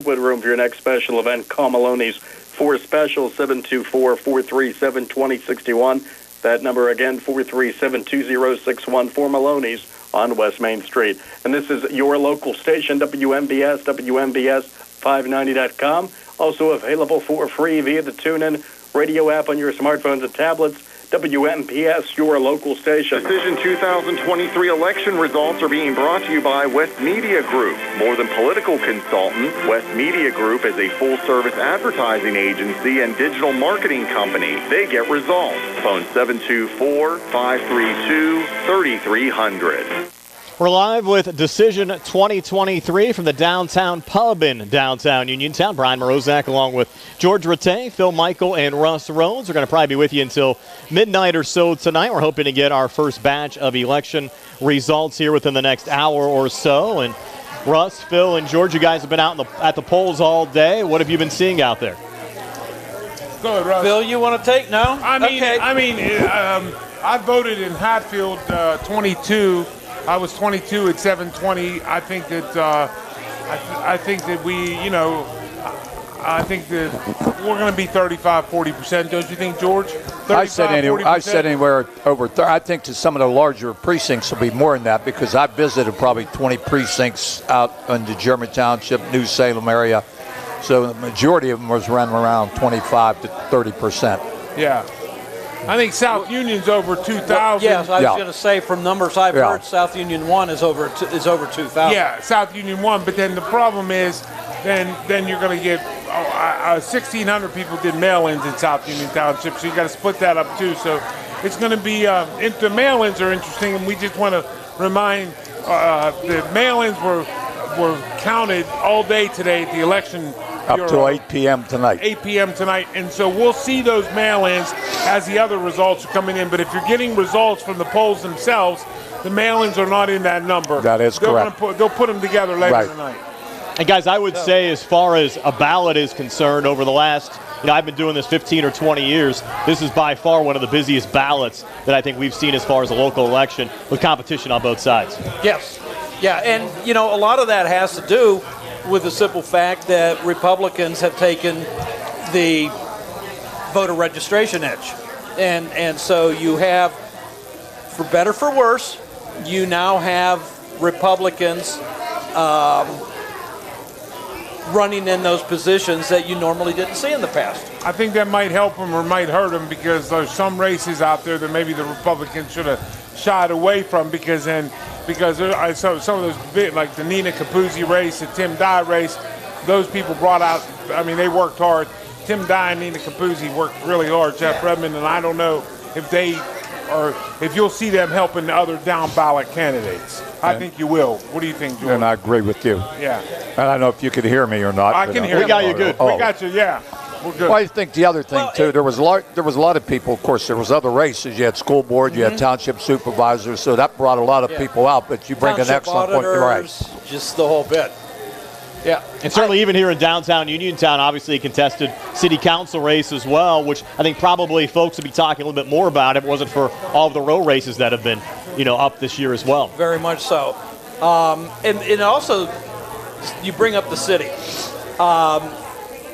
liquid room for your next special event. Call Maloney's for special 724-437-2061. That number again, 437-2061 for Maloney's on West Main Street. And this is your local station, WMBS, WMBS590.com. Also available for free via the TuneIn radio app on your smartphones and tablets. WMBS, your local station. Decision 2023 election results are being brought to you by West Media Group. More than political consultant, West Media Group is a full-service advertising agency and digital marketing company. They get results. Phone 724-532-3300. We're live with Decision 2023 from the Downtown Pub in downtown Uniontown. Brian Morozak along with George Rattay, Phil Michael, and Russ Rhodes. We're going to probably be with you until midnight or so tonight. We're hoping to get our first batch of election results here within the next hour or so. And Russ, Phil, and George, you guys have been out at the polls all day. What have you been seeing out there? Go ahead, Russ. Phil, you want to take? No? I voted in Hatfield 22. I was 22 at 720. I think that we're going to be 35-40%. Don't you think, George? I said anywhere over 30. I think to some of the larger precincts will be more than that because I visited probably 20 precincts out in the German Township, New Salem area. So the majority of them was running around 25 to 30%. Yeah. I think South Union's over 2,000. Yes, I was going to say from numbers I've heard, South Union 1 is over 2,000. Yeah, South Union 1. But then the problem is, then you're going to get 1,600 people did mail-ins in South Union Township, so you got to split that up too. So it's going to be the mail-ins are interesting, and we just want to remind the mail-ins were counted all day today at the election. Up till 8 p.m. tonight. 8 p.m. tonight. And so we'll see those mail-ins as the other results are coming in. But if you're getting results from the polls themselves, the mail-ins are not in that number. That is correct. They'll put them together later tonight. And, guys, I would say as far as a ballot is concerned, over the last, I've been doing this 15 or 20 years, this is by far one of the busiest ballots that I think we've seen as far as a local election with competition on both sides. Yes. Yeah, and, a lot of that has to do with the simple fact that Republicans have taken the voter registration edge. And so you have, for better for worse, you now have Republicans running in those positions that you normally didn't see in the past. I think that might help them or might hurt them because there's some races out there that maybe the Republicans should have shied away from because some of those big, like the Nina Capuzzi race, the Tim Dye race, those people brought out, they worked hard. Tim Dye and Nina Capuzzi worked really hard, Jeff Redmond, and I don't know if you'll see them helping the other down ballot candidates. I think you will. What do you think, George? And I agree with you. Yeah. And I don't know if you could hear me or not. I can hear you. We got you good. We got you, yeah. We're good. Well, I think the other thing, too, there was a lot of people, of course, there was other races. You had school board, you had township supervisors, so that brought a lot of people out, but you bring township an excellent point. You're right. Just the whole bit. Yeah. And certainly even here in downtown Uniontown, obviously a contested city council race as well, which I think probably folks would be talking a little bit more about if it wasn't for all of the row races that have been, up this year as well. Very much so. And also, you bring up the city.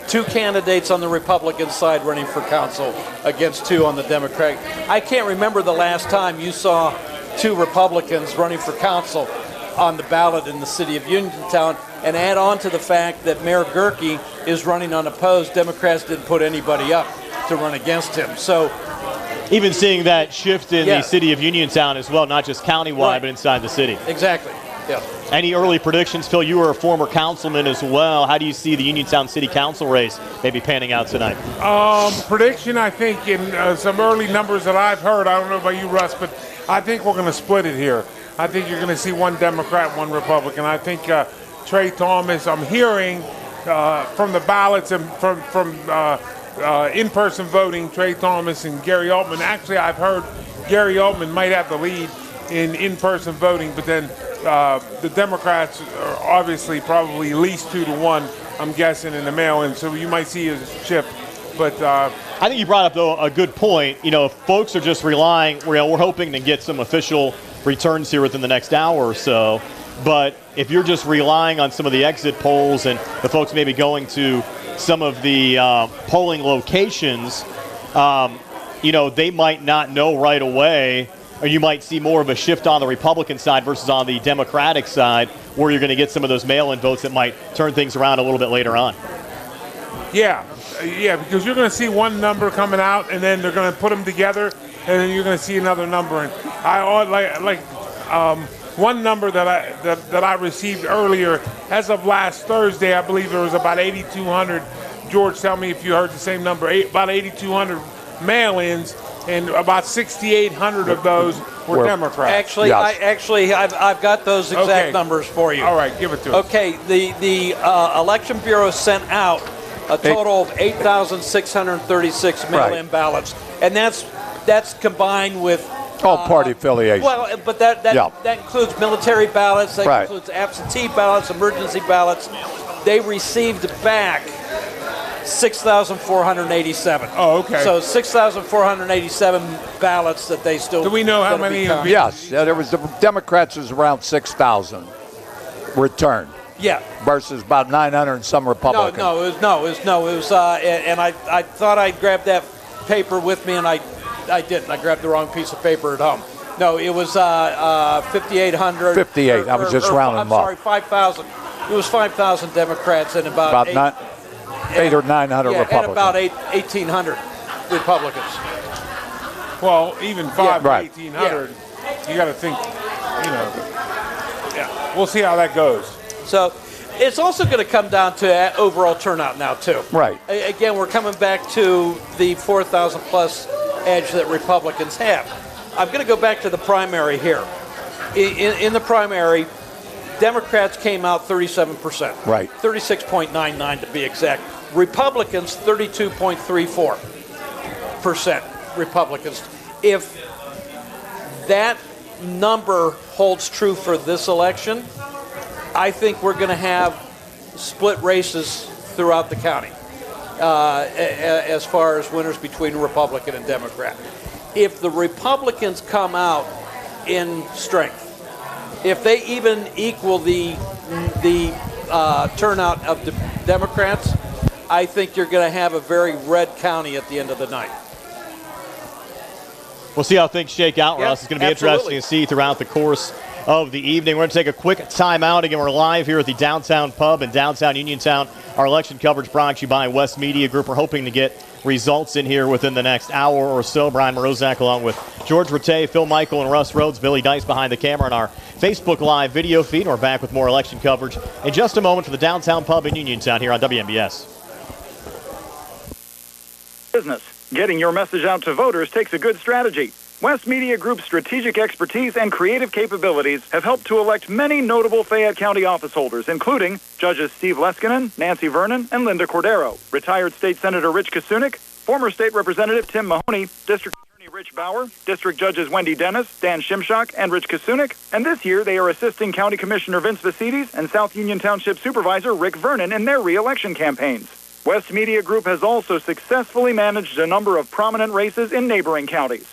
Two candidates on the Republican side running for council against two on the Democratic. I can't remember the last time you saw two Republicans running for council on the ballot in the city of Uniontown, and add on to the fact that Mayor Gerke is running unopposed. Democrats didn't put anybody up to run against him. So even seeing that shift in the city of Uniontown as well, not just countywide, but inside the city. Exactly. Yeah. Any early predictions? Phil, you were a former councilman as well. How do you see the Uniontown City Council race maybe panning out tonight? Prediction, I think, in some early numbers that I've heard, I don't know about you, Russ, but I think we're going to split it here. I think you're going to see one Democrat, one Republican. I think Trey Thomas, I'm hearing from the ballots and from in-person voting, Trey Thomas and Gary Altman. Actually, I've heard Gary Altman might have the lead in in-person voting, but then the Democrats are obviously probably at least 2-1, I'm guessing, in the mail-in. So you might see a shift. But I think you brought up, though, a good point. If folks are just relying, we're hoping to get some official returns here within the next hour or so. But if you're just relying on some of the exit polls and the folks maybe going to some of the polling locations, they might not know right away, or you might see more of a shift on the Republican side versus on the Democratic side, where you're going to get some of those mail-in votes that might turn things around a little bit later on. Yeah, because you're going to see one number coming out, and then they're going to put them together, and then you're going to see another number. And one number that I received earlier, as of last Thursday, I believe there was about 8,200. George, tell me if you heard the same number. About 8,200 mail-ins, and about 6,800 of those were Democrats. Actually, Yes. I've got those exact numbers for you. All right, give it to us. Okay, the Election Bureau sent out a total of 8,636 mail-in ballots, and that's combined with all party affiliation. Well, but that includes military ballots, that includes absentee ballots, emergency ballots. They received back 6,487. Oh, okay. So 6,487 ballots that they still. Do we know how many? Yes, there was the Democrats was around 6,000 returned. Yeah. Versus about 900 and some Republicans. It was, and I thought I'd grab that paper with me, and I didn't. I grabbed the wrong piece of paper at home. No, it was 5,800. 58. I was just rounding them up. I'm sorry, 5,000. It was 5,000 Democrats and about 8 or 900 Republicans. And about 1,800 Republicans. Well, even 1,800, you got to think, we'll see how that goes. So it's also going to come down to overall turnout now, too. Right. Again, we're coming back to the 4,000 plus edge that Republicans have. I'm going to go back to the primary here. In the primary, Democrats came out 37%. Right. 36.99 to be exact. Republicans, 32.34% Republicans. If that number holds true for this election, I think we're going to have split races throughout the county as far as winners between Republican and Democrat. If the Republicans come out in strength, if they even equal the turnout of the Democrats, I think you're going to have a very red county at the end of the night. We'll see how things shake out, Russ. It's going to be interesting to see throughout the course of the evening. We're going to take a quick timeout. Again, we're live here at the Downtown Pub in downtown Uniontown. Our election coverage brought to you by West Media Group. We're hoping to get results in here within the next hour or so. Brian Morozak along with George Rattay, Phil Michael, and Russ Rhodes. Billy Dice behind the camera on our Facebook Live video feed. And we're back with more election coverage in just a moment for the Downtown Pub in Uniontown here on WMBS. Business. Getting your message out to voters takes a good strategy. West Media Group's strategic expertise and creative capabilities have helped to elect many notable Fayette County office holders, including Judges Steve Leskinen, Nancy Vernon, and Linda Cordero, retired State Senator Rich Kasunik, former State Representative Tim Mahoney, District Attorney Rich Bauer, District Judges Wendy Dennis, Dan Shimshock, and Rich Kasunik, and this year they are assisting County Commissioner Vince Vasides and South Union Township Supervisor Rick Vernon in their re-election campaigns. West Media Group has also successfully managed a number of prominent races in neighboring counties.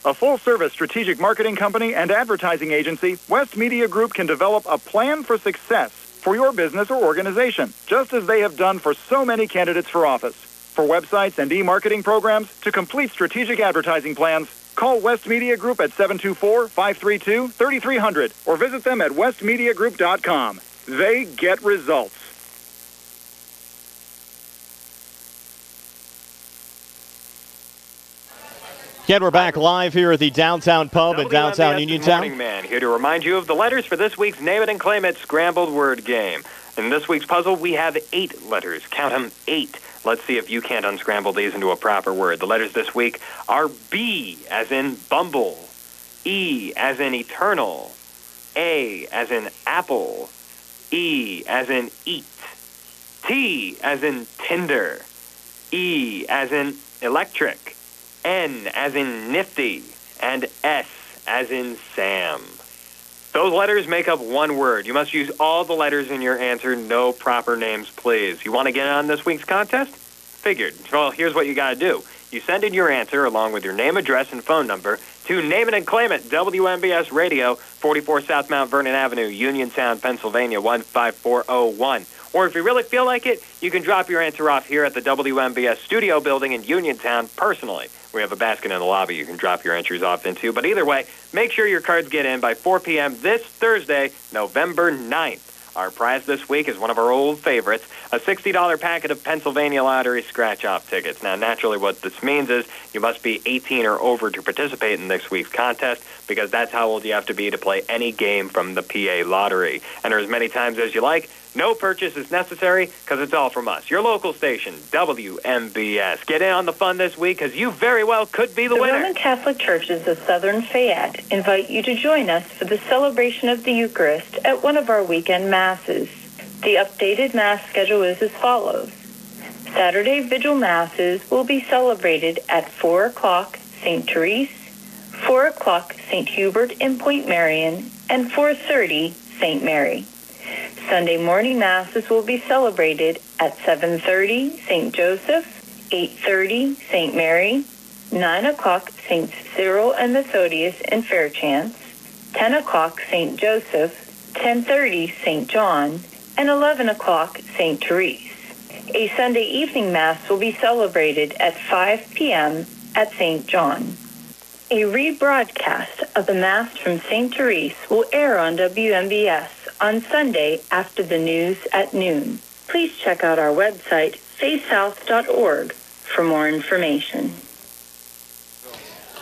A full-service strategic marketing company and advertising agency, West Media Group can develop a plan for success for your business or organization, just as they have done for so many candidates for office. For websites and e-marketing programs to complete strategic advertising plans, call West Media Group at 724-532-3300 or visit them at westmediagroup.com. They get results. Again, we're back live here at the Downtown Pub in downtown Uniontown. Morning Man here to remind you of the letters for this week's Name It and Claim It scrambled word game. In this week's puzzle, we have 8 letters. Count them, 8. Let's see if you can't unscramble these into a proper word. The letters this week are B as in Bumble, E as in Eternal, A as in Apple, E as in Eat, T as in Tinder, E as in Electric, N as in Nifty, and S as in Sam. Those letters make up one word. You must use all the letters in your answer, no proper names, please. You want to get on this week's contest? Figured. Well, here's what you got to do. You send in your answer along with your name, address, and phone number to Name It and Claim It, WMBS Radio, 44 South Mount Vernon Avenue, Uniontown, Pennsylvania, 15401. Or if you really feel like it, you can drop your answer off here at the WMBS studio building in Uniontown personally. We have a basket in the lobby you can drop your entries off into. But either way, make sure your cards get in by 4 p.m. this Thursday, November 9th. Our prize this week is one of our old favorites, a $60 packet of Pennsylvania Lottery scratch-off tickets. Now, naturally, what this means is you must be 18 or over to participate in this week's contest, because that's how old you have to be to play any game from the PA Lottery. Enter as many times as you like. No purchase is necessary, because it's all from us, your local station, WMBS. Get in on the fun this week, because you very well could be the winner. The Roman Catholic Churches of Southern Fayette invite you to join us for the celebration of the Eucharist at one of our weekend Masses. The updated Mass schedule is as follows. Saturday Vigil Masses will be celebrated at 4 o'clock St. Therese, 4 o'clock St. Hubert in Point Marion, and 4:30 St. Mary. Sunday morning Masses will be celebrated at 7:30 St. Joseph, 8:30 St. Mary, 9 o'clock St. Cyril and Methodius in Fairchance, 10 o'clock St. Joseph, 10:30 St. John, and 11 o'clock St. Therese. A Sunday evening Mass will be celebrated at 5 p.m. at St. John. A rebroadcast of the Mass from St. Therese will air on WMBS on Sunday after the news at noon. Please check out our website, faithsouth.org, for more information.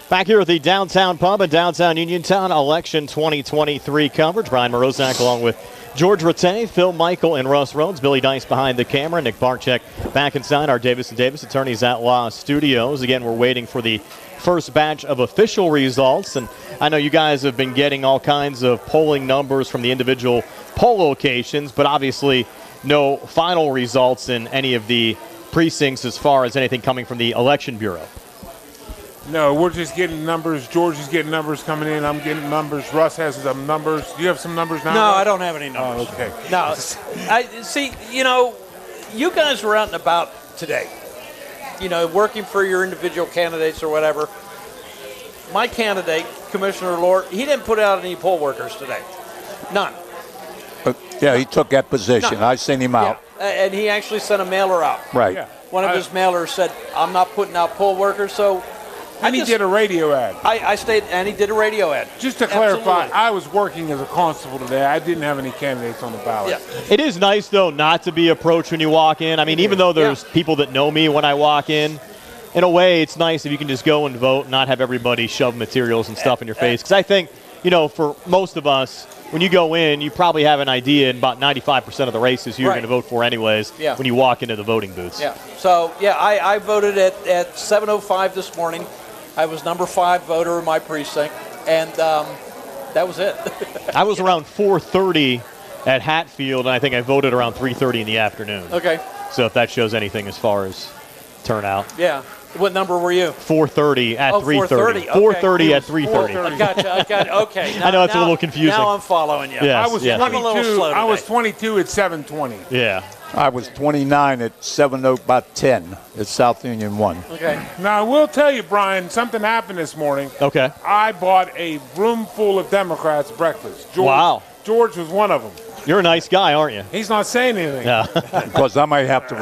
Back here at the Downtown Pub in downtown Uniontown, election 2023 coverage. Brian Morozak along with George Rattay, Phil Michael, and Russ Rhodes. Billy Dice behind the camera. Nick Barczyk back inside our Davis & Davis Attorneys at Law studios. Again, we're waiting for the first batch of official results. And I know you guys have been getting all kinds of polling numbers from the individual poll locations, but obviously no final results in any of the precincts as far as anything coming from the Election Bureau. No, we're just getting numbers. George is getting numbers coming in. I'm getting numbers. Russ has some numbers. Do you have some numbers now? No, I don't have any numbers. Oh, okay. No, I see. You guys were out and about today. Working for your individual candidates or whatever. My candidate, Commissioner Lord, he didn't put out any poll workers today. None. Yeah, he took that position. None. I seen him out. Yeah. And he actually sent a mailer out. Right. Yeah. One of his mailers said, I'm not putting out poll workers, so... And he did a radio ad. I stayed, and he did a radio ad. Just to clarify, Absolutely. I was working as a constable today. I didn't have any candidates on the ballot. Yeah. It is nice, though, not to be approached when you walk in. I mean, even though there's people that know me when I walk in a way, it's nice if you can just go and vote and not have everybody shove materials and stuff in your face. Because I think, for most of us, when you go in, you probably have an idea in about 95% of the races you're going to vote for anyways when you walk into the voting booths. Yeah. So, I voted at 7:05 this morning. I was number 5 voter in my precinct, and that was it. I was around 4:30 at Hatfield, and I think I voted around 3:30 in the afternoon. Okay. So if that shows anything as far as turnout. Yeah. What number were you? 4:30 at 3:30. 4:30. 4:30 at 3:30. I gotcha. Okay. I know it's a little confusing. Now I'm following you. Yes, I was yes. 22. I'm a little slow today. I was 22 at 7:20. Yeah. I was 29 at 7:10 at South Union 1. Okay. Now, I will tell you, Brian, something happened this morning. Okay. I bought a room full of Democrats breakfast. George, Wow. George was one of them. You're a nice guy, aren't you? He's not saying anything. Yeah. Because I might have to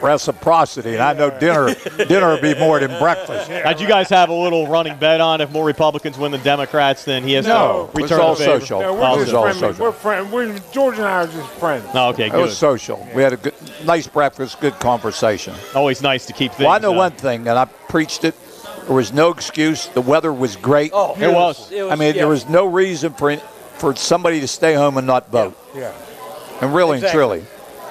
reciprocity, and I know dinner will be more than breakfast. Did you guys have a little running bet on if more Republicans win than Democrats, then he has No. to It was return all the favor? social. No, It we're was just all friendly. social. We're friends. George and I are just friends. Oh, okay, It good. was social. We had a nice breakfast, good conversation. Always nice to keep things. Well, I know one thing, and I preached it. There was no excuse. The weather was great. Oh, It was. I mean, there was no reason for somebody to stay home and not vote. Yeah. And really Exactly. and truly.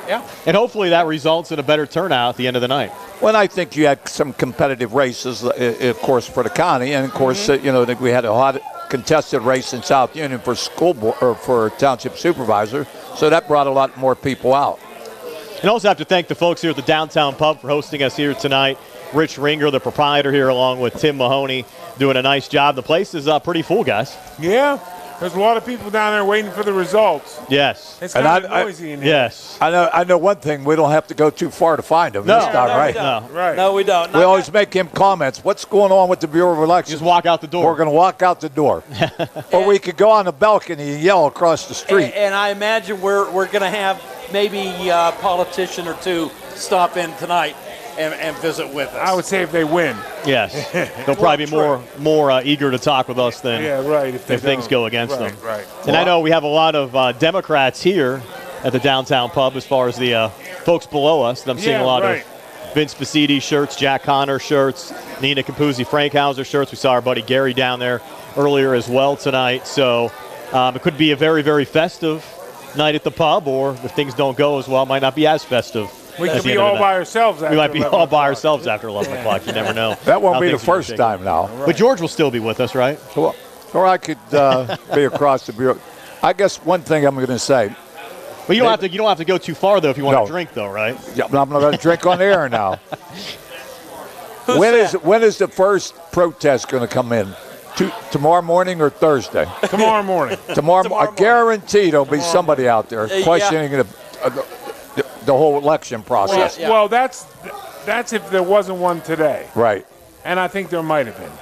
Yeah. And hopefully that results in a better turnout at the end of the night. Well, I think you had some competitive races, of course, for the county, and of course, that we had a hot contested race in South Union for school board or for township supervisor, so that brought a lot more people out. And also have to thank the folks here at the Downtown Pub for hosting us here tonight. Rich Ringer, the proprietor here, along with Tim Mahoney, doing a nice job. The place is pretty full, guys. Yeah. There's a lot of people down there waiting for the results. Yes. It's kind of noisy in here. Yes. I know one thing. We don't have to go too far to find him this time, right? No, we don't. We always make him comments. What's going on with the Bureau of Elections? Just walk out the door. We're going to walk out the door. Or we could go on the balcony and yell across the street. And I imagine we're going to have maybe a politician or two stop in tonight and visit with us. I would say if they win. Yes. They'll probably be more eager to talk with us than if things go against them. Right. And I know we have a lot of Democrats here at the downtown pub as far as the folks below us. And I'm seeing a lot of Vince Pacitti shirts, Jack Connor shirts, Nina Capuzzi, Frank Hauser shirts. We saw our buddy Gary down there earlier as well tonight. So it could be a very, very festive night at the pub, or if things don't go as well, it might not be as festive. We could be all by ourselves after 11 o'clock. We might be all by ourselves after 11 o'clock. You never know. That won't be the first time now. But George will still be with us, right? Or I could be across the bureau. I guess one thing I'm going to say. But you don't have to go too far, though, if you want to drink, though, right? Yeah, I'm not going to drink on the air now. When is the first protest going to come in? Tomorrow morning or Thursday? Tomorrow morning. Tomorrow morning. I guarantee there'll be somebody out there questioning the whole election process. Well, that's if there wasn't one today. Right. And I think there might have been.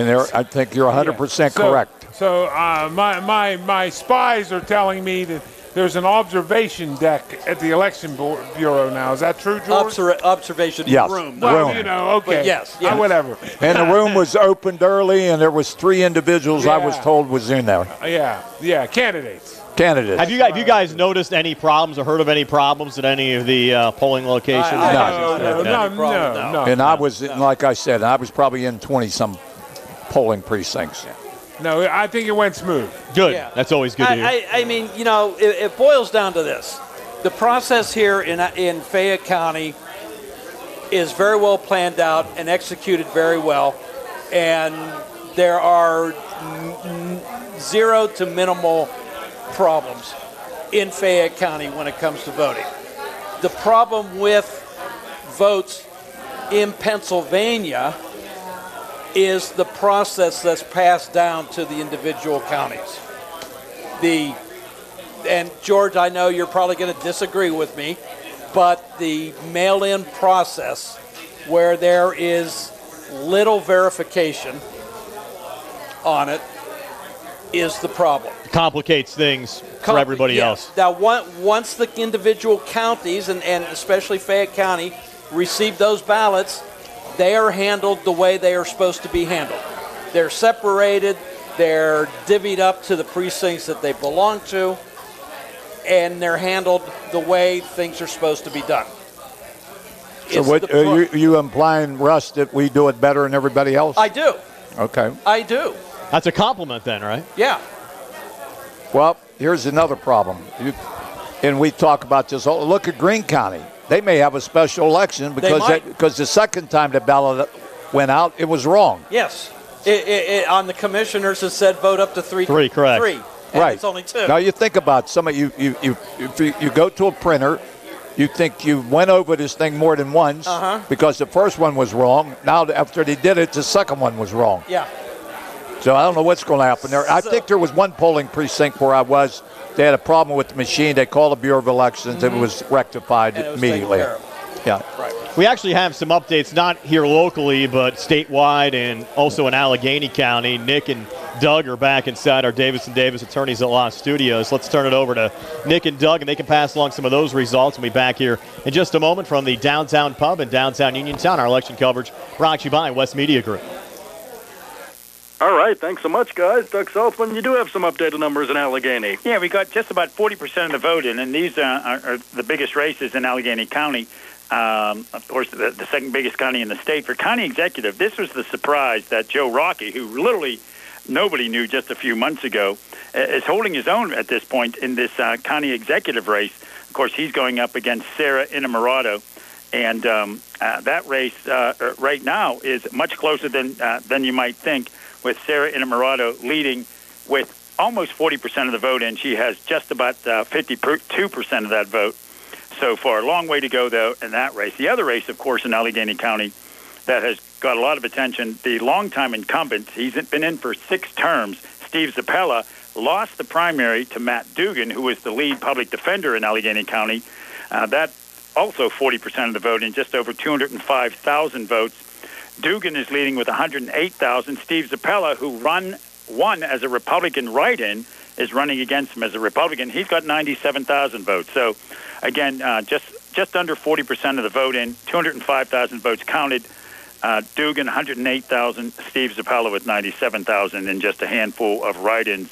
And I think you're 100% correct. So my spies are telling me that there's an observation deck at the election bureau now. Is that true, George? Observation room. Well, room. Okay. But yes. Whatever. And the room was opened early, and there was 3 individuals I was told was in there. Candidates. Candidates. Have you guys noticed any problems or heard of any problems at any of the polling locations? No. And I was, like I said, I was probably in 20-some polling precincts. No, I think it went smooth. Good. Yeah. That's always good to hear. I mean, it boils down to this. The process here in Fayette County is very well planned out and executed very well, and there are zero to minimal problems in Fayette County when it comes to voting. The problem with votes in Pennsylvania is the process that's passed down to the individual counties. And George, I know you're probably going to disagree with me, but the mail-in process where there is little verification on it is the problem. It complicates things for everybody else. Now, once the individual counties, and especially Fayette County, receive those ballots, they are handled the way they are supposed to be handled. They're separated, they're divvied up to the precincts that they belong to, and they're handled the way things are supposed to be done. So what are you implying, Russ, that we do it better than everybody else? I do. Okay. I do. That's a compliment then, right? Yeah. Well, here's another problem. And we talk about this. Look at Greene County. They may have a special election because the second time the ballot went out, it was wrong. Yes. On the commissioners, it said vote up to 3. 3, correct. 3. And it's only 2. Now you think about some of you go to a printer, you think you went over this thing more than once because the first one was wrong. Now after they did it, the second one was wrong. Yeah. So I don't know what's going to happen there. I think there was one polling precinct where I was. They had a problem with the machine. They called the Bureau of Elections. It was rectified immediately. Yeah. Right. We actually have some updates, not here locally, but statewide and also in Allegheny County. Nick and Doug are back inside our Davis & Davis Attorneys at Law studios. Let's turn it over to Nick and Doug, and they can pass along some of those results. We'll be back here in just a moment from the Downtown Pub in downtown Uniontown. Our election coverage brought to you by West Media Group. All right, thanks so much, guys. Doug Saltzman, you do have some updated numbers in Allegheny. Yeah, we got just about 40% of the vote in, and these are the biggest races in Allegheny County. Of course, the second biggest county in the state. For county executive, this was the surprise that Joe Rocky, who literally nobody knew just a few months ago, is holding his own at this point in this county executive race. Of course, he's going up against Sarah Innamorato. And that race right now is much closer than you might think, with Sarah Innamorato leading with almost 40% of the vote, and she has just about 52% of that vote so far. Long way to go, though, in that race. The other race, of course, in Allegheny County that has got a lot of attention, the longtime incumbent, he's been in for 6 terms, Steve Zappella, lost the primary to Matt Dugan, who was the lead public defender in Allegheny County. That also 40% of the vote in just over 205,000 votes. Dugan is leading with 108,000. Steve Zappella, who won as a Republican write-in, is running against him as a Republican. He's got 97,000 votes. So, again, just under 40% of the vote in, 205,000 votes counted. Dugan, 108,000. Steve Zappella with 97,000 and just a handful of write-ins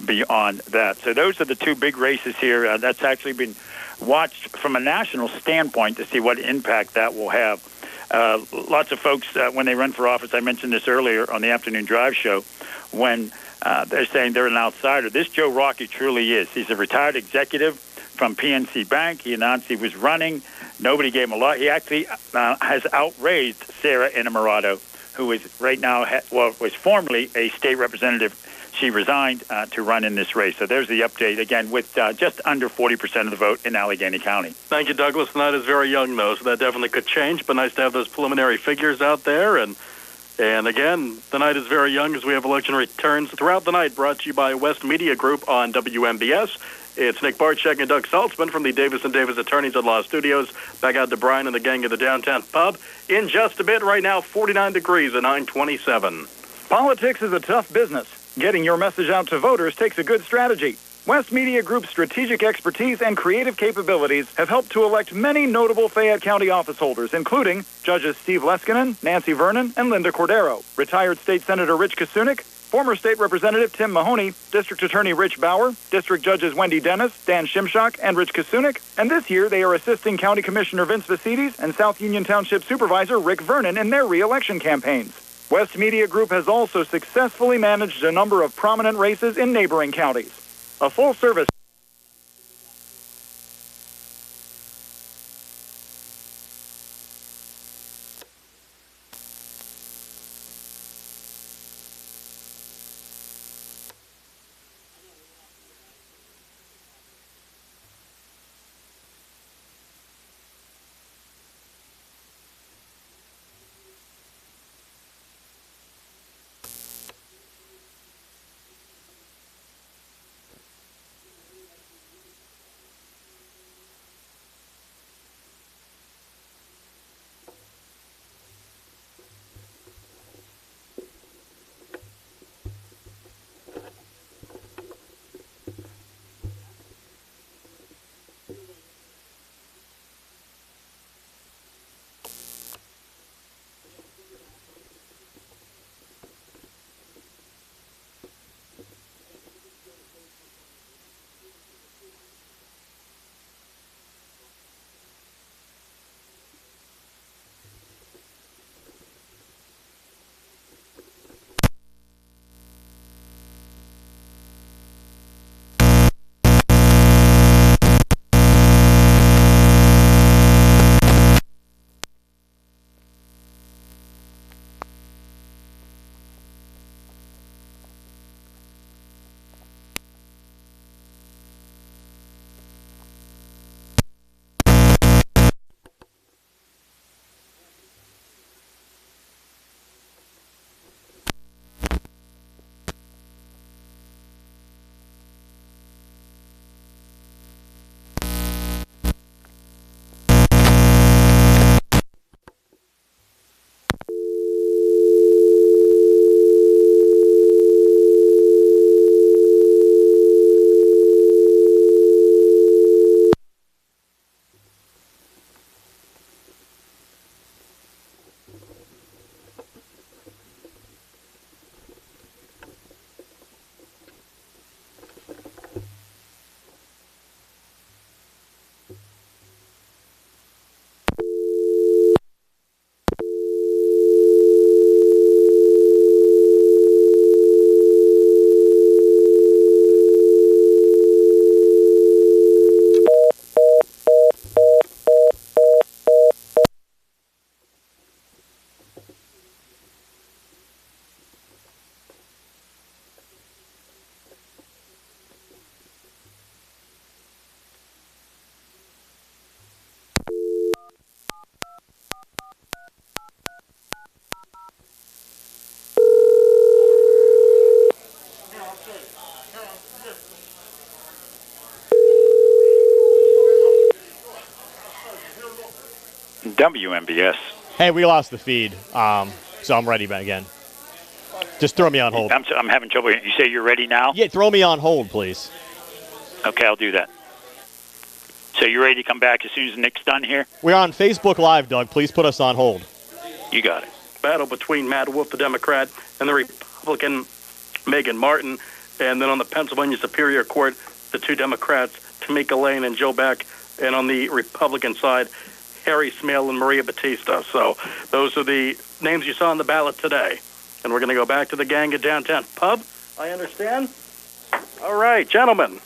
beyond that. So those are the two big races here. That's actually been watched from a national standpoint to see what impact that will have. Lots of folks, when they run for office, I mentioned this earlier on the Afternoon Drive show, when they're saying they're an outsider. This Joe Rockey truly is. He's a retired executive from PNC Bank. He announced he was running. Nobody gave him a lot. He actually has outraised Sarah Innamorato, who is right now, was formerly a state representative. She resigned to run in this race. So there's the update, again, with just under 40% of the vote in Allegheny County. Thank you, Douglas. The night is very young, though, so that definitely could change, but nice to have those preliminary figures out there. And again, the night is very young as we have election returns throughout the night, brought to you by West Media Group on WMBS. It's Nick Barczyk and Doug Saltzman from the Davis & Davis Attorneys at Law Studios. Back out to Brian and the gang at the Downtown Pub. In just a bit, right now, 49 degrees at 927. Politics is a tough business. Getting your message out to voters takes a good strategy. West Media Group's strategic expertise and creative capabilities have helped to elect many notable Fayette County office holders, including Judges Steve Leskinen, Nancy Vernon, and Linda Cordero, retired State Senator Rich Kasunik, former State Representative Tim Mahoney, District Attorney Rich Bauer, District Judges Wendy Dennis, Dan Shimshock, and Rich Kasunik, and this year they are assisting County Commissioner Vince Vasides and South Union Township Supervisor Rick Vernon in their re-election campaigns. West Media Group has also successfully managed a number of prominent races in neighboring counties. A full-service WMBS. Hey, we lost the feed, so I'm ready again. Just throw me on hold. I'm having trouble. You say you're ready now? Yeah, throw me on hold, please. Okay, I'll do that. So you're ready to come back as soon as Nick's done here? We're on Facebook Live, Doug. Please put us on hold. You got it. Battle between Matt Wolf, the Democrat, and the Republican, Megan Martin. And then on the Pennsylvania Superior Court, the two Democrats, Tamika Lane and Joe Beck. And on the Republican side, Harry Smale and Maria Batista. So those are the names you saw on the ballot today. And we're going to go back to the gang at Downtown Pub, I understand. All right, gentlemen.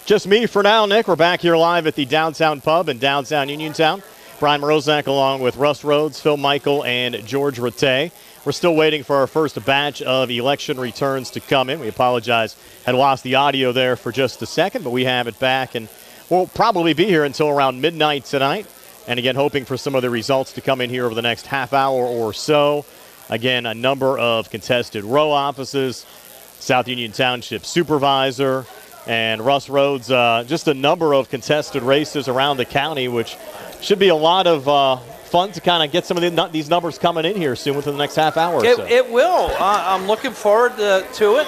Just me for now, Nick. We're back here live at the Downtown Pub in downtown Uniontown. Brian Morozak along with Russ Rhodes, Phil Michael, and George Rattay. We're still waiting for our first batch of election returns to come in. We apologize. Had lost the audio there for just a second, but we have it back, and we'll probably be here until around midnight tonight. And again, hoping for some of the results to come in here over the next half hour or so. Again, a number of contested row offices, South Union Township Supervisor, and Russ Rhodes, just a number of contested races around the county, which should be a lot of fun to kind of get some of these numbers coming in here soon within the next half hour or so. It will. I'm looking forward to it.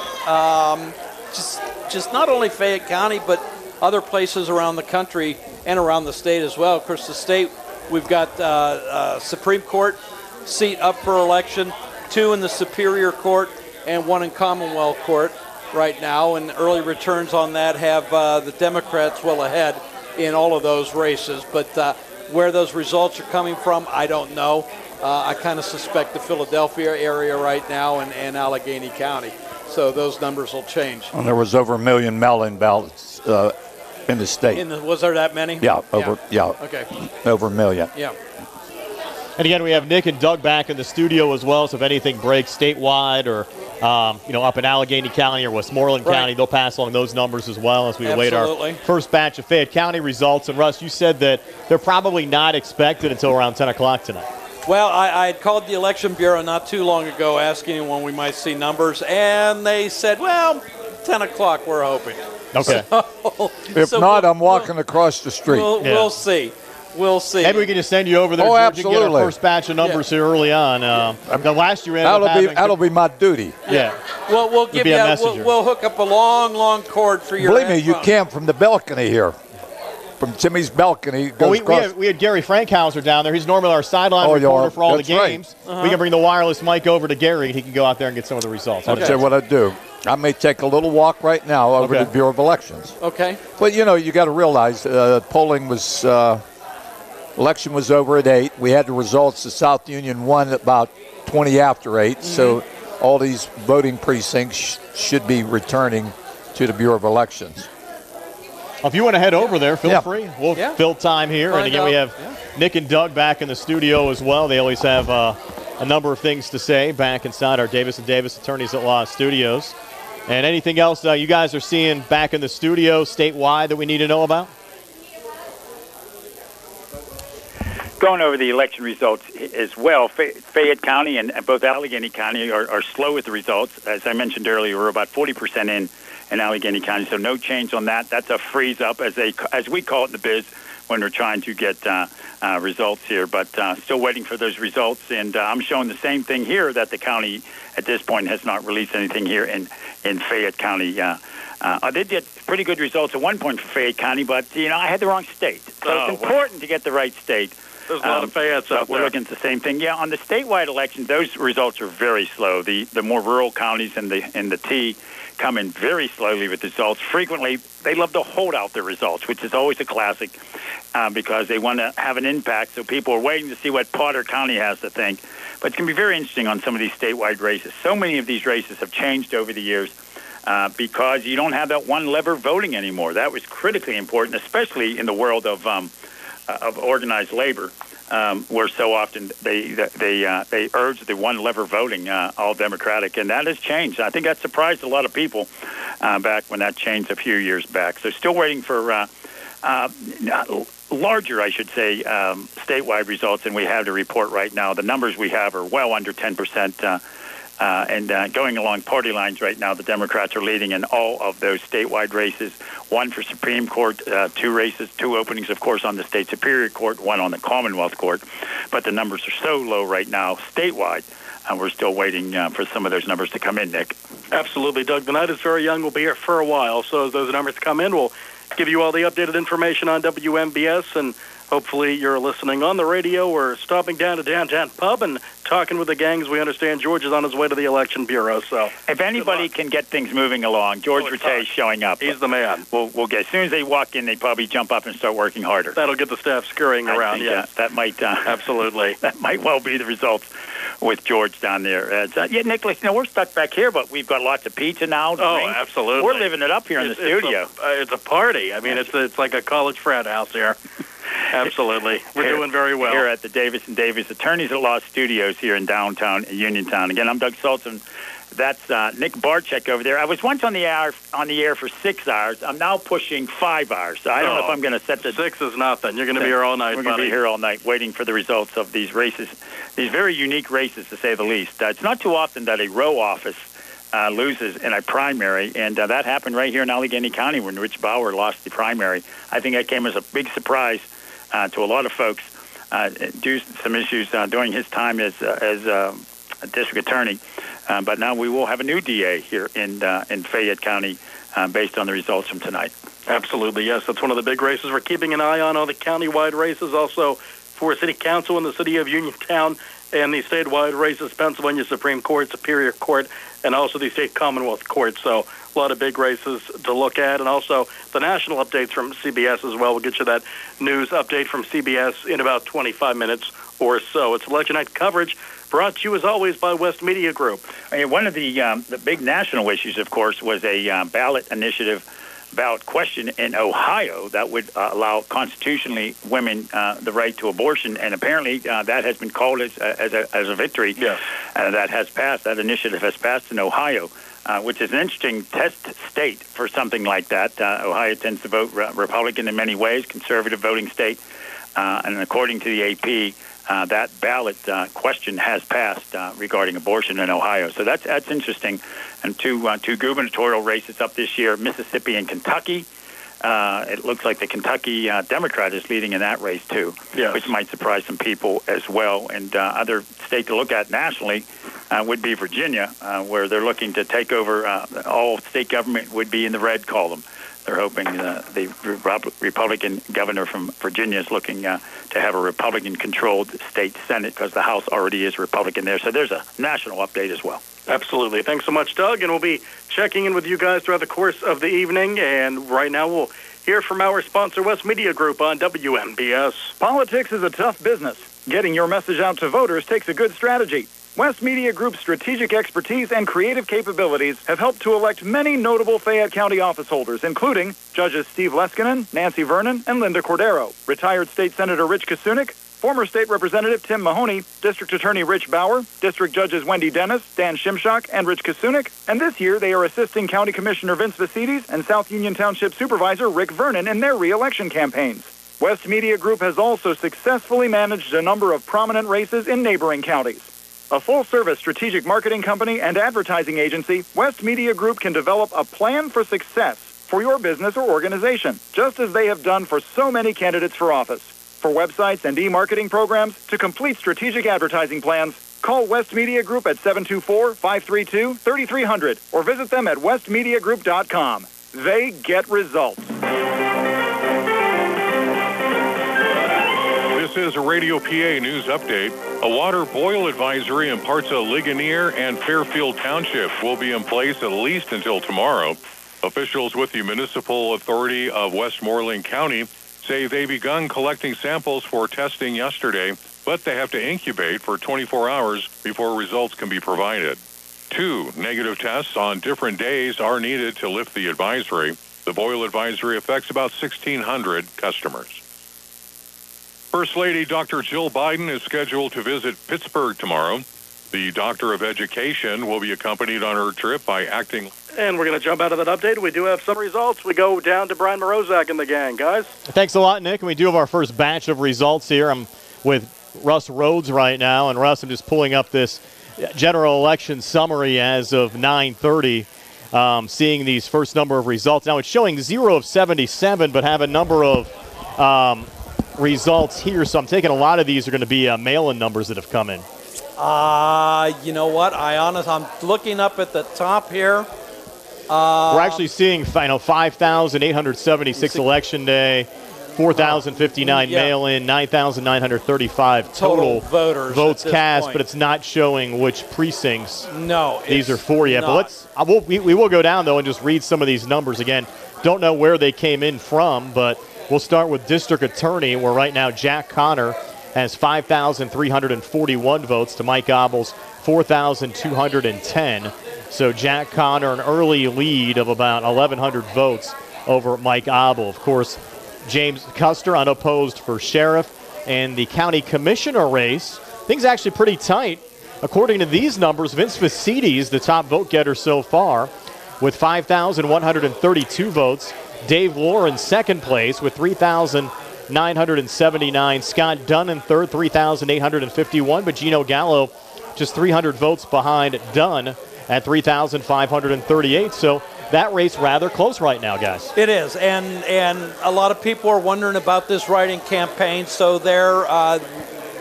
Just not only Fayette County, but other places around the country and around the state as well. Of course, the state, we've got Supreme Court seat up for election, 2 in the Superior Court and 1 in Commonwealth Court right now, and early returns on that have the Democrats well ahead in all of those races. But where those results are coming from, I don't know. I kind of suspect the Philadelphia area right now and Allegheny County. So those numbers will change. And there was over 1 million mail-in ballots in the state. Was there that many? Yeah, Okay. Over 1 million. Yeah. And again, we have Nick and Doug back in the studio as well, so if anything breaks statewide or up in Allegheny County or Westmoreland County, they'll pass along those numbers as well as we await our first batch of Fayette County results. And Russ, you said that they're probably not expected until around 10 o'clock tonight. Well, I had called the Election Bureau not too long ago asking when we might see numbers, and they said, well, 10 o'clock we're hoping. Okay. If not, I'm walking across the street. We'll see. We'll see. Maybe we can just send you over there, Oh, George, absolutely. and get our first batch of numbers here early on. The last year that'll be my duty. Yeah. Well, we'll give you. We'll hook up a long cord for your. Believe me, you can from the balcony here, from Timmy's balcony. Well, we had Gary Frankhauser down there. He's normally our sideline reporter for all the games. Right. We can bring the wireless mic over to Gary, and he can go out there and get some of the results. I'll tell you what I do. I may take a little walk right now over to the Bureau of Elections. Okay. But you got to realize polling was. Election was over at 8. We had the results. The South Union won at about 20 after 8. Mm-hmm. So all these voting precincts should be returning to the Bureau of Elections. If you want to head over there, feel free. We'll fill time here. And again, we have Nick and Doug back in the studio as well. They always have a number of things to say back inside our Davis & Davis Attorneys at Law studios. And anything else you guys are seeing back in the studio statewide that we need to know about? Going over the election results as well, Fayette County and both Allegheny County are slow with the results. As I mentioned earlier, we're about 40% in Allegheny County, so no change on that. That's a freeze up, as we call it in the biz, when we're trying to get results here. But still waiting for those results, and I'm showing the same thing here, that the county at this point has not released anything here in Fayette County. They did pretty good results at one point for Fayette County, but I had the wrong state. So it's important to get the right state. There's a lot of Fayettes out there. We're looking at the same thing. Yeah, on the statewide election, those results are very slow. The more rural counties and the T come in very slowly with results. Frequently, they love to hold out their results, which is always a classic because they want to have an impact. So people are waiting to see what Potter County has to think. But it's going to be very interesting on some of these statewide races. So many of these races have changed over the years because you don't have that one lever voting anymore. That was critically important, especially in the world of organized labor, where so often they urge the one lever voting, all Democratic, and that has changed. I think that surprised a lot of people back when that changed a few years back. So still waiting for larger, I should say, statewide results than we have to report right now. The numbers we have are well under 10% And going along party lines right now, the Democrats are leading in all of those statewide races. One for Supreme Court, 2 races, 2 openings, of course, on the state Superior Court, 1 on the Commonwealth Court. But the numbers are so low right now statewide, and we're still waiting for some of those numbers to come in, Nick. Absolutely, Doug. The night is very young. We'll be here for a while. So as those numbers come in, we'll give you all the updated information on WMBS, and hopefully you're listening on the radio or stopping down to Downtown Pub and talking with the gangs. We understand George is on his way to the Election Bureau. So if anybody can get things moving along, George Rattay is showing up. He's the man. We'll get, as soon as they walk in, they probably jump up and start working harder. That'll get the staff scurrying around. Yes, that might absolutely. That might well be the results with George down there. Nicholas, we're stuck back here, but we've got lots of pizza now. Oh, absolutely. We're living it up here in the studio. It's a party. I mean, it's like a college frat house here. Absolutely. We're doing very well. Here at the Davis & Davis Attorneys at Law Studios here in downtown Uniontown. Again, I'm Doug Sultan. That's Nick Barczyk over there. I was once on the air for 6 hours. I'm now pushing 5 hours. So I don't know if I'm going to set the... 6 is nothing. You're going to be here all night, We're going to be here all night waiting for the results of these races, these very unique races, to say the least. It's not too often that a row office loses in a primary, and that happened right here in Allegheny County when Rich Bauer lost the primary. I think that came as a big surprise to a lot of folks due to some issues during his time as a district attorney. But now we will have a new DA here in Fayette County based on the results from tonight. Absolutely, yes. That's one of the big races we're keeping an eye on, all the county-wide races, also for City Council in the city of Uniontown, and the statewide races, Pennsylvania Supreme Court, Superior Court, and also the state Commonwealth Court. So a lot of big races to look at, and also the national updates from CBS as well. We'll get you that news update from CBS in about 25 minutes or so. It's election night coverage brought to you, as always, by West Media Group. One of the big national issues, of course, was a ballot question in Ohio that would allow constitutionally women the right to abortion, and apparently that has been called as a victory. Yes. That has passed. That initiative has passed in Ohio, which is an interesting test state for something like that. Ohio tends to vote Republican in many ways, conservative voting state, and according to the AP, that ballot question has passed regarding abortion in Ohio. So that's interesting. And two gubernatorial races up this year, Mississippi and Kentucky. It looks like the Kentucky Democrat is leading in that race, too, yes, which might surprise some people as well. And other state to look at nationally would be Virginia, where they're looking to take over. All state government would be in the red column. They're hoping the Republican governor from Virginia is looking to have a Republican-controlled state Senate because the House already is Republican there. So there's a national update as well. Absolutely. Thanks so much, Doug. And we'll be checking in with you guys throughout the course of the evening. And right now we'll hear from our sponsor, West Media Group, on WMBS. Politics is a tough business. Getting your message out to voters takes a good strategy. West Media Group's strategic expertise and creative capabilities have helped to elect many notable Fayette County office holders, including Judges Steve Leskinen, Nancy Vernon, and Linda Cordero, retired State Senator Rich Kasunik, former State Representative Tim Mahoney, District Attorney Rich Bauer, District Judges Wendy Dennis, Dan Shimshock, and Rich Kasunik, and this year they are assisting County Commissioner Vince Vasides and South Union Township Supervisor Rick Vernon in their re-election campaigns. West Media Group has also successfully managed a number of prominent races in neighboring counties. A full-service strategic marketing company and advertising agency, West Media Group can develop a plan for success for your business or organization, just as they have done for so many candidates for office. For websites and e-marketing programs, to complete strategic advertising plans, call West Media Group at 724-532-3300 or visit them at westmediagroup.com. They get results. This is a Radio PA news update. A water boil advisory in parts of Ligonier and Fairfield Township will be in place at least until tomorrow. Officials with the Municipal Authority of Westmoreland County say they begun collecting samples for testing yesterday, but they have to incubate for 24 hours before results can be provided. 2 negative tests on different days are needed to lift the advisory. The boil advisory affects about 1,600 customers. First Lady Dr. Jill Biden is scheduled to visit Pittsburgh tomorrow. The Doctor of Education will be accompanied on her trip by acting. And we're going to jump out of that update. We do have some results. We go down to Brian Morozak and the gang, guys. Thanks a lot, Nick. And we do have our first batch of results here. I'm with Russ Rhodes right now. And Russ, I'm just pulling up this general election summary as of 9:30. Seeing these first number of results. Now it's showing 0 of 77, but have a number of results here. So I'm taking a lot of these are going to be mail-in numbers that have come in. You know what? I'm looking up at the top here. We're actually seeing 5,876 election day, 4,059 mail-in, 9,935 total votes cast, but it's not showing which precincts these are for yet. But we will go down, though, and just read some of these numbers again. Don't know where they came in from, but we'll start with District Attorney, where right now Jack Connor has 5,341 votes to Mike Abel's 4,210. So Jack Connor, an early lead of about 1,100 votes over Mike Abel. Of course, James Custer unopposed for sheriff. And the county commissioner race, things actually pretty tight. According to these numbers, Vince Vicides, the top vote getter so far, with 5,132 votes. Dave Lohr in second place with 3,979. Scott Dunn in third, 3,851. But Gino Gallo just 300 votes behind Dunn at 3,538. So that race rather close right now, guys. It is, and a lot of people are wondering about this write-in campaign. So there,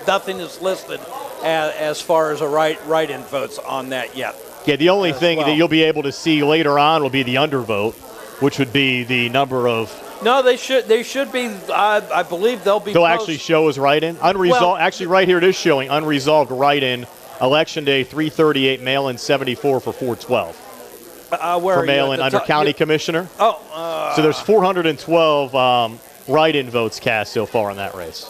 nothing is listed as far as a write-in votes on that yet. Yeah, the only thing that you'll be able to see later on will be the undervote, which would be the number of. No, they should be. I believe they'll be. They'll actually show as write-in unresolved. Well, actually, right here it is showing unresolved write-in. Election day 338, mail-in 74 for 412. For mail-in under county commissioner. So there's 412 write-in votes cast so far in that race,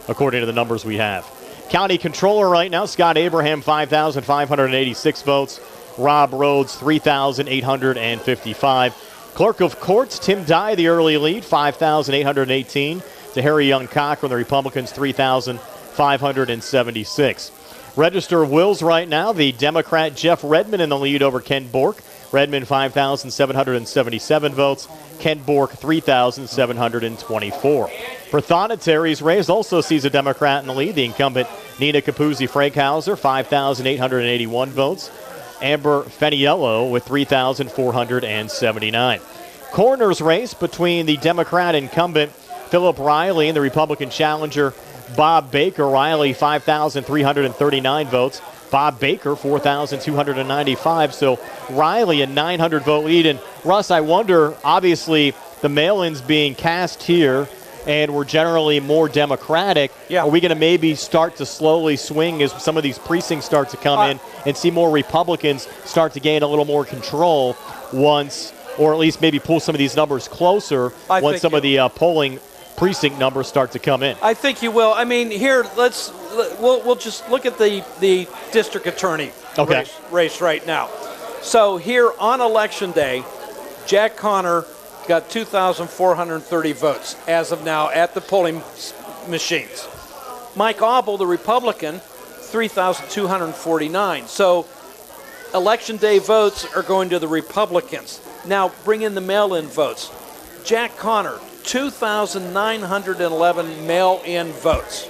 according to the numbers we have. County controller right now, Scott Abraham, 5,586 votes. Rob Rhodes, 3,855. Clerk of Courts, Tim Dye, the early lead, 5,818. To Harry Young Cochran, the Republicans, 3,576. Register of Wills right now, the Democrat Jeff Redmond in the lead over Ken Bork. Redmond, 5,777 votes. Ken Bork, 3,724. For Thonotari's race, also sees a Democrat in the lead. The incumbent Nina Capuzzi-Frankhauser, 5,881 votes. Amber Feniello with 3,479. Coroner's race between the Democrat incumbent Philip Riley and the Republican challenger Bob Baker. Riley, 5,339 votes. Bob Baker, 4,295. So Riley, a 900-vote lead. And Russ, I wonder, obviously, the mail-ins being cast here, and we're generally more Democratic. Yeah. Are we going to maybe start to slowly swing as some of these precincts start to come in and see more Republicans start to gain a little more control once, or at least maybe pull some of these numbers closer once some of the polling precinct numbers start to come in? I think you will. I mean, here, we'll just look at the district attorney race right now. So here on Election Day, Jack Connor got 2,430 votes as of now at the polling machines. Mike Abel, the Republican, 3,249. So Election Day votes are going to the Republicans. Now bring in the mail-in votes. Jack Connor, 2,911 mail-in votes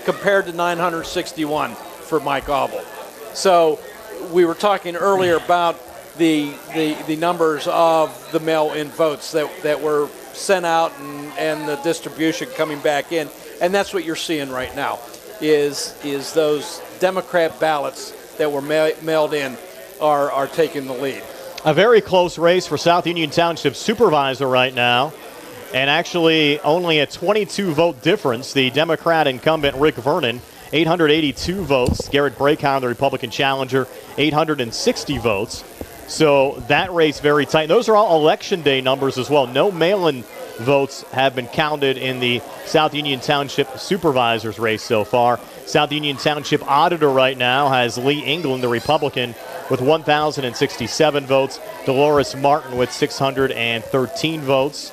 compared to 961 for Mike Abel. So we were talking earlier about the numbers of the mail-in votes that were sent out and the distribution coming back in, and that's what you're seeing right now is those Democrat ballots that were mailed in are taking the lead. A very close race for South Union Township supervisor right now. And actually only a 22-vote difference. The Democrat incumbent Rick Vernon, 882 votes. Garrett Braycon, the Republican challenger, 860 votes. So that race very tight. Those are all Election Day numbers as well. No mail-in votes have been counted in the South Union Township supervisors race so far. South Union Township auditor right now has Lee England, the Republican, with 1,067 votes. Dolores Martin with 613 votes.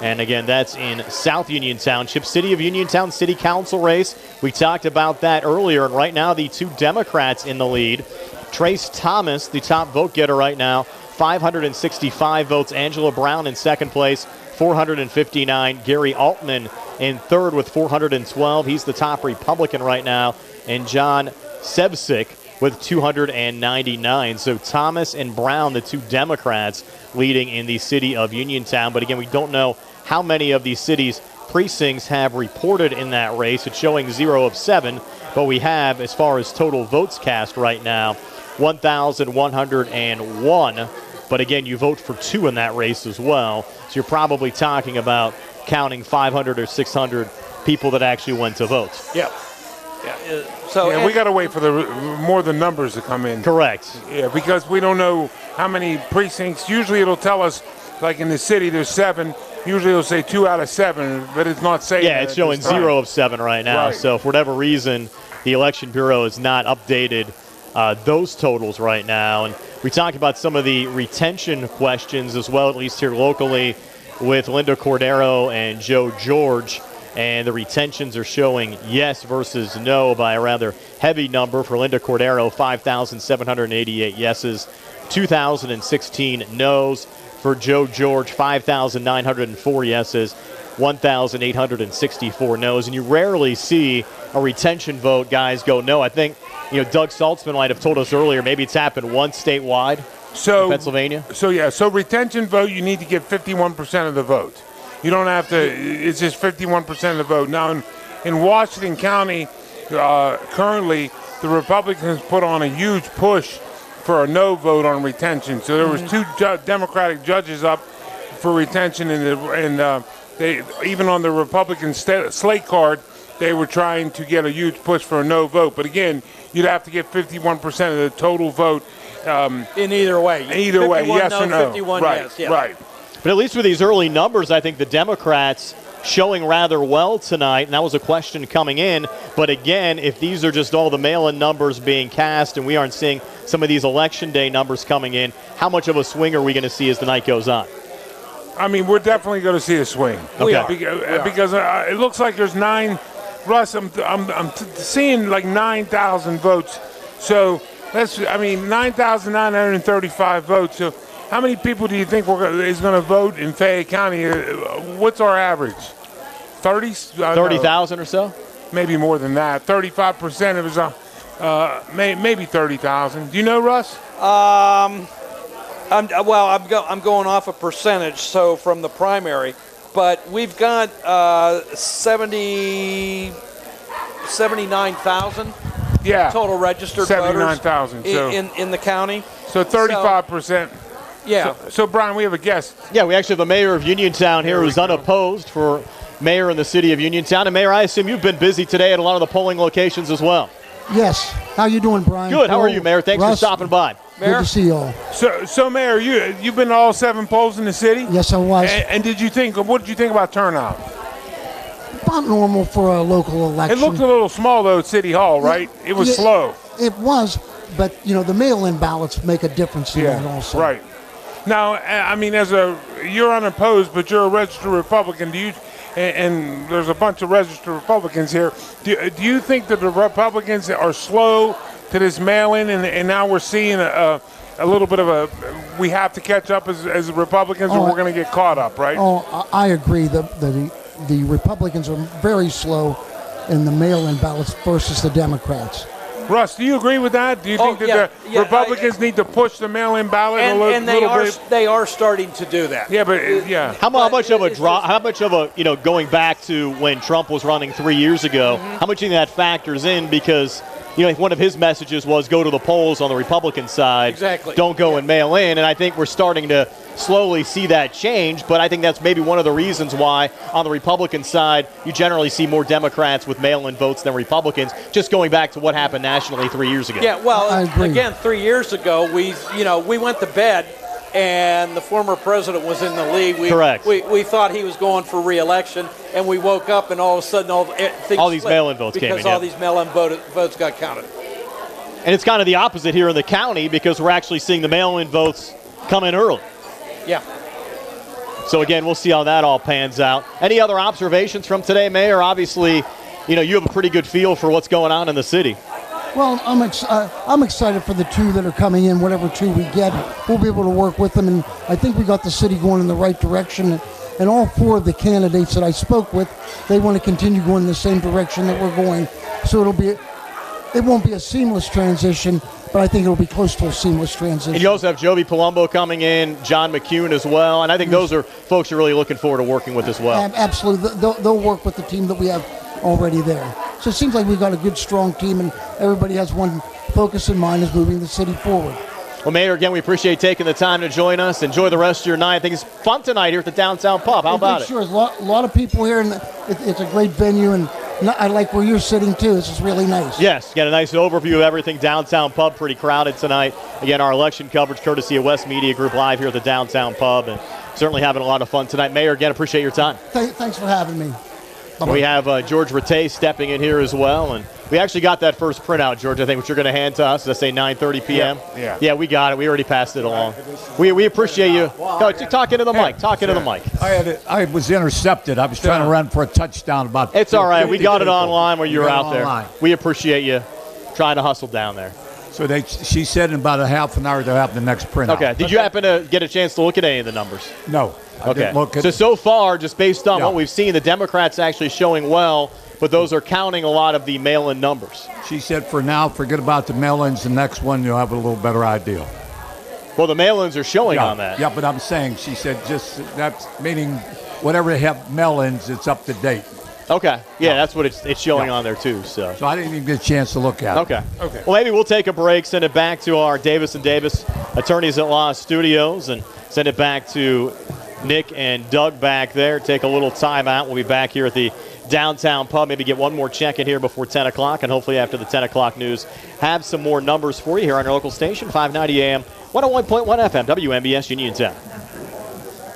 And again, that's in South Union Township. City of Uniontown City Council race. We talked about that earlier. And right now, the two Democrats in the lead. Trace Thomas, the top vote getter right now, 565 votes. Angela Brown in second place, 459. Gary Altman in third with 412. He's the top Republican right now. And John Sebsick with 299. So Thomas and Brown, the two Democrats, leading in the city of Uniontown. But again, we don't know how many of these cities' precincts have reported in that race. It's showing 0 of 7, but we have, as far as total votes cast right now, 1,101. But again, you vote for 2 in that race as well. So you're probably talking about counting 500 or 600 people that actually went to vote. Yeah. Yeah, we got to wait for more the numbers to come in. Correct. Yeah, because we don't know how many precincts. Usually it'll tell us, like in the city, there's 7. Usually it'll say 2 out of 7, but it's not saying. Yeah, it's showing 0 of 7 right now. Right. So for whatever reason, the Election Bureau has not updated those totals right now. And we talked about some of the retention questions as well, at least here locally, with Linda Cordero and Joe George. And the retentions are showing yes versus no by a rather heavy number. For Linda Cordero, 5,788 yeses, 2,016 no's. For Joe George, 5,904 yeses, 1,864 no's. And you rarely see a retention vote, guys, go no. I think, Doug Saltzman might have told us earlier, maybe it's happened once statewide in Pennsylvania. So retention vote, you need to get 51% of the vote. You don't have to, it's just 51% of the vote. Now, in Washington County, currently, the Republicans put on a huge push for a no vote on retention. So there was 2 Democratic judges up for retention, and they, even on the Republican slate card, they were trying to get a huge push for a no vote. But again, you'd have to get 51% of the total vote. In either way. Either way, yes no, or no. 51 right, yes. Yeah. Right. But at least with these early numbers, I think the Democrats showing rather well tonight, and that was a question coming in. But again, if these are just all the mail-in numbers being cast and we aren't seeing some of these Election Day numbers coming in, how much of a swing are we going to see as the night goes on? I mean, we're definitely going to see a swing. Okay. Because it looks like there's 9. Russ, I'm seeing like 9,000 votes. So that's 9,935 votes. So how many people do you think is going to vote in Fayette County? What's our average? 30,000 or so? Maybe more than that. 35% of it maybe 30,000. Do you know, Russ? I'm going off a percentage, so from the primary, but we've got 79,000 total registered 79,000 voters in the county. So 35%. Yeah. So, Brian, we have a guest. Yeah, we actually have the mayor of Uniontown here who's unopposed for mayor in the city of Uniontown. And, Mayor, I assume you've been busy today at a lot of the polling locations as well. Yes. How you doing, Brian? Good. How are you, Mayor? Thanks for stopping by. Mayor? Good to see you all. So Mayor, you've been to all 7 polls in the city? Yes, I was. And what did you think about turnout? About normal for a local election. It looked a little small, though, at City Hall, right? It was slow. It was, but, the mail-in ballots make a difference in that also. Right. Now, I mean, you're unopposed, but you're a registered Republican. And there's a bunch of registered Republicans here. Do you think that the Republicans are slow to this mail-in, and now we're seeing a little bit of we have to catch up as Republicans, or we're going to get caught up, right? Oh, I agree. The Republicans are very slow in the mail-in ballots versus the Democrats. Russ, do you agree with that? Do you think that the Republicans need to push the mail-in ballot a little bit? They are starting to do that. Yeah, but How much of a going back to when Trump was running 3 years ago? How much of that factors in? Because one of his messages was go to the polls on the Republican side. Exactly. Don't go and mail in. And I think we're starting to slowly see that change. But I think that's maybe one of the reasons why on the Republican side you generally see more Democrats with mail-in votes than Republicans. Just going back to what happened nationally 3 years ago. Yeah. Well, again, 3 years ago we went to bed and the former president was in the lead. Correct. We thought he was going for re-election, and we woke up and all of a sudden all these mail-in votes came in. Because all these mail-in votes got counted. And it's kind of the opposite here in the county because we're actually seeing the mail-in votes come in early. Yeah. So, again, we'll see how that all pans out. Any other observations from today, Mayor? Obviously, you have a pretty good feel for what's going on in the city. Well, I'm excited for the 2 that are coming in. Whatever 2 we get, we'll be able to work with them. And I think we got the city going in the right direction. And all 4 of the candidates that I spoke with, they want to continue going in the same direction that we're going. So it'll be it won't be a seamless transition, but I think it'll be close to a seamless transition. And you also have Joby Palumbo coming in, John McCune as well, and I think those are folks you're really looking forward to working with as well. Absolutely. They'll work with the team that we have already there. So it seems like we've got a good, strong team, and everybody has one focus in mind, is moving the city forward. Well, Mayor, again, we appreciate taking the time to join us. Enjoy the rest of your night. I think it's fun tonight here at the Downtown Pub. How about it? Sure. There's a lot of people here, and it's a great venue, and I like where you're sitting, too. This is really nice. Yes, get a nice overview of everything. Downtown Pub, pretty crowded tonight. Again, our election coverage courtesy of West Media Group live here at the Downtown Pub, and certainly having a lot of fun tonight. Mayor, again, appreciate your time. Thanks for having me. Bye-bye. We have George Rattay stepping in here as well, and we actually got that first printout, George, I think, which you're going to hand to us. Does that say 9:30 p.m.? Yeah, we got it. We already passed it along. We appreciate you. No, talk into the mic. Talk into the mic. I was intercepted. I was trying to run for a touchdown about. It's all right. We got it online while you were out there. Online. We appreciate you trying to hustle down there. So she said in about a half an hour they'll have the next printout. Okay. Did you happen to get a chance to look at any of the numbers? No. I didn't look at So far, just based on what we've seen, the Democrats actually showing well, but those are counting a lot of the mail-in numbers. She said for now, forget about the mail-ins. The next one, you'll have a little better idea. Well, the mail-ins are showing on that. Yeah, but I'm saying, she said just that's meaning whatever they have mail-ins, it's up to date. Okay. Yeah, that's what it's showing on there, too. So I didn't even get a chance to look at it. Okay. Well, maybe we'll take a break, send it back to our Davis & Davis Attorneys at Law studios, and send it back to Nick and Doug back there. Take a little time out. We'll be back here at the Downtown Pub. Maybe get one more check in here before 10 o'clock, and hopefully after the 10 o'clock news, have some more numbers for you here on our local station, 590 AM, 101.1 FM, WMBS Uniontown.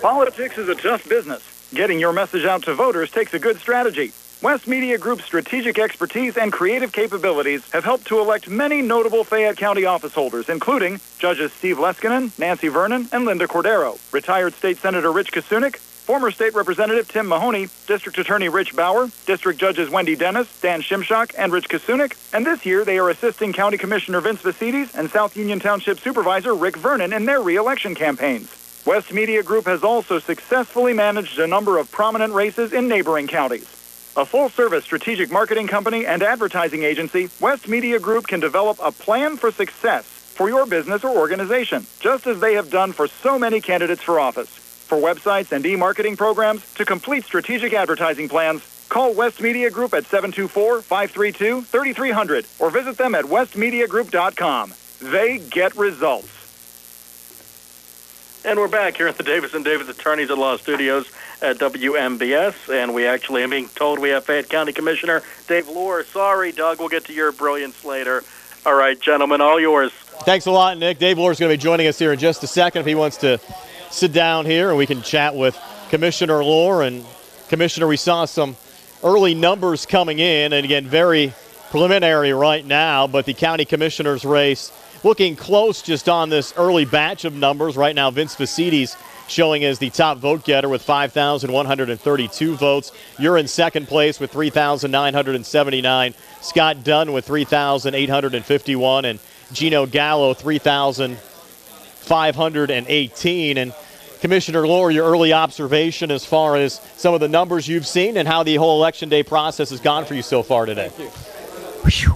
Politics is a tough business. Getting your message out to voters takes a good strategy. West Media Group's strategic expertise and creative capabilities have helped to elect many notable Fayette County office holders, including Judges Steve Leskinen, Nancy Vernon, and Linda Cordero, retired State Senator Rich Kasunik, former State Representative Tim Mahoney, District Attorney Rich Bauer, District Judges Wendy Dennis, Dan Shimshock, and Rich Kasunik, and this year they are assisting County Commissioner Vince Vasides and South Union Township Supervisor Rick Vernon in their re-election campaigns. West Media Group has also successfully managed a number of prominent races in neighboring counties. A full-service strategic marketing company and advertising agency, West Media Group can develop a plan for success for your business or organization, just as they have done for so many candidates for office. For websites and e-marketing programs to complete strategic advertising plans, call West Media Group at 724-532-3300 or visit them at westmediagroup.com. They get results. And we're back here at the Davis & Davis Attorneys at Law Studios at WMBS, and we actually are being told we have Fayette County Commissioner Dave Lohr. Sorry, Doug, we'll get to your brilliance later. All right, gentlemen, all yours. Thanks a lot, Nick. Dave Lohr is going to be joining us here in just a second if he wants to sit down here, and we can chat with Commissioner Lohr. And, Commissioner, we saw some early numbers coming in, and again, very preliminary right now, but the county commissioner's race looking close just on this early batch of numbers. Right now, Vince Vasides showing as the top vote getter with 5,132 votes. You're in second place with 3,979. Scott Dunn with 3,851. And Gino Gallo, 3,518. And Commissioner Lohr, your early observation as far as some of the numbers you've seen and how the whole Election Day process has gone for you so far today. Thank you.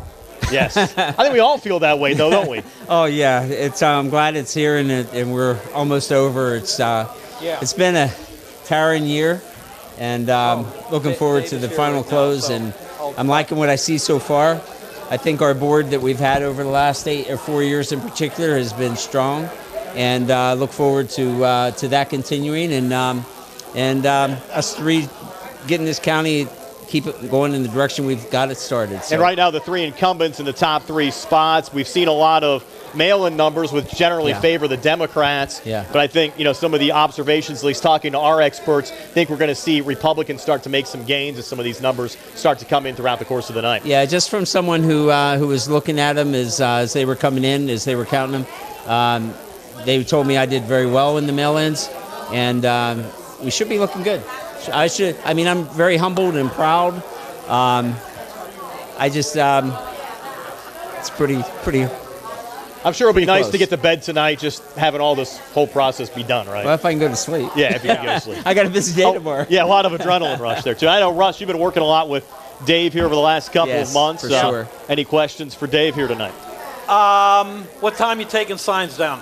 Yes. I think we all feel that way, though, don't we? Oh, yeah. It's I'm glad it's here and we're almost over. It's been a tiring year, and looking forward to the final close, and I'm liking what I see so far. I think our board that we've had over the last 8 or 4 years in particular has been strong, and look forward to that continuing, and us three getting this county, keep it going in the direction we've got it started. So. And right now, the three incumbents in the top 3 spots, we've seen a lot of mail-in numbers which generally favor the Democrats. Yeah. But I think, some of the observations, at least talking to our experts, think we're going to see Republicans start to make some gains as some of these numbers start to come in throughout the course of the night. Yeah, just from someone who was looking at them as they were coming in, as they were counting them, they told me I did very well in the mail-ins, and we should be looking good. I'm very humbled and proud. It's pretty. I'm sure it'll be nice to get to bed tonight, just having all this whole process be done, right? Well, if I can go to sleep. Yeah, if you can go to sleep. I got a busy day tomorrow. Yeah, a lot of adrenaline rush there, too. I know, Russ, you've been working a lot with Dave here over the last couple of months. For sure. Any questions for Dave here tonight? What time you taking signs down?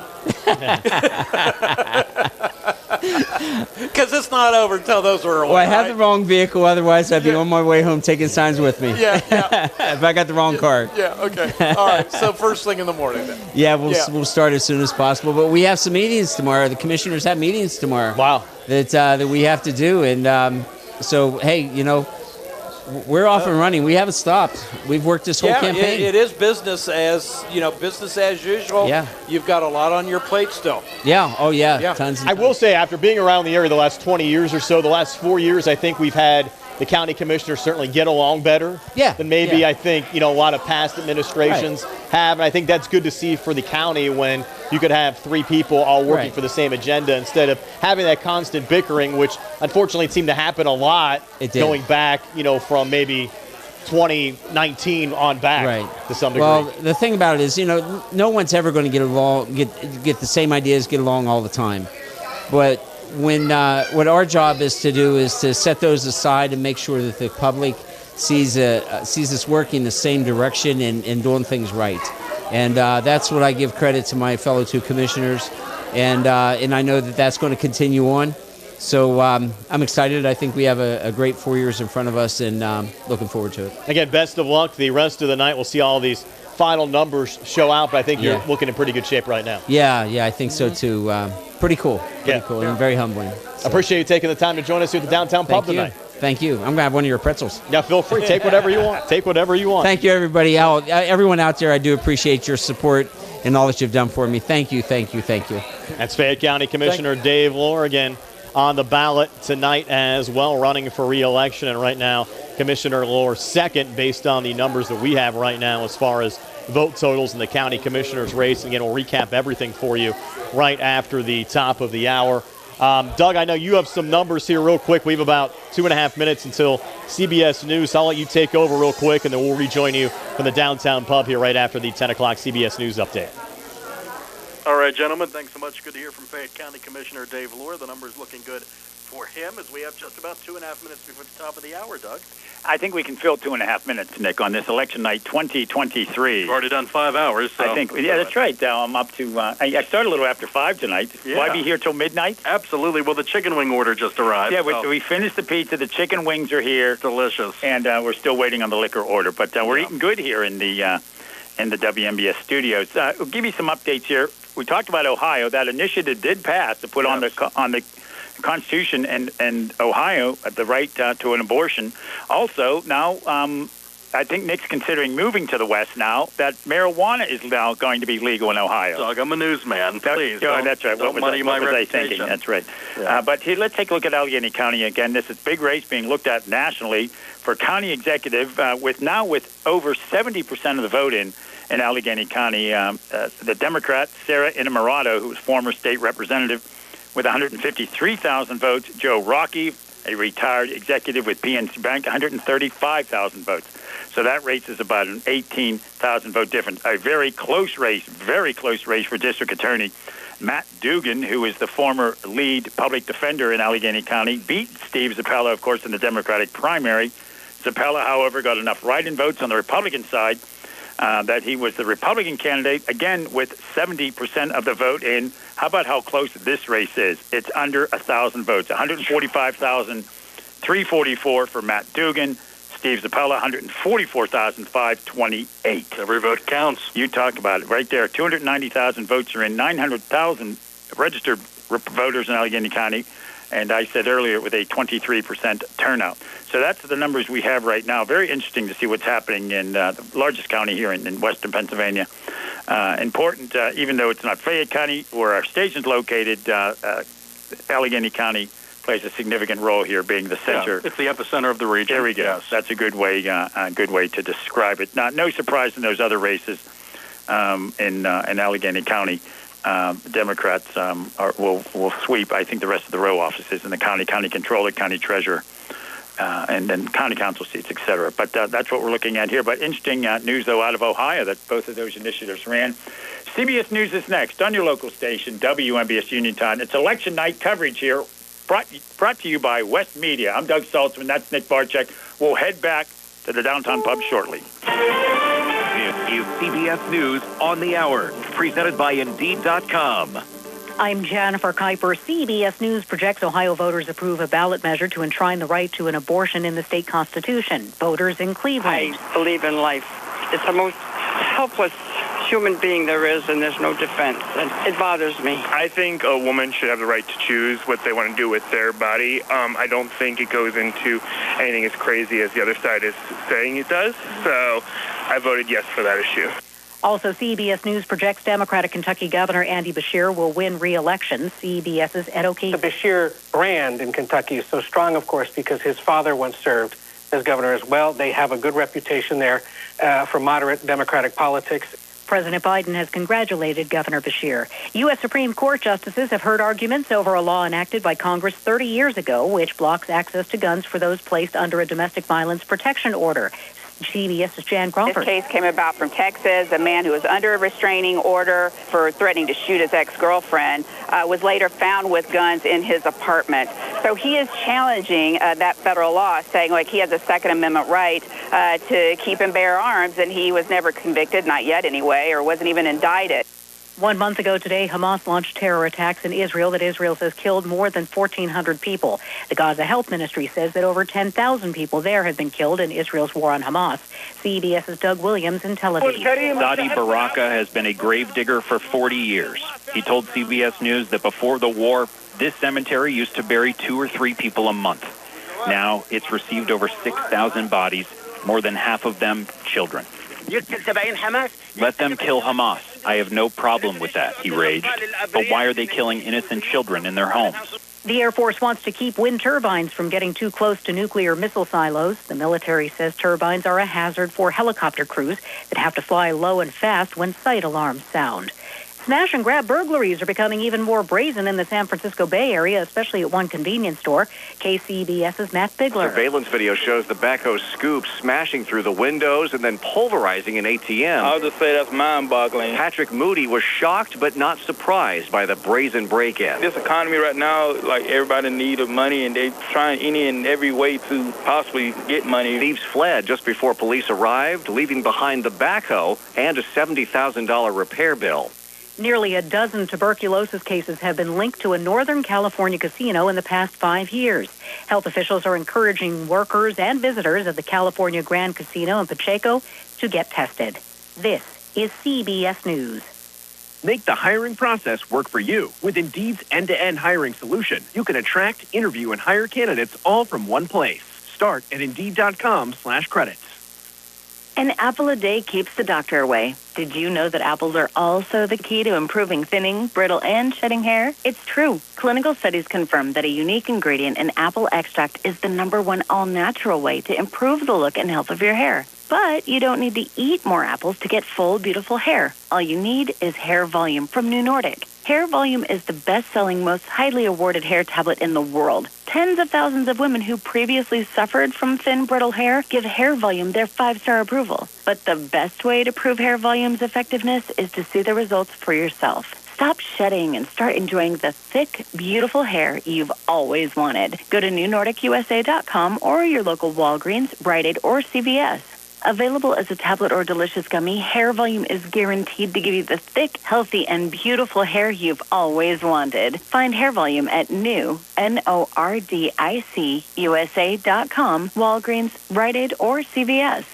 Because it's not over until those are away. Well, I have the wrong vehicle. Otherwise, I'd be on my way home taking signs with me. Yeah. If I got the wrong car. Yeah, okay. All right, so first thing in the morning then. Yeah, we'll start as soon as possible. But we have some meetings tomorrow. The commissioners have meetings tomorrow. Wow. That we have to do. And so, hey, we're off and running. We haven't stopped. We've worked this whole campaign. It is business as usual. Yeah. You've got a lot on your plate still. Yeah. Oh, yeah. Tons. I will say, after being around the area the last 20 years or so, the last 4 years, I think we've had the county commissioners certainly get along better than maybe I think a lot of past administrations have. And I think that's good to see for the county when you could have three people all working for the same agenda instead of having that constant bickering, which unfortunately seemed to happen a lot going back, from maybe 2019 on back to some degree. Well, the thing about it is, no one's ever going to get along, get the same ideas, get along all the time. But when what our job is to do is to set those aside and make sure that the public sees us working the same direction and doing things right. And that's what I give credit to my fellow two commissioners. And I know that that's going to continue on. So I'm excited. I think we have a great 4 years in front of us, and looking forward to it. Again, best of luck. The rest of the night, we'll see all these final numbers show out, but I think you're looking in pretty good shape right now. Yeah, I think so too. Pretty cool. Pretty cool and very humbling. So. I appreciate you taking the time to join us here at the Downtown Pub tonight. Thank you. I'm going to have one of your pretzels. Yeah, feel free. Take whatever you want. Take whatever you want. Thank you, everybody. Everyone out there, I do appreciate your support and all that you've done for me. Thank you, thank you, thank you. That's Fayette County Commissioner Dave Lohr again on the ballot tonight as well, running for re-election. And right now, Commissioner Lohr second based on the numbers that we have right now as far as vote totals in the county commissioner's race. Again, we'll recap everything for you right after the top of the hour. Doug, I know you have some numbers here real quick. We have about 2.5 minutes until CBS News. So I'll let you take over real quick, and then we'll rejoin you from the Downtown Pub here right after the 10 o'clock CBS News update. All right, gentlemen, thanks so much. Good to hear from Fayette County Commissioner Dave Lohr. The number's looking good for him as we have just about 2.5 minutes before the top of the hour, Doug. I think we can fill 2.5 minutes, Nick, on this election night 2023. You've already done 5 hours. So I think, that's right. I'm up to, I started a little after 5 tonight. Yeah. Will I be here till midnight? Absolutely. Well, the chicken wing order just arrived. Yeah, we finished the pizza. The chicken wings are here. Delicious. And we're still waiting on the liquor order. But we're eating good here in the WMBS studios. We'll give you some updates here. We talked about Ohio. That initiative did pass to put on the Constitution and Ohio the right to an abortion. Also, now I think Nick's considering moving to the West now. That marijuana is now going to be legal in Ohio. Doug, I'm a newsman. Please. That's right. What was I thinking? That's right. Yeah. But here, let's take a look at Allegheny County again. This is a big race being looked at nationally for county executive with over 70% of the vote in Allegheny County. The Democrat, Sarah Innamorato, who was former state representative, with 153,000 votes. Joe Rocky, a retired executive with PNC Bank, 135,000 votes. So that race is about an 18,000 vote difference. A very close race for district attorney. Matt Dugan, who is the former lead public defender in Allegheny County, beat Steve Zappella, of course, in the Democratic primary. Zappella, however, got enough write-in votes on the Republican side that he was the Republican candidate, again, with 70% of the vote in. How about how close this race is? It's under 1,000 votes, 145,344 for Matt Dugan. Steve Zappella, 144,528. Every vote counts. You talk about it right there. 290,000 votes are in, 900,000 registered voters in Allegheny County. And I said earlier, with a 23% turnout. So that's the numbers we have right now. Very interesting to see what's happening in the largest county here in western Pennsylvania. Important, even though it's not Fayette County where our station's located, Allegheny County plays a significant role here, being the center. Yeah, it's the epicenter of the region. There we go. Yes. That's a good way to describe it. No surprise in those other races in Allegheny County. Democrats will sweep, I think, the rest of the row offices in the county controller, county treasurer, and then county council seats, et cetera. But that's what we're looking at here. But interesting news, though, out of Ohio that both of those initiatives ran. CBS News is next on your local station, WMBS Uniontown. It's election night coverage here, brought to you by West Media. I'm Doug Saltzman. That's Nick Barczyk. We'll head back to the downtown pub shortly. This is CBS News on the Hour, presented by Indeed.com. I'm Jennifer Kuiper. CBS News projects Ohio voters approve a ballot measure to enshrine the right to an abortion in the state constitution. Voters in Cleveland. I believe in life. It's the most helpless human being there is, and there's no defense, and it bothers me. I think a woman should have the right to choose what they want to do with their body. I don't think it goes into anything as crazy as the other side is saying it does, so I voted yes for that issue. Also, CBS News projects Democratic Kentucky Governor Andy Beshear will win re-election. CBS's Ed O'Keefe. The Beshear brand in Kentucky is so strong, of course, because his father once served as governor as well. They have a good reputation there for moderate Democratic politics. President Biden has congratulated Governor Beshear. U.S. Supreme Court justices have heard arguments over a law enacted by Congress 30 years ago, which blocks access to guns for those placed under a domestic violence protection order. CBS's Jan Crawford. This case came about from Texas. A man who was under a restraining order for threatening to shoot his ex-girlfriend was later found with guns in his apartment. So he is challenging that federal law, saying like he has a Second Amendment right to keep and bear arms, and he was never convicted, not yet anyway, or wasn't even indicted. 1 month ago today, Hamas launched terror attacks in Israel that Israel says killed more than 1,400 people. The Gaza Health Ministry says that over 10,000 people there have been killed in Israel's war on Hamas. CBS's Doug Williams in Tel Aviv. Sadi Baraka has been a gravedigger for 40 years. He told CBS News that before the war, this cemetery used to bury 2 or 3 people a month. Now it's received over 6,000 bodies, more than half of them children. Let them kill Hamas. I have no problem with that, he raged. But why are they killing innocent children in their homes? The Air Force wants to keep wind turbines from getting too close to nuclear missile silos. The military says turbines are a hazard for helicopter crews that have to fly low and fast when sight alarms sound. Smash and grab burglaries are becoming even more brazen in the San Francisco Bay Area, especially at one convenience store. KCBS's Matt Bigler. Surveillance video shows the backhoe scoop smashing through the windows and then pulverizing an ATM. I'll just say that's mind-boggling. Patrick Moody was shocked but not surprised by the brazen break-in. This economy right now, like everybody in need of money, and they're trying any and every way to possibly get money. Thieves fled just before police arrived, leaving behind the backhoe and a $70,000 repair bill. Nearly a dozen tuberculosis cases have been linked to a Northern California casino in the past 5 years. Health officials are encouraging workers and visitors at the California Grand Casino in Pacheco to get tested. This is CBS News. Make the hiring process work for you. With Indeed's end-to-end hiring solution, you can attract, interview, and hire candidates all from one place. Start at Indeed.com/credits. An apple a day keeps the doctor away. Did you know that apples are also the key to improving thinning, brittle, and shedding hair? It's true. Clinical studies confirm that a unique ingredient in apple extract is the #1 all-natural way to improve the look and health of your hair. But you don't need to eat more apples to get full, beautiful hair. All you need is Hair Volume from New Nordic. Hair Volume is the best-selling, most highly awarded hair tablet in the world. Tens of thousands of women who previously suffered from thin, brittle hair give Hair Volume their 5-star approval. But the best way to prove Hair Volume's effectiveness is to see the results for yourself. Stop shedding and start enjoying the thick, beautiful hair you've always wanted. Go to NewNordicUSA.com or your local Walgreens, Rite Aid, or CVS. Available as a tablet or delicious gummy, Hair Volume is guaranteed to give you the thick, healthy, and beautiful hair you've always wanted. Find Hair Volume at NordicUSA.com, Walgreens, Rite Aid, or CVS.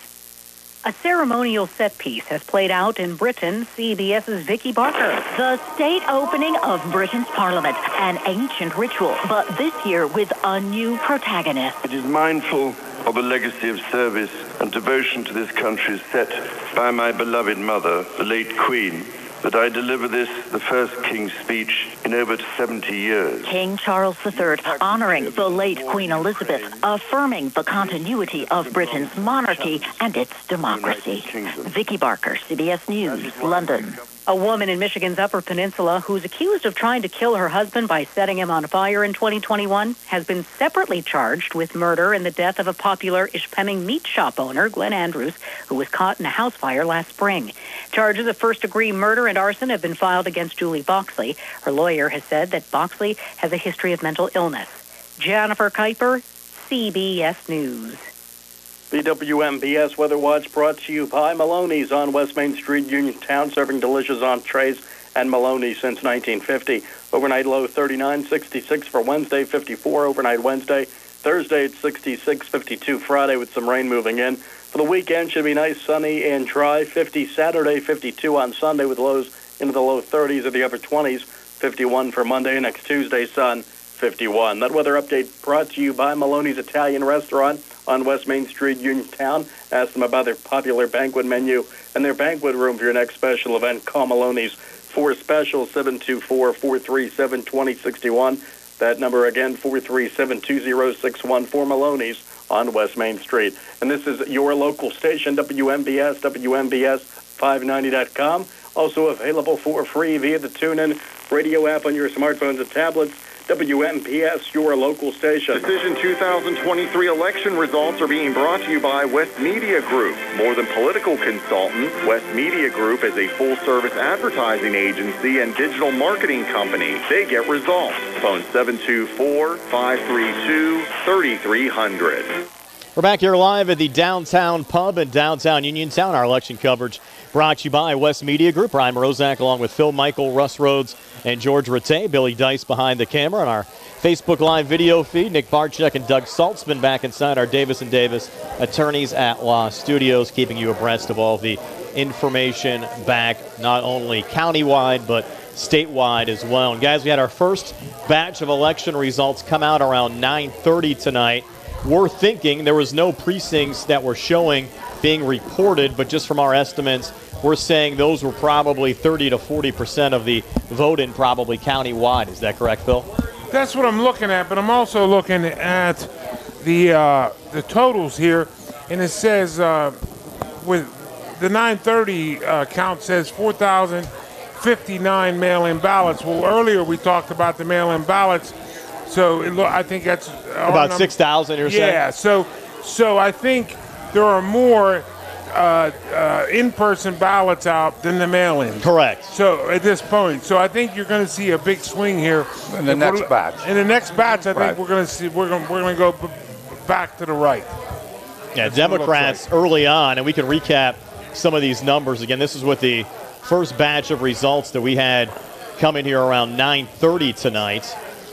A ceremonial set piece has played out in Britain. CBS's Vicky Barker. The state opening of Britain's Parliament, an ancient ritual, but this year with a new protagonist. It is mindful of a legacy of service and devotion to this country set by my beloved mother, the late Queen, that I deliver this, the first King's speech in over 70 years. King Charles III honoring the late Queen Elizabeth, affirming the continuity of Britain's monarchy and its democracy. Vicky Barker, CBS News, London. A woman in Michigan's Upper Peninsula who's accused of trying to kill her husband by setting him on fire in 2021 has been separately charged with murder in the death of a popular Ishpeming meat shop owner, Glenn Andrews, who was caught in a house fire last spring. Charges of first-degree murder and arson have been filed against Julie Boxley. Her lawyer has said that Boxley has a history of mental illness. Jennifer Kuiper, CBS News. The WMBS Weather Watch brought to you by Maloney's on West Main Street, Uniontown, serving delicious entrees and Maloney's since 1950. Overnight low 39, 66 for Wednesday, 54 overnight Wednesday. Thursday at 66, 52 Friday with some rain moving in. For the weekend, should be nice, sunny, and dry. 50 Saturday, 52 on Sunday with lows into the low 30s or the upper 20s. 51 for Monday. Next Tuesday, sun, 51. That weather update brought to you by Maloney's Italian Restaurant on West Main Street, Uniontown. Ask them about their popular banquet menu and their banquet room for your next special event. Call Maloney's for special 724-437-2061. That number again, 437-2061 for Maloney's on West Main Street. And this is your local station, WMBS, WMBS590.com. Also available for free via the TuneIn radio app on your smartphones and tablets. WMBS, your local station. Decision 2023 election results are being brought to you by West Media Group. More than political consultants, West Media Group is a full-service advertising agency and digital marketing company. They get results. Phone 724-532-3300. We're back here live at the Downtown Pub in downtown Uniontown. Our election coverage brought to you by West Media Group. Brian Morozak along with Phil Michael, Russ Rhodes, and George Rattay. Billy Dice behind the camera on our Facebook Live video feed. Nick Barczyk and Doug Saltzman back inside our Davis & Davis Attorneys at Law Studios, keeping you abreast of all the information back not only countywide but statewide as well. And guys, we had our first batch of election results come out around 9:30 tonight. We're thinking there was no precincts that were showing being reported, but just from our estimates, we're saying those were probably 30 to 40% of the vote-in probably countywide. Is that correct, Phil? That's what I'm looking at, but I'm also looking at the totals here, and it says with the 9:30 count says 4,059 mail-in ballots. Well, earlier we talked about the mail-in ballots. So I think that's about 6,000. You're saying? Yeah. So I think there are more in-person ballots out than the mail-in. Correct. So at this point, so I think you're going to see a big swing here in the next batch. In the next batch, I think we're going to see we're going to go back to the right. Yeah, that's Democrats early on, and we can recap some of these numbers again. This is what the first batch of results that we had coming here around 9:30 tonight.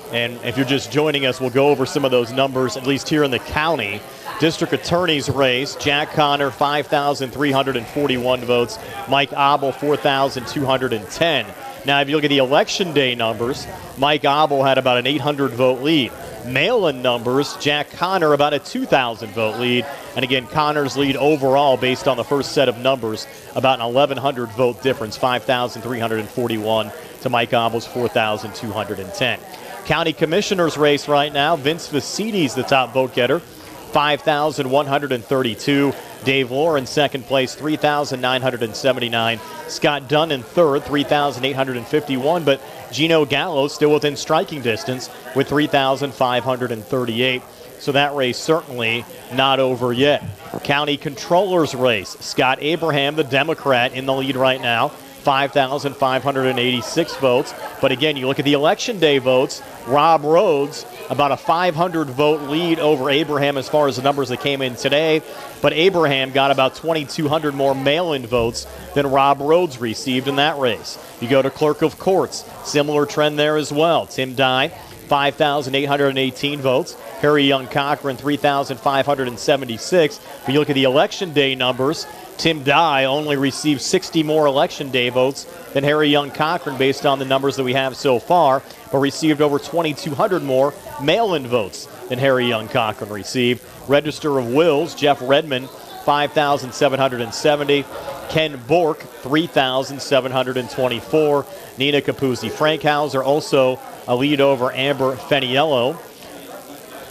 And if you're just joining us, we'll go over some of those numbers, at least here in the county. District Attorney's race, Jack Connor, 5,341 votes. Mike Abel, 4,210. Now, if you look at the Election Day numbers, Mike Abel had about an 800-vote lead. Mail-in numbers, Jack Connor about a 2,000-vote lead. And again, Connor's lead overall, based on the first set of numbers, about an 1,100-vote difference, 5,341 to Mike Abel's 4,210. County Commissioner's race right now, Vince Vicidi's the top vote getter, 5,132. Dave Lohr in second place, 3,979. Scott Dunn in third, 3,851. But Gino Gallo still within striking distance with 3,538. So that race certainly not over yet. County Controller's race, Scott Abraham, the Democrat, in the lead right now. 5,586 votes. But again, you look at the Election Day votes, Rob Rhodes, about a 500-vote lead over Abraham as far as the numbers that came in today. But Abraham got about 2,200 more mail-in votes than Rob Rhodes received in that race. You go to Clerk of Courts, similar trend there as well. Tim Dye, 5,818 votes. Harry Young Cochran, 3,576. If you look at the Election Day numbers, Tim Dye only received 60 more Election Day votes than Harry Young Cochran based on the numbers that we have so far, but received over 2,200 more mail-in votes than Harry Young Cochran received. Register of Wills, Jeff Redmond, 5,770. Ken Bork, 3,724. Nina Capuzzi-Frankhauser also a lead over Amber Feniello.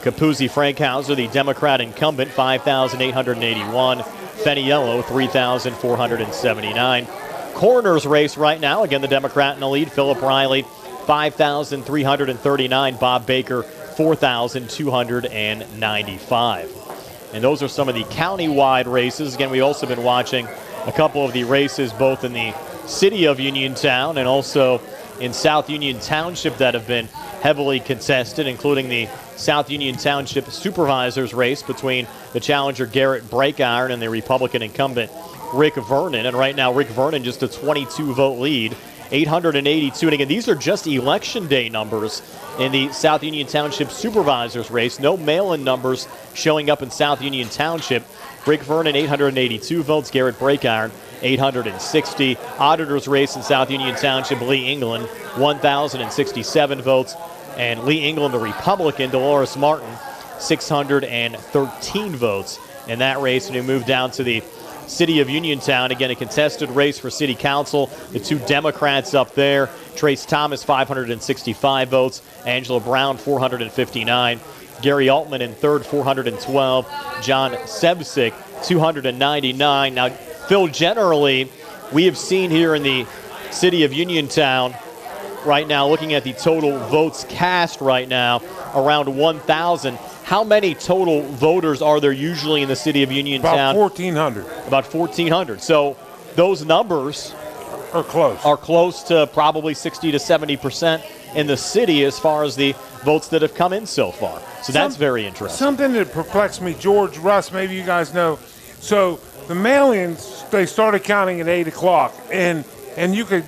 Capuzzi-Frankhauser, the Democrat incumbent, 5,881. Feniello, 3,479. Coroner's race right now, again, the Democrat in the lead, Philip Riley, 5,339. Bob Baker, 4,295. And those are some of the county-wide races. Again, we've also been watching a couple of the races both in the city of Uniontown and also in South Union Township that have been heavily contested, including the South Union Township Supervisors race between the challenger Garrett Breakiron and the Republican incumbent Rick Vernon. And right now, Rick Vernon just a 22-vote lead, 882. And again, these are just election day numbers in the South Union Township Supervisors race. No mail-in numbers showing up in South Union Township. Rick Vernon, 882 votes. Garrett Breakiron, 860. Auditor's race in South Union Township, Lee England, 1,067 votes. And Lee England, the Republican, Dolores Martin, 613 votes in that race. And we move down to the City of Uniontown. Again, a contested race for City Council. The two Democrats up there, Trace Thomas, 565 votes. Angela Brown, 459. Gary Altman in third, 412. John Sebsick, 299. Now, Phil, generally, we have seen here in the City of Uniontown right now, looking at the total votes cast right now, around 1,000. How many total voters are there usually in the City of Uniontown? About 1,400. About 1,400. So those numbers are close to probably 60 to 70% in the city as far as the votes that have come in so far. So that's very interesting. Something that perplexed me, George, Russ, maybe you guys know. So the mail-ins, they started counting at 8 o'clock, and you could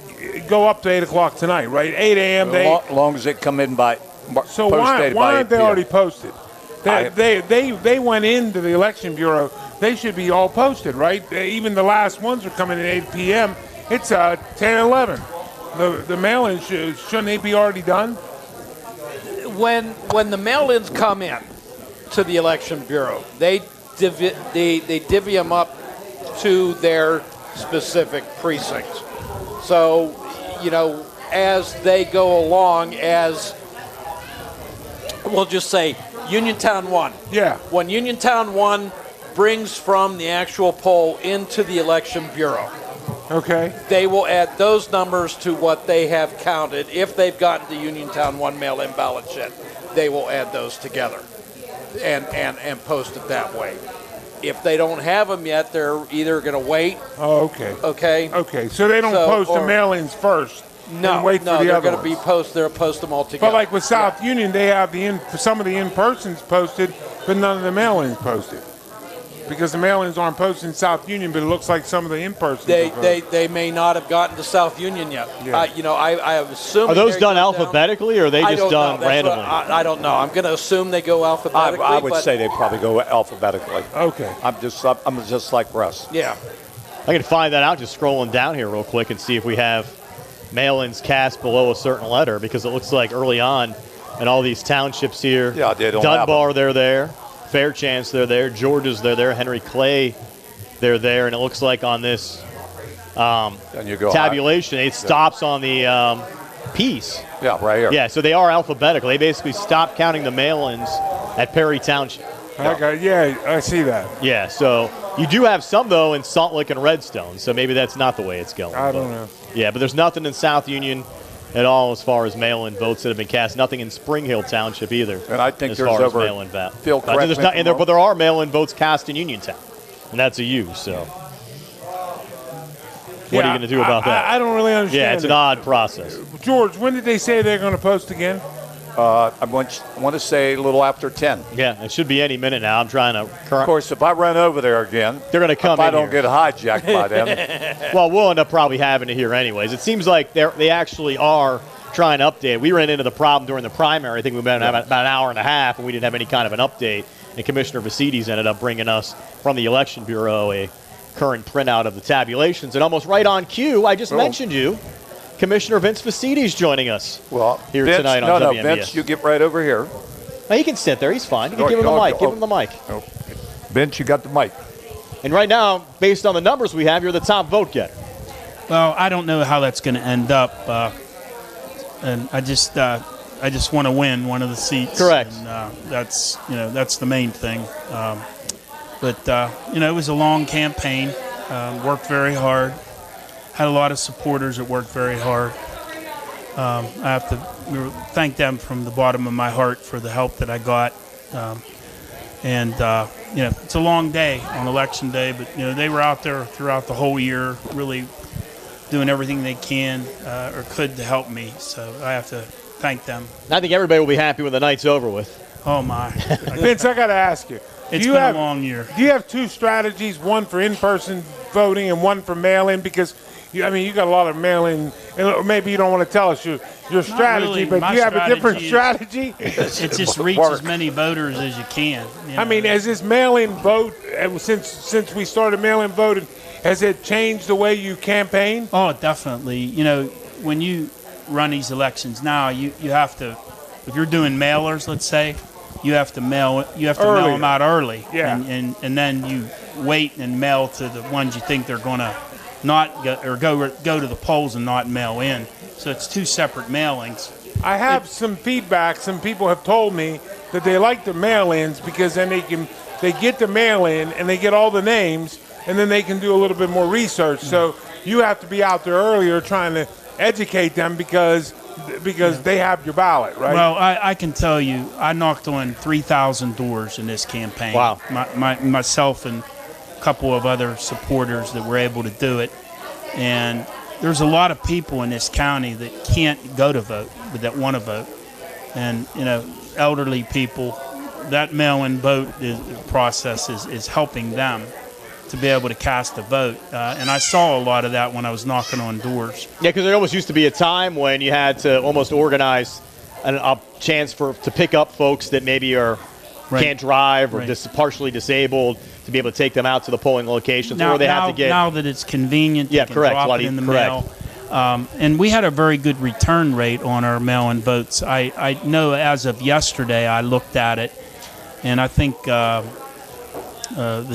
go up to 8 o'clock tonight, right? 8 a.m. As long as they come in by So why aren't they already posted? They went into the Election Bureau. They should be all posted, right? Even the last ones are coming at 8 p.m. It's 10, 11. The mail-ins, shouldn't they be already done? When the mail-ins come in to the Election Bureau, they divvy them up to their specific precincts. So, as they go along, as we'll just say Uniontown 1. Yeah. When Uniontown 1 brings from the actual poll into the Election Bureau, okay, they will add those numbers to what they have counted. If they've gotten the Uniontown 1 mail-in ballot yet, they will add those together and post it that way. If they don't have them yet, they're either going to wait. Oh, okay. Okay. Okay, so they don't post the mail-ins first. No, wait for the they're other going to be they'll post them all together. But like with South Union, they have some of the in-persons posted, but none of the mail-ins posted. Because the mail-ins aren't posted in South Union, but it looks like some of the in-persons they may not have gotten to South Union yet. Yeah. I assume. Are those done alphabetically, or are they just done randomly? I don't know. I'm going to assume they go alphabetically. I would say they probably go alphabetically. Okay. I'm just like Russ. Yeah. I can find that out just scrolling down here real quick and see if we have mail-ins cast below a certain letter, because it looks like early on in all these townships here, yeah, they don't Dunbar, they're there. Fairchance, they're there. George's, they're there. Henry Clay, they're there. And it looks like on this tabulation, it stops on the piece. Yeah, right here. Yeah, so they are alphabetical. They basically stopped counting the mail-ins at Perry Township. Okay, yeah, I see that. Yeah, so you do have some, though, in Salt Lake and Redstone, so maybe that's not the way it's going. I don't know. Yeah, but there's nothing in South Union at all as far as mail-in votes that have been cast. Nothing in Spring Hill Township either. And I think as there's far over. as mail-in vote. Phil, correct me if I'm but there are mail-in votes cast in Uniontown, and that's a U. So, what are you going to do about that? I don't really understand. Yeah, it's an odd process. George, when did they say they're going to post again? I want to say a little after 10. Yeah, it should be any minute now. I'm trying to. Of course, if I run over there again, they're going to come. If I don't get hijacked by them. Well, we'll end up probably having it here anyways. It seems like they actually are trying to update. We ran into the problem during the primary. I think we went about an hour and a half, and we didn't have any kind of an update. And Commissioner Vasides ended up bringing us from the Election Bureau a current printout of the tabulations. And almost right on cue, I just mentioned you. Commissioner Vince Vasides joining us here Vince, tonight on WMBS. Vince, you get right over here. Now, he can sit there. He's fine. You can give him the mic. Give him the mic. Vince, you got the mic. And right now, based on the numbers we have, you're the top vote getter. Well, I don't know how that's going to end up, and I just want to win one of the seats. Correct. And, that's the main thing. But it was a long campaign. Worked very hard. Had a lot of supporters that worked very hard. I have to thank them from the bottom of my heart for the help that I got. It's a long day on Election Day, but they were out there throughout the whole year, really doing everything they can or could to help me. So I have to thank them. I think everybody will be happy when the night's over with. Oh, my. Vince, I got to ask you. It's been a long year. Do you have two strategies, one for in-person voting and one for mail-in? Because, you got a lot of mail-in, or maybe you don't want to tell us your strategy, really. but My do you have a different strategy? It's just reach as many voters as you can. You know? Has this mail-in vote, since we started mail-in voting, has it changed the way you campaign? Oh, definitely. When you run these elections now, you have to, if you're doing mailers, let's say, you have to mail them out early. Yeah. And then you wait and mail to the ones you think they're going to not go to the polls and not mail in. So it's two separate mailings. I have some feedback. Some people have told me that they like the mail-ins because then they get the mail-in and they get all the names, and then they can do a little bit more research. So you have to be out there earlier trying to educate them because they have your ballot, right? Well, I can tell you, I knocked on 3,000 doors in this campaign. Wow. Myself and a couple of other supporters that were able to do it. And there's a lot of people in this county that can't go to vote, but that want to vote. And, elderly people, that mail-in vote process is helping them to be able to cast a vote. And I saw a lot of that when I was knocking on doors. Yeah, because there almost used to be a time when you had to almost organize a chance to pick up folks that maybe can't drive or partially disabled to be able to take them out to the polling locations. Or they have to get. Now that it's convenient, you can drop it in the mail. And we had a very good return rate on our mail-in votes. I know as of yesterday I looked at it, and I think the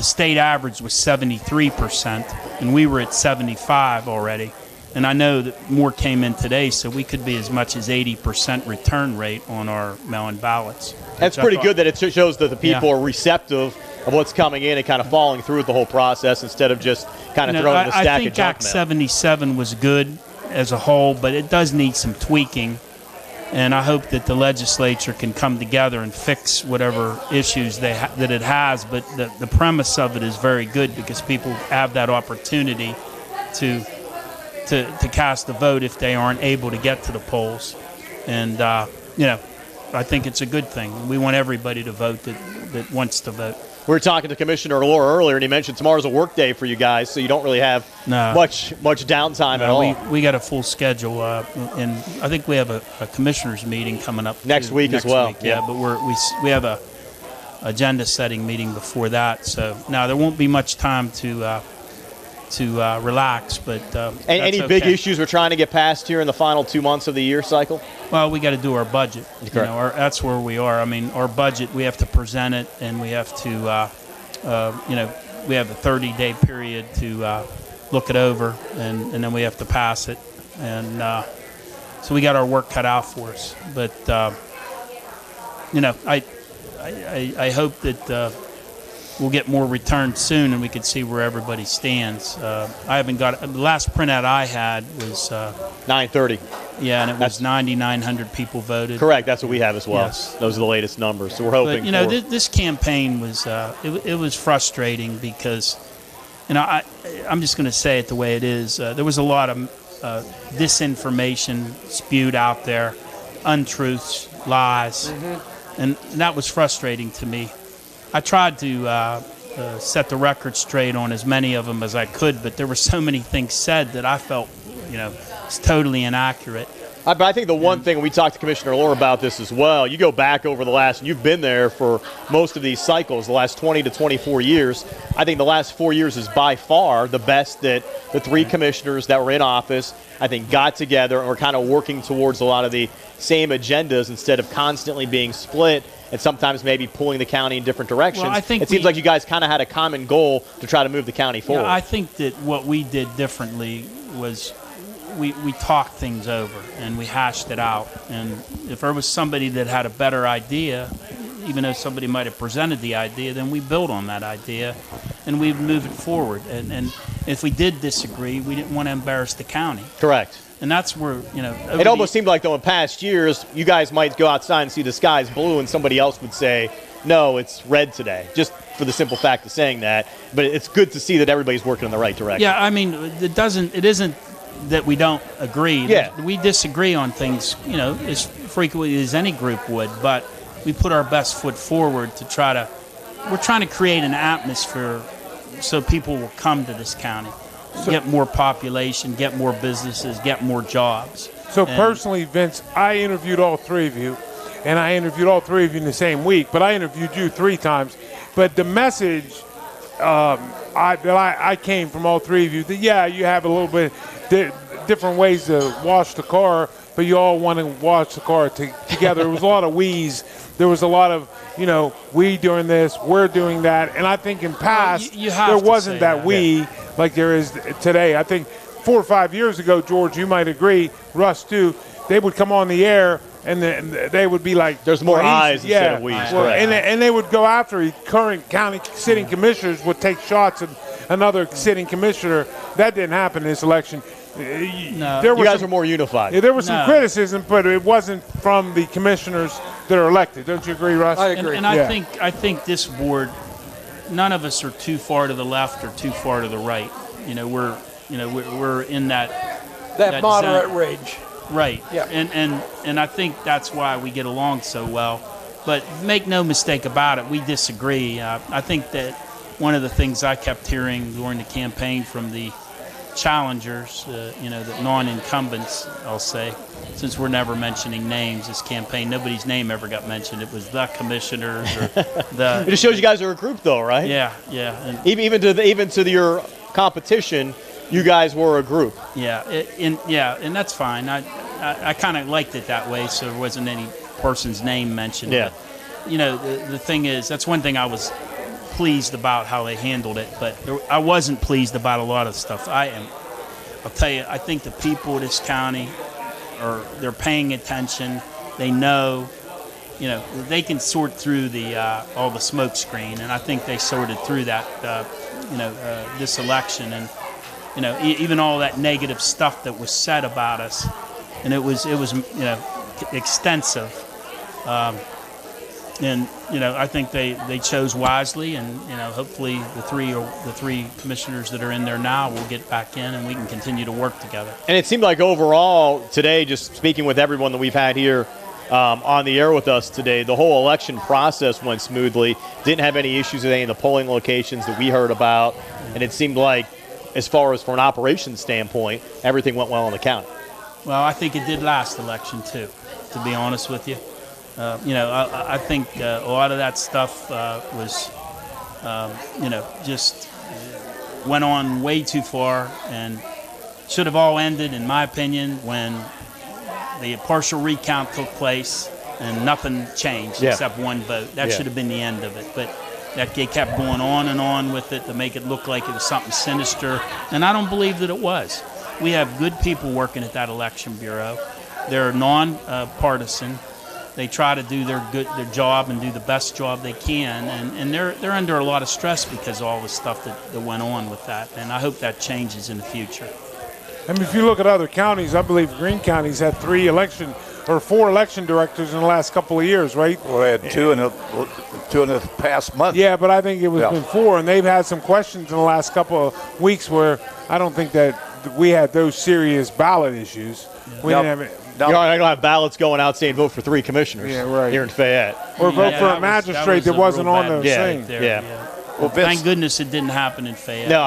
state average was 73%, and we were at 75 already. And I know that more came in today, so we could be as much as 80% return rate on our mail-in ballots. That's pretty good that it shows that the people are receptive of what's coming in and kind of following through with the whole process instead of just kind of throwing the stack of junk mail. I think Act 77 was good as a whole, but it does need some tweaking. And I hope that the legislature can come together and fix whatever issues that it has. But the premise of it is very good because people have that opportunity to cast a vote if they aren't able to get to the polls. And, I think it's a good thing. We want everybody to vote that wants to vote. We were talking to Commissioner Allure earlier, and he mentioned tomorrow's a work day for you guys, so you don't really have much downtime at all. We got a full schedule, and I think we have a commissioners meeting coming up next week as well. Yeah, but we have a agenda setting meeting before that. So now there won't be much time to relax, but any big issues we're trying to get past here in the final 2 months of the year cycle? Well, we got to do our budget. Correct. That's where we are. I mean, our budget, we have to present it, and we have to, we have a 30-day period to look it over, and then we have to pass it, and so we got our work cut out for us. But I hope that. We'll get more returns soon, and we can see where everybody stands. I haven't got the last printout I had was 9:30. Yeah, and it was 9,900 people voted. Correct. That's what we have as well. Yes. Those are the latest numbers. So we're hoping. But this campaign was it was frustrating because, I'm just going to say it the way it is. There was a lot of disinformation spewed out there, untruths, lies, and that was frustrating to me. I tried to set the record straight on as many of them as I could, but there were so many things said that I felt, it's totally inaccurate. But I think the one thing, we talked to Commissioner Allure about this as well, you go back over you've been there for most of these cycles, the last 20 to 24 years. I think the last 4 years is by far the best that the three commissioners that were in office, I think, got together and were kind of working towards a lot of the same agendas instead of constantly being split and sometimes maybe pulling the county in different directions. Well, I think it seems like you guys kind of had a common goal to try to move the county forward. Yeah, I think that what we did differently was we talked things over and we hashed it out. And if there was somebody that had a better idea, even though somebody might have presented the idea, then we built on that idea and we moved it forward. And if we did disagree, we didn't want to embarrass the county. Correct. And that's where, it almost seemed like, though, in past years, you guys might go outside and see the sky's blue and somebody else would say, no, it's red today, just for the simple fact of saying that. But it's good to see that everybody's working in the right direction. Yeah, I mean, it isn't that we don't agree. Yeah. We disagree on things, as frequently as any group would, but we put our best foot forward we're trying to create an atmosphere so people will come to this county, get more population, get more businesses, get more jobs. So personally, Vince, I interviewed all three of you, and I interviewed all three of you in the same week, but I interviewed you 3 times. But the message I came from all three of you that, you have a little bit different ways to wash the car, but you all want to wash the car together. There was a lot of we's. There was a lot of, we doing this, we're doing that. And I think in past, there wasn't that we like there is today. I think 4 or 5 years ago, George, you might agree, Russ too, they would come on the air and they would be like, there's more eyes instead of we's. Well, and they would go after current county sitting commissioners would take shots at another sitting commissioner. That didn't happen in this election. No. You guys are more unified. Yeah, there was some criticism, but it wasn't from the commissioners that are elected. Don't you agree, Russ? I agree. And I think this board, none of us are too far to the left or too far to the right. We're in that moderate zone. range. Right. Yeah. And I think that's why we get along so well. But make no mistake about it, we disagree. I think that one of the things I kept hearing during the campaign from the challengers, the non-incumbents, I'll say, since we're never mentioning names this campaign, nobody's name ever got mentioned. It was the commissioners or the. It just shows you guys are a group, though, right? Yeah. And even to your competition, you guys were a group. Yeah, and that's fine. I kind of liked it that way, so there wasn't any person's name mentioned. Yeah. But, the thing is, that's one thing I was pleased about how they handled it, but I wasn't pleased about a lot of stuff. I'll tell you, I think the people of this county they're paying attention. They know, they can sort through all the smoke screen, and I think they sorted through that, this election, and even all that negative stuff that was said about us, and it was extensive. And I think they chose wisely, and hopefully the three commissioners that are in there now will get back in, and we can continue to work together. And it seemed like overall today, just speaking with everyone that we've had here on the air with us today, the whole election process went smoothly. Didn't have any issues with any of the polling locations that we heard about, and it seemed like, as far as for an operations standpoint, everything went well in the county. Well, I think it did last election too, to be honest with you. I think a lot of that stuff was, just went on way too far and should have all ended, in my opinion, when the partial recount took place and nothing changed except one vote. That should have been the end of it. But that they kept going on and on with it to make it look like it was something sinister, and I don't believe that it was. We have good people working at that election bureau. They're non-partisan. They try to do their job and do the best job they can, and they're under a lot of stress because of all the stuff that went on with that, and I hope that changes in the future. I mean, if you look at other counties, I believe Greene County's had 4 election directors in the last couple of years, right? Well, they had two in the past month. Yeah, but I think it was been 4, and they've had some questions in the last couple of weeks where I don't think that we had those serious ballot issues. We didn't have it. You're not going to have ballots going out saying vote for 3 commissioners here in Fayette. Or vote for a magistrate that wasn't on those things. Well, thank goodness it didn't happen in Fayette. No,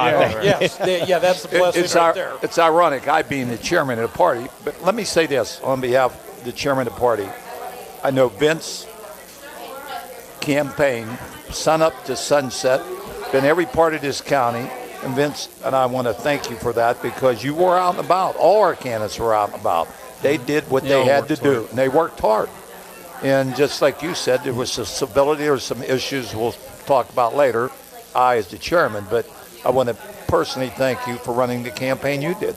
that's the blessing there. It's ironic, I being the chairman of the party, but let me say this on behalf of the chairman of the party. I know Vince campaigned sun up to sunset, been every part of this county, and Vince and I want to thank you for that because you were out and about. All our candidates were out and about. They did what they had to do, and they worked hard. And just like you said, there was some civility, there were some issues we'll talk about later, I as the chairman, but I want to personally thank you for running the campaign you did.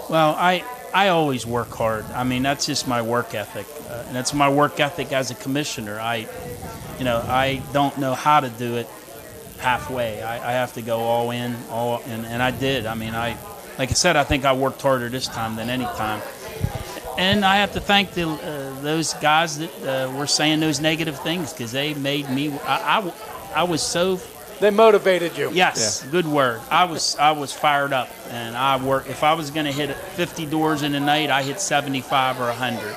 Well, I always work hard. I mean, that's just my work ethic, and it's my work ethic as a commissioner. I don't know how to do it halfway. I have to go all in, and I did. I mean, like I said, I think I worked harder this time than any time. And I have to thank those guys that were saying those negative things because they made me. I was so They motivated you. Yes, good word. I was fired up, and if I was going to hit 50 doors in a night, I hit 75 or 100.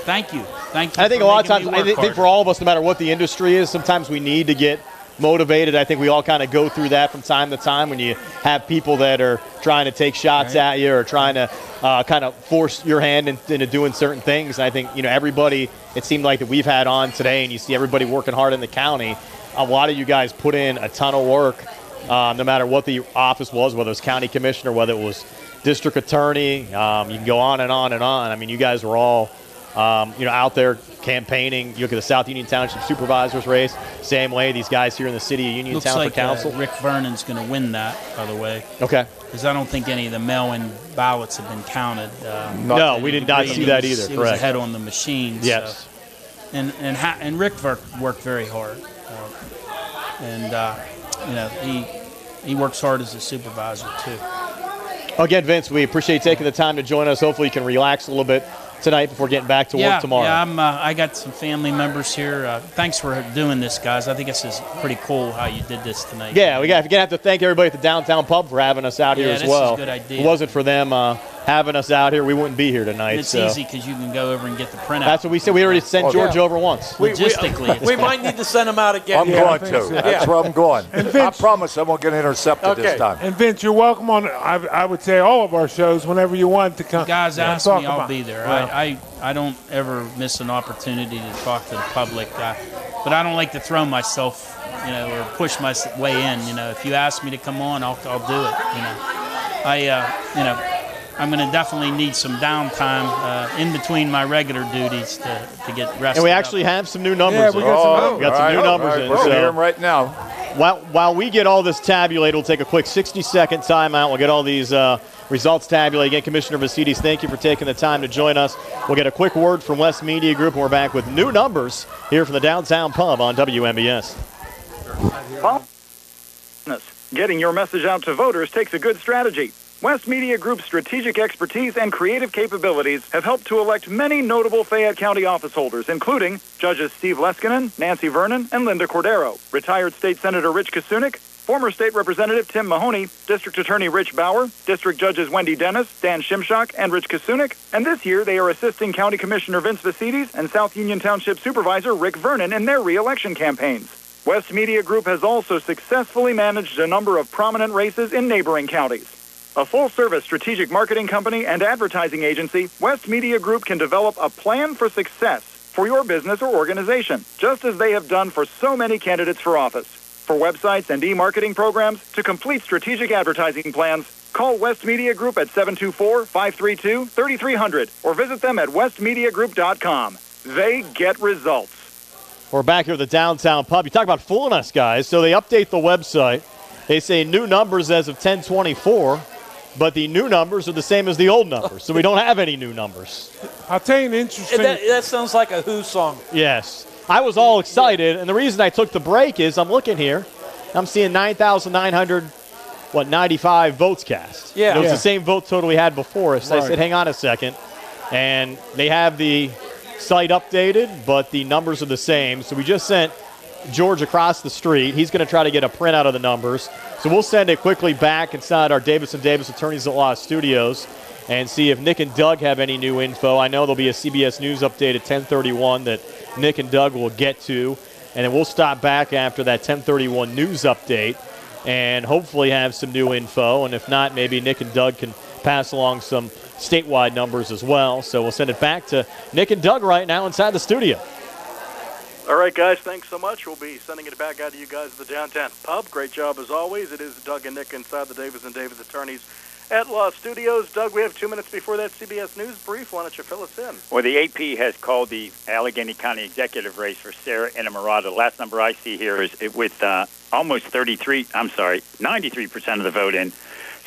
Thank you. I think a lot of times, I think for all of us, no matter what the industry is, sometimes we need to get motivated. I think we all kind of go through that from time to time when you have people that are trying to take shots at you or trying to kind of force your hand into doing certain things. And I think, everybody, it seemed like that we've had on today, and you see everybody working hard in the county. A lot of you guys put in a ton of work, no matter what the office was, whether it was county commissioner, whether it was district attorney. You can go on and on and on. I mean, you guys were all out there campaigning. You look at the South Union Township Supervisors race, same way. These guys here in the city of Uniontown for council. Rick Vernon's going to win that, by the way. Okay. Because I don't think any of the mail-in ballots have been counted. No, we did not see that either. He correct. was ahead on the machines. Yes. So. And Rick worked very hard. He works hard as a supervisor, too. Again, Vince, we appreciate you taking the time to join us. Hopefully you can relax a little bit tonight before getting back to work tomorrow. Yeah, I got some family members here. Thanks for doing this, guys. I think this is pretty cool how you did this tonight. Yeah, we're going to have to thank everybody at the Downtown Pub for having us out here as well. Is a good idea. If it wasn't for them having us out here, we wouldn't be here tonight. And it's easy because you can go over and get the printout. That's what we said. We already sent George over once. Logistically, we might need to send him out again. I'm going to. That's where I'm going. I promise I won't get intercepted this time. And Vince, you're welcome on, I would say, all of our shows whenever you want to come. Guys, ask me, I'll be there. Well, I don't ever miss an opportunity to talk to the public, but I don't like to throw myself, or push my way in. If you ask me to come on, I'll do it. I'm going to definitely need some downtime in between my regular duties to get rested. And we actually have some new numbers. Yeah, we got some new numbers in. We'll hear them right now. While we get all this tabulated, we'll take a quick 60-second timeout. We'll get all these results tabulated. Again, Commissioner Vasides, thank you for taking the time to join us. We'll get a quick word from West Media Group, and we're back with new numbers here from the Downtown Pub on WMBS. Getting your message out to voters takes a good strategy. West Media Group's strategic expertise and creative capabilities have helped to elect many notable Fayette County office holders, including Judges Steve Leskinen, Nancy Vernon, and Linda Cordero, retired State Senator Rich Kasunik, former State Representative Tim Mahoney, District Attorney Rich Bauer, District Judges Wendy Dennis, Dan Shimshock, and Rich Kasunik, and this year they are assisting County Commissioner Vince Vasides and South Union Township Supervisor Rick Vernon in their re-election campaigns. West Media Group has also successfully managed a number of prominent races in neighboring counties. A full-service strategic marketing company and advertising agency, West Media Group can develop a plan for success for your business or organization, just as they have done for so many candidates for office. For websites and e-marketing programs to complete strategic advertising plans, call West Media Group at 724-532-3300 or visit them at westmediagroup.com. They get results. We're back here at the Downtown Pub. You talk about fooling us, guys. So they update the website. They say new numbers as of 10/24. But the new numbers are the same as the old numbers, so we don't have any new numbers. I'll tell you an interesting... That sounds like a Who song. Yes. I was all excited, and the reason I took the break is I'm looking here. I'm seeing 9,995 votes cast. Yeah. It was the same vote total we had before us. So I said, hang on a second. And they have the site updated, but the numbers are the same. So we just sent George across the street. He's going to try to get a printout of the numbers. So we'll send it quickly back inside our Davis & Davis Attorneys at Law studios and see if Nick and Doug have any new info. I know there'll be a CBS News update at 10:31 that Nick and Doug will get to. And then we'll stop back after that 10:31 news update and hopefully have some new info. And if not, maybe Nick and Doug can pass along some statewide numbers as well. So we'll send it back to Nick and Doug right now inside the studio. All right, guys, thanks so much. We'll be sending it back out to you guys at the Downtown Pub. Great job as always. It is Doug and Nick inside the Davis & Davis Attorneys at Law Studios. Doug, we have 2 minutes before that CBS News brief. Why don't you fill us in? Well, the AP has called the Allegheny County executive race for Sarah Innamorato. The last number I see here is with almost 93% of the vote in.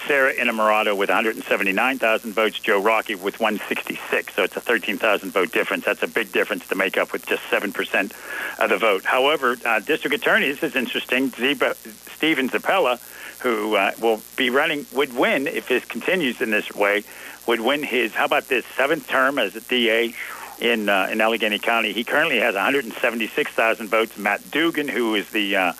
Sarah Innamorato with 179,000 votes, Joe Rocky with 166. So it's a 13,000 vote difference. That's a big difference to make up with just 7% of the vote. However, District Attorney, this is interesting, Stephen Zappella, who will be running, would win if this continues in this way, would win his, how about this, 7th term as a DA in Allegheny County. He currently has 176,000 votes. Matt Dugan, who is the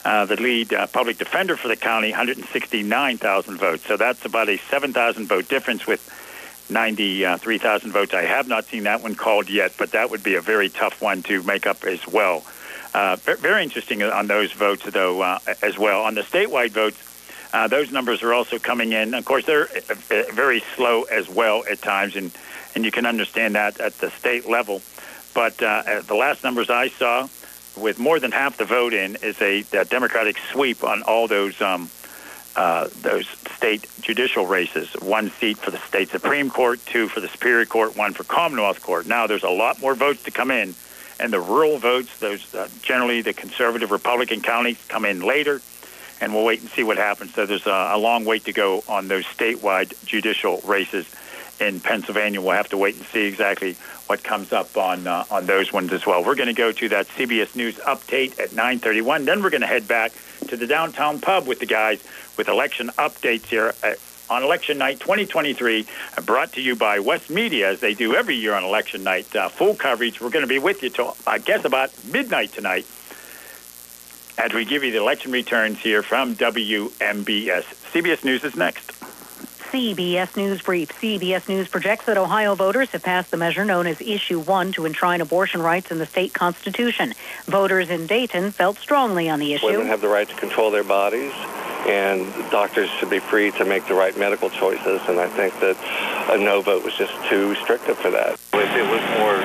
the lead public defender for the county, 169,000 votes. So that's about a 7,000 vote difference with 93,000 votes. I have not seen that one called yet, but that would be a very tough one to make up as well. Very interesting on those votes, though, as well. On the statewide votes, those numbers are also coming in. Of course, they're very slow as well at times, and you can understand that at the state level. But the last numbers I saw, with more than half the vote in, is a Democratic sweep on all those state judicial races. 1 seat for the state Supreme Court, 2 for the Superior Court, 1 for Commonwealth Court. Now, there's a lot more votes to come in, and the rural votes, those generally the conservative Republican counties, come in later, and we'll wait and see what happens. So there's a long wait to go on those statewide judicial races in Pennsylvania. We'll have to wait and see exactly what comes up on those ones as well. We're going to go to that CBS News update at 9:31. Then we're going to head back to the downtown pub with the guys with election updates here on election night 2023, brought to you by West Media, as they do every year on election night. Full coverage. We're going to be with you till, I guess, about midnight tonight as we give you the election returns here from WMBS. CBS News is next. CBS News Brief. CBS News projects that Ohio voters have passed the measure known as Issue 1 to enshrine abortion rights in the state constitution. Voters in Dayton felt strongly on the issue. Women have the right to control their bodies, and doctors should be free to make the right medical choices, and I think that a no vote was just too restrictive for that. If it was more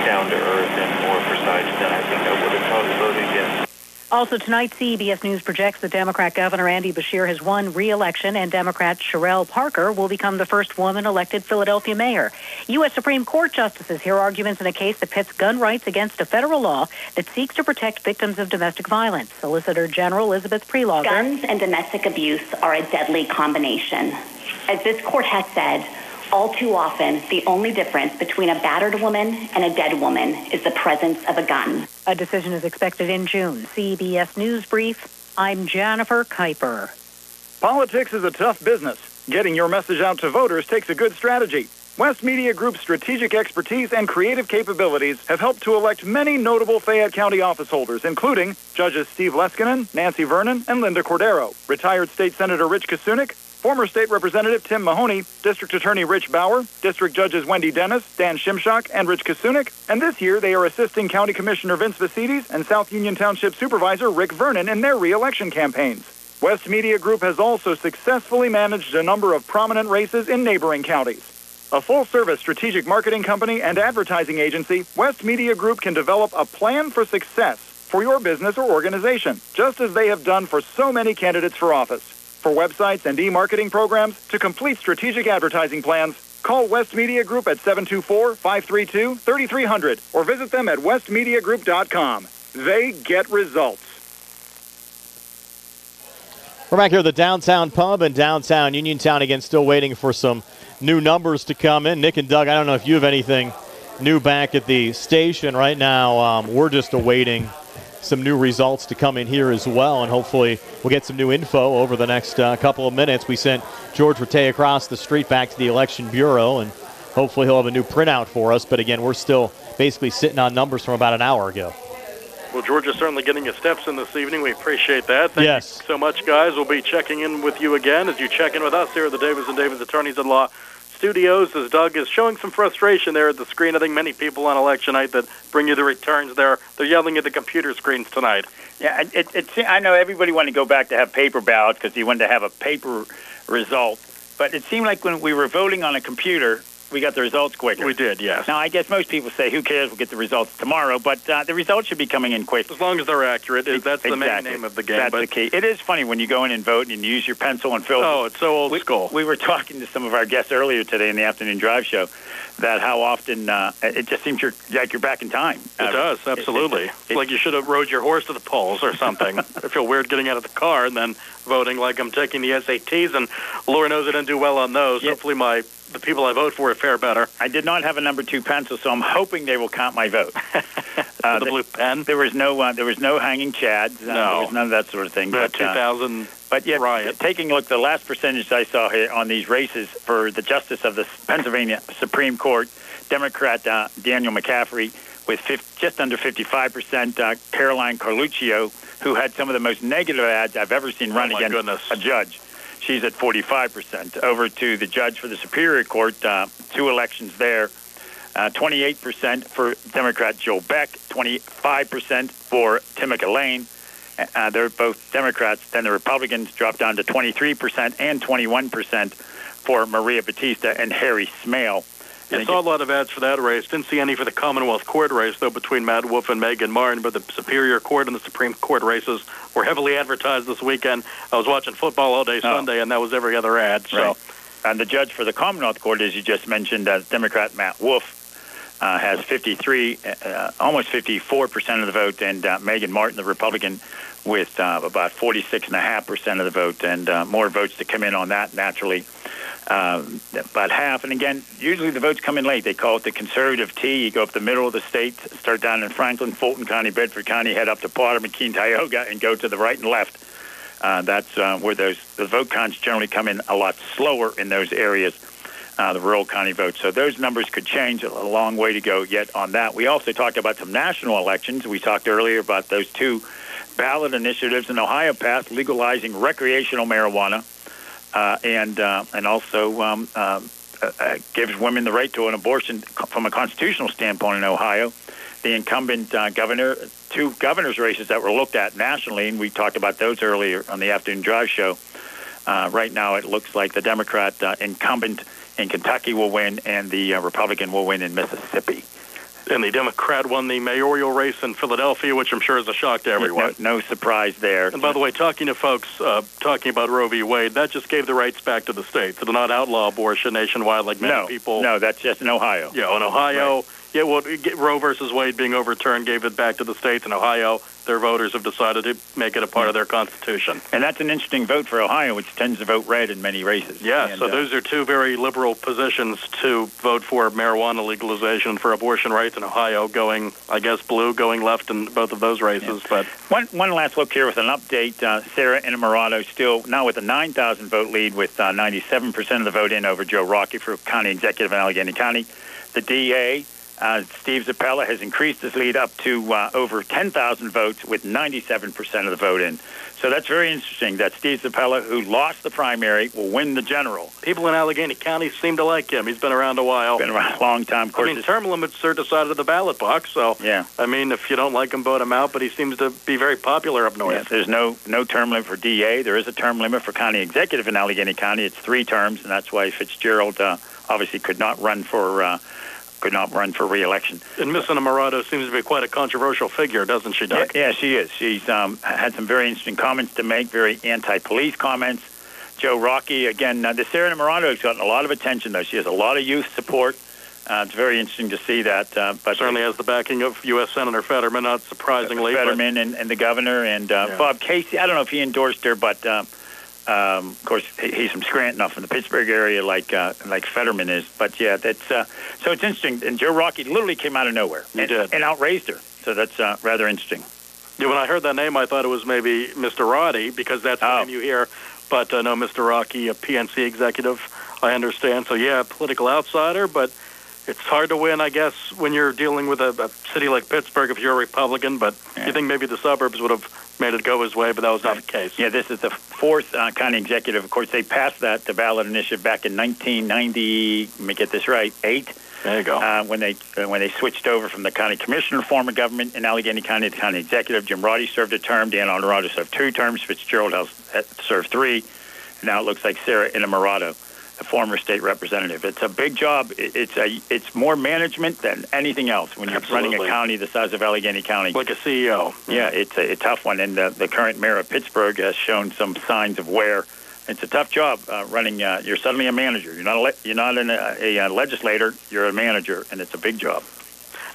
down to earth and more precise, then I think I would have probably voted against. Also tonight, CBS News projects that Democrat Governor Andy Beshear has won re-election, and Democrat Sherelle Parker will become the first woman elected Philadelphia mayor. U.S. Supreme Court justices hear arguments in a case that pits gun rights against a federal law that seeks to protect victims of domestic violence. Solicitor General Elizabeth Prelogar. Guns and domestic abuse are a deadly combination. As this court has said, all too often, the only difference between a battered woman and a dead woman is the presence of a gun. A decision is expected in June. CBS News Brief, I'm Jennifer Kuiper. Politics is a tough business. Getting your message out to voters takes a good strategy. West Media Group's strategic expertise and creative capabilities have helped to elect many notable Fayette County office holders, including Judges Steve Leskinen, Nancy Vernon, and Linda Cordero, retired State Senator Rich Kasunik, former State Representative Tim Mahoney, District Attorney Rich Bauer, District Judges Wendy Dennis, Dan Shimshock, and Rich Kasunik, and this year they are assisting County Commissioner Vince Vasides and South Union Township Supervisor Rick Vernon in their re-election campaigns. West Media Group has also successfully managed a number of prominent races in neighboring counties. A full-service strategic marketing company and advertising agency, West Media Group can develop a plan for success for your business or organization, just as they have done for so many candidates for office. For websites and e-marketing programs to complete strategic advertising plans, call West Media Group at 724-532-3300 or visit them at westmediagroup.com. They get results. We're back here at the downtown pub in downtown Uniontown. Again, still waiting for some new numbers to come in. Nick and Doug, I don't know if you have anything new back at the station right now. We're just awaiting some new results to come in here as well, and hopefully we'll get some new info over the next couple of minutes. We sent George Rattay across the street back to the Election Bureau, and hopefully he'll have a new printout for us. But again, we're still basically sitting on numbers from about an hour ago. Well, George is certainly getting his steps in this evening. We appreciate that. Thank you so much, guys. We'll be checking in with you again as you check in with us here at the Davis & Davis Attorneys-at-Law Studios, as Doug is showing some frustration there at the screen. I think many people on election night that bring you the returns there, they're yelling at the computer screens tonight. Yeah, I know everybody wanted to go back to have paper ballots because you wanted to have a paper result, but it seemed like when we were voting on a computer, we got the results quicker. We did, yes. Now, I guess most people say, who cares, we'll get the results tomorrow, but the results should be coming in quick. As long as they're accurate, that's the main name of the game. That's the key. It is funny when you go in and vote and you use your pencil and fill. Oh, it's so old school. We were talking to some of our guests earlier today in the afternoon drive show that how often it just seems like you're back in time. It does, absolutely. It's like you should have rode your horse to the polls or something. I feel weird getting out of the car and then voting like I'm taking the SATs, and Laura knows I didn't do well on those. Yep. Hopefully the people I vote for fare better. I did not have a number 2 pencil, so I'm hoping they will count my vote. The blue pen. There was no hanging chads. No, there was none of that sort of thing. But 2000. But yeah, riot. Taking a look, the last percentage I saw here on these races for the justice of the Pennsylvania Supreme Court, Democrat Daniel McCaffrey with just under 55%. Caroline Carluccio, who had some of the most negative ads I've ever seen run against a judge. She's at 45%. Over to the judge for the Superior Court, 2 elections there. 28% for Democrat Joe Beck, 25% for Timothy Lane. They're both Democrats. Then the Republicans dropped down to 23% and 21% for Maria Batista and Harry Smale. I saw a lot of ads for that race. Didn't see any for the Commonwealth Court race, though, between Matt Wolf and Megan Martin. But the Superior Court and the Supreme Court races were heavily advertised this weekend. I was watching football all day Sunday, and that was every other ad. So, right. And the judge for the Commonwealth Court, as you just mentioned, Democrat Matt Wolf, has 53, almost 54% of the vote, and Megan Martin, the Republican, with about 46.5% of the vote, and more votes to come in on that, naturally. About half, and again, usually the votes come in late. They call it the conservative T. You go up the middle of the state, start down in Franklin, Fulton County, Bedford County, head up to Potter, McKean, Tioga, and go to the right and left. That's where the vote counts generally come in a lot slower in those areas, the rural county votes. So those numbers could change. A long way to go yet on that. We also talked about some national elections. We talked earlier about those 2 ballot initiatives in Ohio passed legalizing recreational marijuana. And also gives women the right to an abortion from a constitutional standpoint in Ohio. The incumbent governor, 2 governor's races that were looked at nationally, and we talked about those earlier on the Afternoon Drive show. Right now it looks like the Democrat incumbent in Kentucky will win, and the Republican will win in Mississippi. And the Democrat won the mayoral race in Philadelphia, which I'm sure is a shock to everyone. No surprise there. And by the way, talking to folks talking about Roe v. Wade, that just gave the rights back to the states. It did not outlaw abortion nationwide like many people. No, that's just in Ohio. Yeah, in Ohio. Right. Yeah, well, Roe versus Wade being overturned gave it back to the states. In Ohio, their voters have decided to make it a part of their constitution. And that's an interesting vote for Ohio, which tends to vote red in many races. Yeah, and, so those are 2 very liberal positions to vote for marijuana legalization, for abortion rights in Ohio, going, I guess, blue, going left in both of those races. Yeah. But one last look here with an update. Sarah Innamorato still now with a 9,000 vote lead with 97% of the vote in over Joe Rockey for county executive in Allegheny County. The DA, Steve Zappella, has increased his lead up to over 10,000 votes with 97% of the vote in. So that's very interesting that Steve Zappella, who lost the primary, will win the general. People in Allegheny County seem to like him. He's been around a while. Been around a long time. Of course, term limits are decided at the ballot box, so, yeah. I mean, if you don't like him, vote him out, but he seems to be very popular up north. Yes, there's no term limit for DA. There is a term limit for county executive in Allegheny County. It's 3 terms, and that's why Fitzgerald obviously could not run for re-election. And Miss Innamorato seems to be quite a controversial figure, doesn't she, Doug? Yeah, she is. She's had some very interesting comments to make, very anti-police comments. Joe Rockey, again, the Sarah Innamorato has gotten a lot of attention, though. She has a lot of youth support. It's very interesting to see that. But certainly has the backing of U.S. Senator Fetterman, not surprisingly. Fetterman and the governor, and Bob Casey. I don't know if he endorsed her, but... of course, he's from Scranton, not from the Pittsburgh area, like Fetterman is. But yeah, that's so it's interesting. And Joe Rockey literally came out of nowhere and outraised her. So that's rather interesting. Yeah, when I heard that name, I thought it was maybe Mr. Roddy, because that's the name you hear. But no, Mr. Rockey, a PNC executive, I understand. So yeah, political outsider, but it's hard to win, I guess, when you're dealing with a city like Pittsburgh if you're a Republican. But you think maybe the suburbs would have made it go his way, but that was not the case. Yeah, this is the 4th county executive. Of course, they passed the ballot initiative back in 1990. Let me get this right, 8. There you go. When they switched over from the county commissioner form of government in Allegheny County to county executive, Jim Roddy served a term. Dan Honorado served 2 terms. Fitzgerald has served 3. Now it looks like Sarah Innamorato, the former state representative. It's a big job. It's more management than anything else when you're running a county the size of Allegheny County. Like a CEO. Yeah, it's a tough one. And the current mayor of Pittsburgh has shown some signs of wear. It's a tough job running. You're suddenly a manager. You're not a legislator. You're a manager, and it's a big job.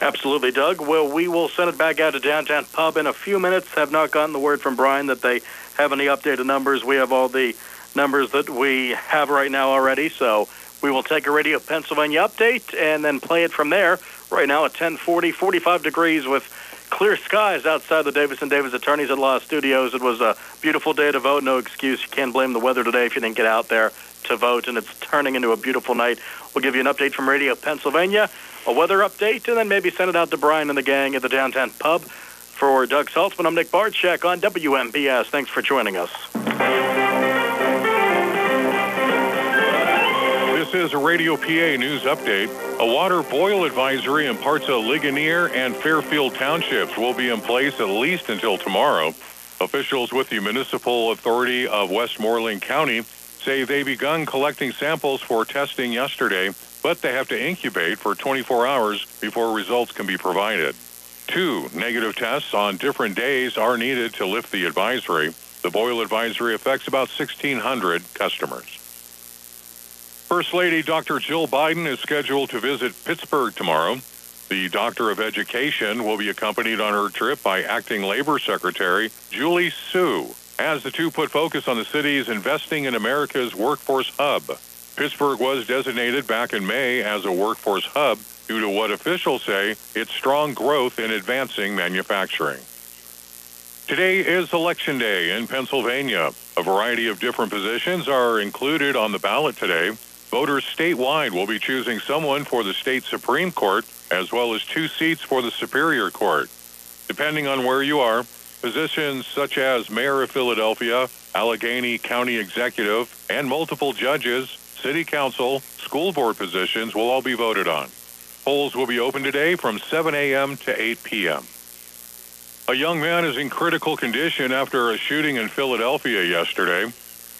Absolutely, Doug. Well, we will send it back out to Downtown Pub in a few minutes. Have not gotten the word from Brian that they have any updated numbers. We have all the numbers that we have right now already, so we will take a Radio Pennsylvania update and then play it from there. Right now at 10:40, 45 degrees with clear skies outside the Davis & Davis Attorneys at Law Studios. It was a beautiful day to vote. No excuse. You can't blame the weather today if you didn't get out there to to vote, and it's turning into a beautiful night. We'll give you an update from Radio Pennsylvania, a weather update, and then maybe send it out to Brian and the gang at the downtown pub. For Doug Saltzman, I'm Nick Barczyk on WMBS. Thanks for joining us. This is a Radio PA news update. A water boil advisory in parts of Ligonier and Fairfield townships will be in place at least until tomorrow. Officials with the Municipal Authority of Westmoreland County say they begun collecting samples for testing yesterday, but they have to incubate for 24 hours before results can be provided. 2 negative tests on different days are needed to lift the advisory. The boil advisory affects about 1,600 customers. First Lady Dr. Jill Biden is scheduled to visit Pittsburgh tomorrow. The Doctor of Education will be accompanied on her trip by Acting Labor Secretary Julie Su, as the two put focus on the city's investing in America's workforce hub. Pittsburgh was designated back in May as a workforce hub due to what officials say its strong growth in advancing manufacturing. Today is Election Day in Pennsylvania. A variety of different positions are included on the ballot today. Voters statewide will be choosing someone for the state Supreme Court, as well as 2 seats for the Superior Court. Depending on where you are, positions such as Mayor of Philadelphia, Allegheny County Executive, and multiple judges, City Council, school board positions will all be voted on. Polls will be open today from 7 a.m. to 8 p.m. A young man is in critical condition after a shooting in Philadelphia yesterday.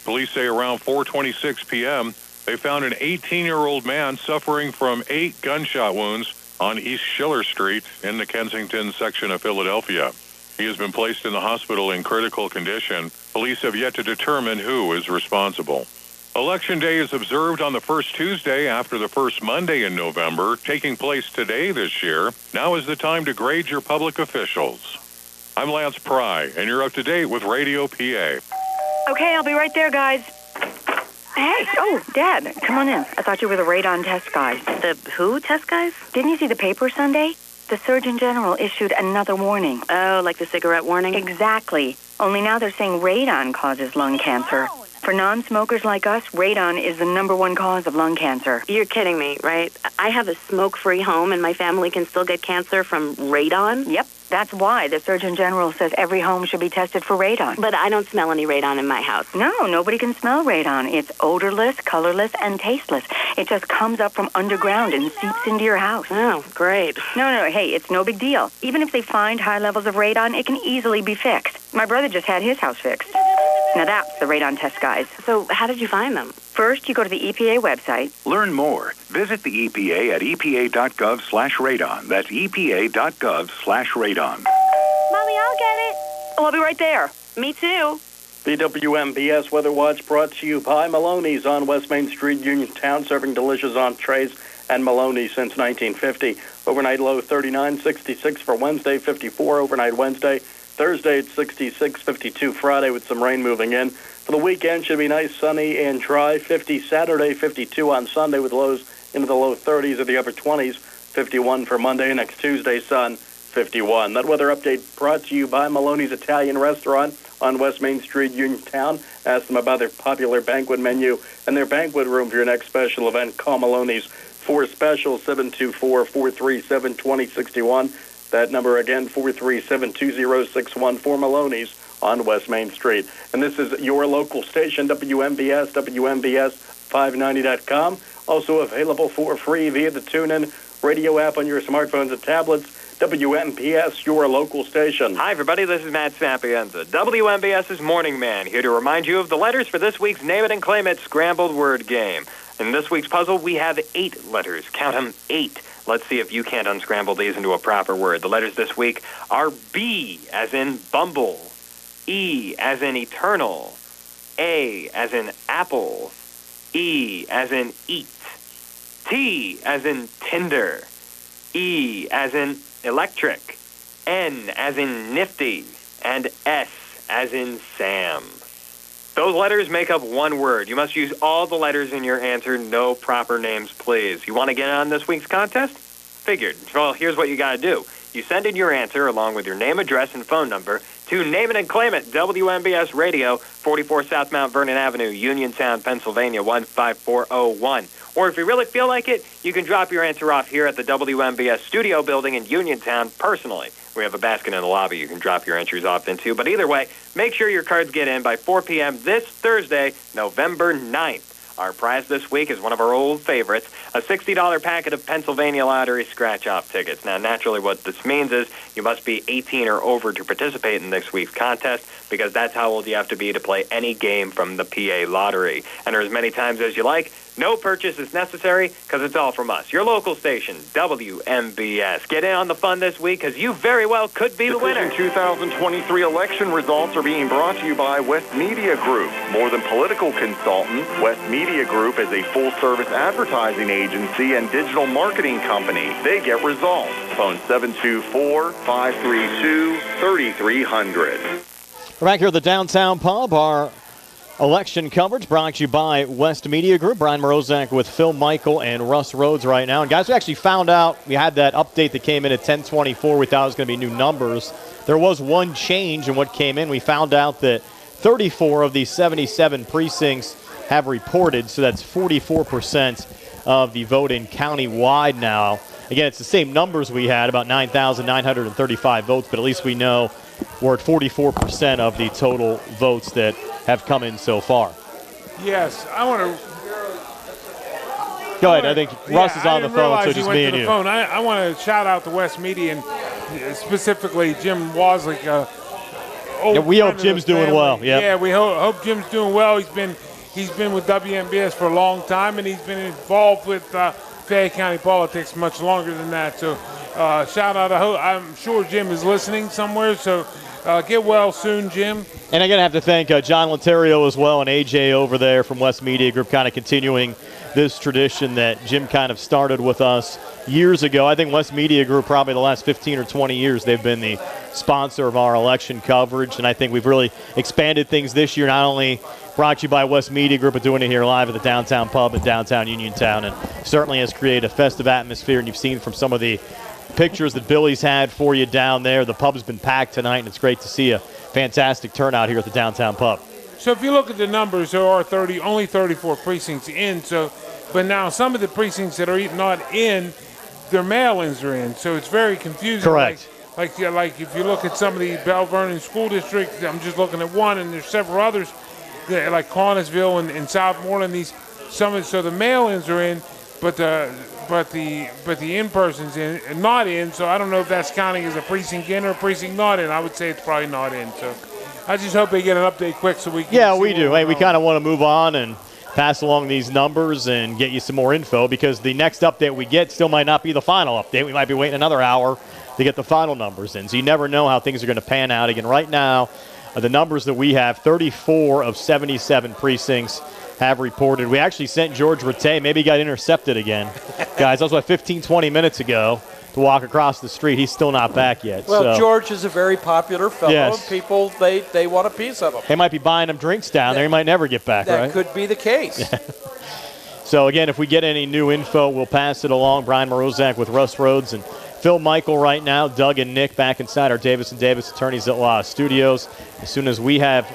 Police say around 4:26 p.m., they found an 18-year-old man suffering from 8 gunshot wounds on East Schiller Street in the Kensington section of Philadelphia. He has been placed in the hospital in critical condition. Police have yet to determine who is responsible. Election Day is observed on the first Tuesday after the first Monday in November, taking place today this year. Now is the time to grade your public officials. I'm Lance Pry, and you're up to date with Radio PA. Okay, I'll be right there, guys. Hey, oh, Dad, come on in. I thought you were the radon test guys. The who test guys? Didn't you see the paper Sunday? The Surgeon General issued another warning. Oh, like the cigarette warning? Exactly. Only now they're saying radon causes lung cancer. For non-smokers like us, radon is the #1 cause of lung cancer. You're kidding me, right? I have a smoke-free home and my family can still get cancer from radon? Yep. That's why the Surgeon General says every home should be tested for radon. But I don't smell any radon in my house. No, nobody can smell radon. It's odorless, colorless, and tasteless. It just comes up from underground and seeps into your house. Oh, great. No, hey, it's no big deal. Even if they find high levels of radon, it can easily be fixed. My brother just had his house fixed. Now that's the radon test guys. So how did you find them? First, you go to the EPA website. Learn more. Visit the EPA at epa.gov/radon. That's epa.gov/radon. Mommy, I'll get it. Oh, I'll be right there. Me too. The WMBS Weather Watch brought to you by Maloney's on West Main Street, Uniontown, serving delicious entrees and Maloney's since 1950. Overnight low 39, 66 for Wednesday, 54 overnight Wednesday. Thursday at 66, 52 Friday with some rain moving in. For the weekend, should be nice, sunny, and dry. 50 Saturday, 52 on Sunday with lows into the low 30s or the upper 20s. 51 for Monday. Next Tuesday, sun, 51. That weather update brought to you by Maloney's Italian Restaurant on West Main Street, Uniontown. Ask them about their popular banquet menu and their banquet room for your next special event. Call Maloney's for special 724-437-2061. That number again, 437-2061 for Maloney's on West Main Street. And this is your local station, WMBS, WMBS590.com. Also available for free via the TuneIn radio app on your smartphones and tablets. WMBS, your local station. Hi, everybody. This is Matt Sapienza, WMBS's Morning Man, here to remind you of the letters for this week's Name It and Claim It Scrambled Word Game. In this week's puzzle, we have 8 letters. Count them, 8. Let's see if you can't unscramble these into a proper word. The letters this week are B, as in Bumble, E, as in Eternal, A, as in Apple, E, as in Eat, T, as in Tinder, E, as in Electric, N, as in Nifty, and S, as in Sam. Those letters make up one word. You must use all the letters in your answer. No proper names, please. You want to get on this week's contest? Figured. Well, here's what you got to do. You send in your answer along with your name, address, and phone number to Name It and Claim It, WMBS Radio, 44 South Mount Vernon Avenue, Uniontown, Pennsylvania, 15401. Or if you really feel like it, you can drop your answer off here at the WMBS studio building in Uniontown personally. We have a basket in the lobby you can drop your entries off into. But either way, make sure your cards get in by 4 p.m. this Thursday, November 9th. Our prize this week is one of our old favorites, a $60 packet of Pennsylvania Lottery scratch-off tickets. Now, naturally, what this means is you must be 18 or over to participate in this week's contest, because that's how old you have to be to play any game from the PA Lottery. Enter as many times as you like. No purchase is necessary, because it's all from us, your local station, WMBS. Get in on the fun this week, because you very well could be the winner. 2023 election results are being brought to you by West Media Group. More than political consultants, West Media Group is a full-service advertising agency and digital marketing company. They get results. Phone 724-532-3300. We're back here at the Downtown Pub. Our election coverage brought to you by West Media Group. Brian Morozak with Phil Michael and Russ Rhodes right now. And guys, we actually found out, we had that update that came in at 10:24. We thought it was going to be new numbers. There was one change in what came in. We found out that 34 of the 77 precincts have reported, so that's 44% of the vote in county-wide now. Again, it's the same numbers we had, about 9,935 votes, but at least we know we're at 44% of the total votes that have come in so far. Yes, I want to. Go ahead. I think Russ is on the phone, so just me and you. I want to shout out to West Media and specifically Jim Waslick. We hope Jim's doing well. Yeah, we hope Jim's doing well. He's been with WMBS for a long time, and he's been involved with Fayette County politics much longer than that. So shout out. I'm sure Jim is listening somewhere, so get well soon, Jim. And I'm going to have to thank John Laterio as well and AJ over there from West Media Group, kind of continuing this tradition that Jim kind of started with us years ago. I think West Media Group, probably the last 15 or 20 years, they've been the sponsor of our election coverage, and I think we've really expanded things this year, not only brought to you by West Media Group, but doing it here live at the Downtown Pub in downtown Uniontown, and certainly has created a festive atmosphere, and you've seen from some of the pictures that Billy's had for you down there. The pub's been packed tonight, and it's great to see a fantastic turnout here at the Downtown Pub. So if you look at the numbers, there are only 34 precincts in. But now some of the precincts that are not in, their mail-ins are in. So it's very confusing. Correct. Like if you look at some of the Bell Vernon school districts, I'm just looking at one, and there's several others, like Connellsville and Southmoreland. So the mail-ins are in, but the in-person's not in. So I don't know if that's counting as a precinct in or a precinct not in. I would say it's probably not in. So I just hope they get an update quick so we can. Yeah, we do. Hey, we kind of want to move on and pass along these numbers and get you some more info, because the next update we get still might not be the final update. We might be waiting another hour to get the final numbers in. So you never know how things are going to pan out. Again, right now, the numbers that we have, 34 of 77 precincts have reported. We actually sent George Rattay. Maybe he got intercepted again. Guys, that was about 15, 20 minutes ago to walk across the street. He's still not back yet. Well, George is a very popular fellow. Yes. And people, they want a piece of him. They might be buying him drinks down there. He might never get back, right? That could be the case. So, again, if we get any new info, we'll pass it along. Brian Morozak with Russ Rhodes and Phil Michael right now. Doug and Nick back inside our Davis & Davis Attorneys at Law studios. As soon as we have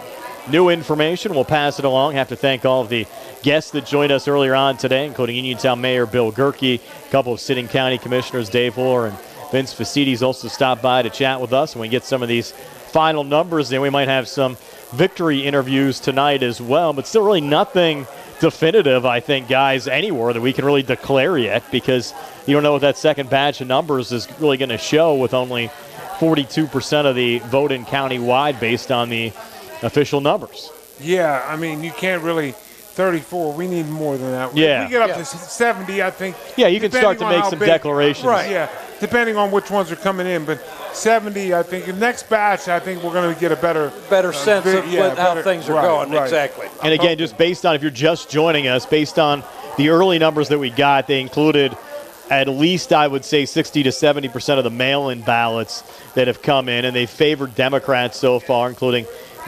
new information, we'll pass it along. Have to thank all of the guests that joined us earlier on today, including Uniontown Mayor Bill Gerke, a couple of sitting county commissioners, Dave Lohr and Vince Faciti's also stopped by to chat with us. When we get some of these final numbers, then we might have some victory interviews tonight as well, but still really nothing definitive, I think, guys, anywhere that we can really declare yet, because you don't know what that second batch of numbers is really going to show, with only 42% of the vote in county-wide based on the official numbers. Yeah, I mean, you can't really 34. We need more than that. Yeah. If we get up to 70, I think. Yeah, you can start to make some declarations. Right, yeah, depending on which ones are coming in. But 70, I think, the next batch, I think we're going to get a better sense of how things are going. Right. Exactly. And again, just based on, if you're just joining us, based on the early numbers that we got, they included at least, I would say, 60 to 70% of the mail-in ballots that have come in, and they favored Democrats so far, including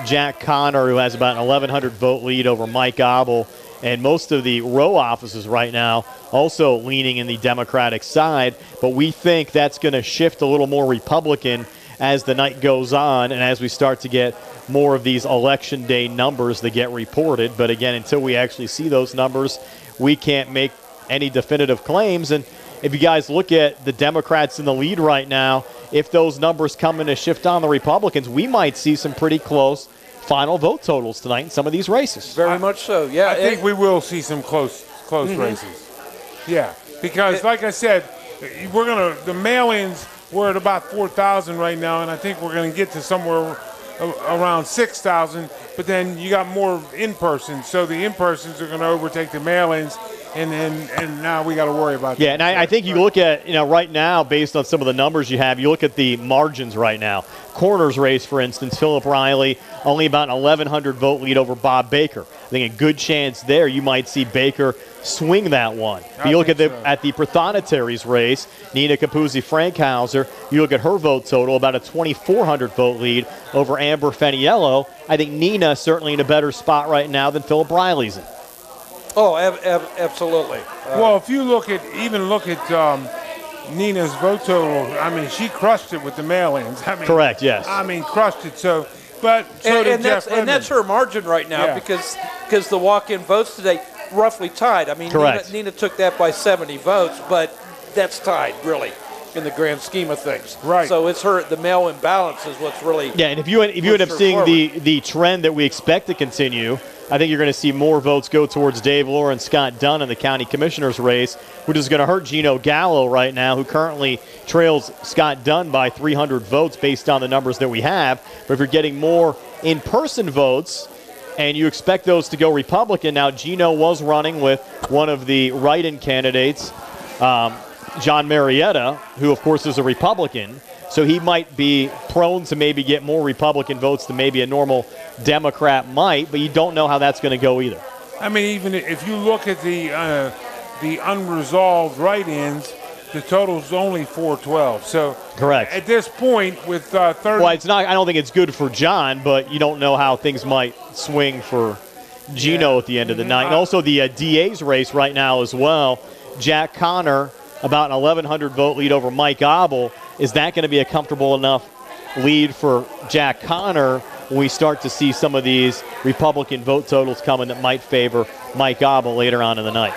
Jack Connor, who has about an 1,100 vote lead over Mike Abel, and most of the row offices right now also leaning in the Democratic side. But we think that's going to shift a little more Republican as the night goes on and as we start to get more of these Election Day numbers that get reported. But again, until we actually see those numbers, we can't make any definitive claims. And if you guys look at the Democrats in the lead right now, if those numbers come in a shift on the Republicans, we might see some pretty close final vote totals tonight in some of these races. Very much so, yeah. I think we will see some close races. Yeah, because like I said, the mail-ins were at about 4,000 right now, and I think we're going to get to somewhere around 6,000, but then you got more in-person, so the in-persons are going to overtake the mail-ins, and now we got to worry about that. Yeah, and I think you look at, right now, based on some of the numbers you have, you look at the margins right now. Coroner's race, for instance, Philip Riley, only about an 1,100 vote lead over Bob Baker. I think a good chance there you might see Baker swing that one. If you look at the Prothonotari's race, Nina Capuzzi-Frankhauser, you look at her vote total, about a 2,400 vote lead over Amber Feniello. I think Nina certainly in a better spot right now than Philip Riley's in. Oh, absolutely. Well, if you look at Nina's vote total, I mean, she crushed it with the mail-ins. I mean, correct, yes. I mean, crushed it. So did Jeff Redmond. And that's her margin right now because the walk-in votes today roughly tied. I mean, Nina took that by 70 votes, but that's tied, really, in the grand scheme of things. Right. So it's the mail-in balance is what's really and if you end up seeing the trend that we expect to continue, I think you're going to see more votes go towards Dave Lohr and Scott Dunn in the county commissioner's race, which is going to hurt Gino Gallo right now, who currently trails Scott Dunn by 300 votes based on the numbers that we have. But if you're getting more in-person votes and you expect those to go Republican, now Gino was running with one of the write-in candidates, John Marietta, who, of course, is a Republican. So he might be prone to maybe get more Republican votes than maybe a normal Democrat might, but you don't know how that's going to go either. I mean, even if you look at the unresolved write-ins, the total's only 412. So correct. At this point, with 30. Well, it's not. I don't think it's good for John, but you don't know how things might swing for Gino at the end of the night. And also the DA's race right now as well. Jack Connor, about an 1,100 vote lead over Mike Abel. Is that going to be a comfortable enough lead for Jack Connor when we start to see some of these Republican vote totals coming that might favor Mike Abel later on in the night?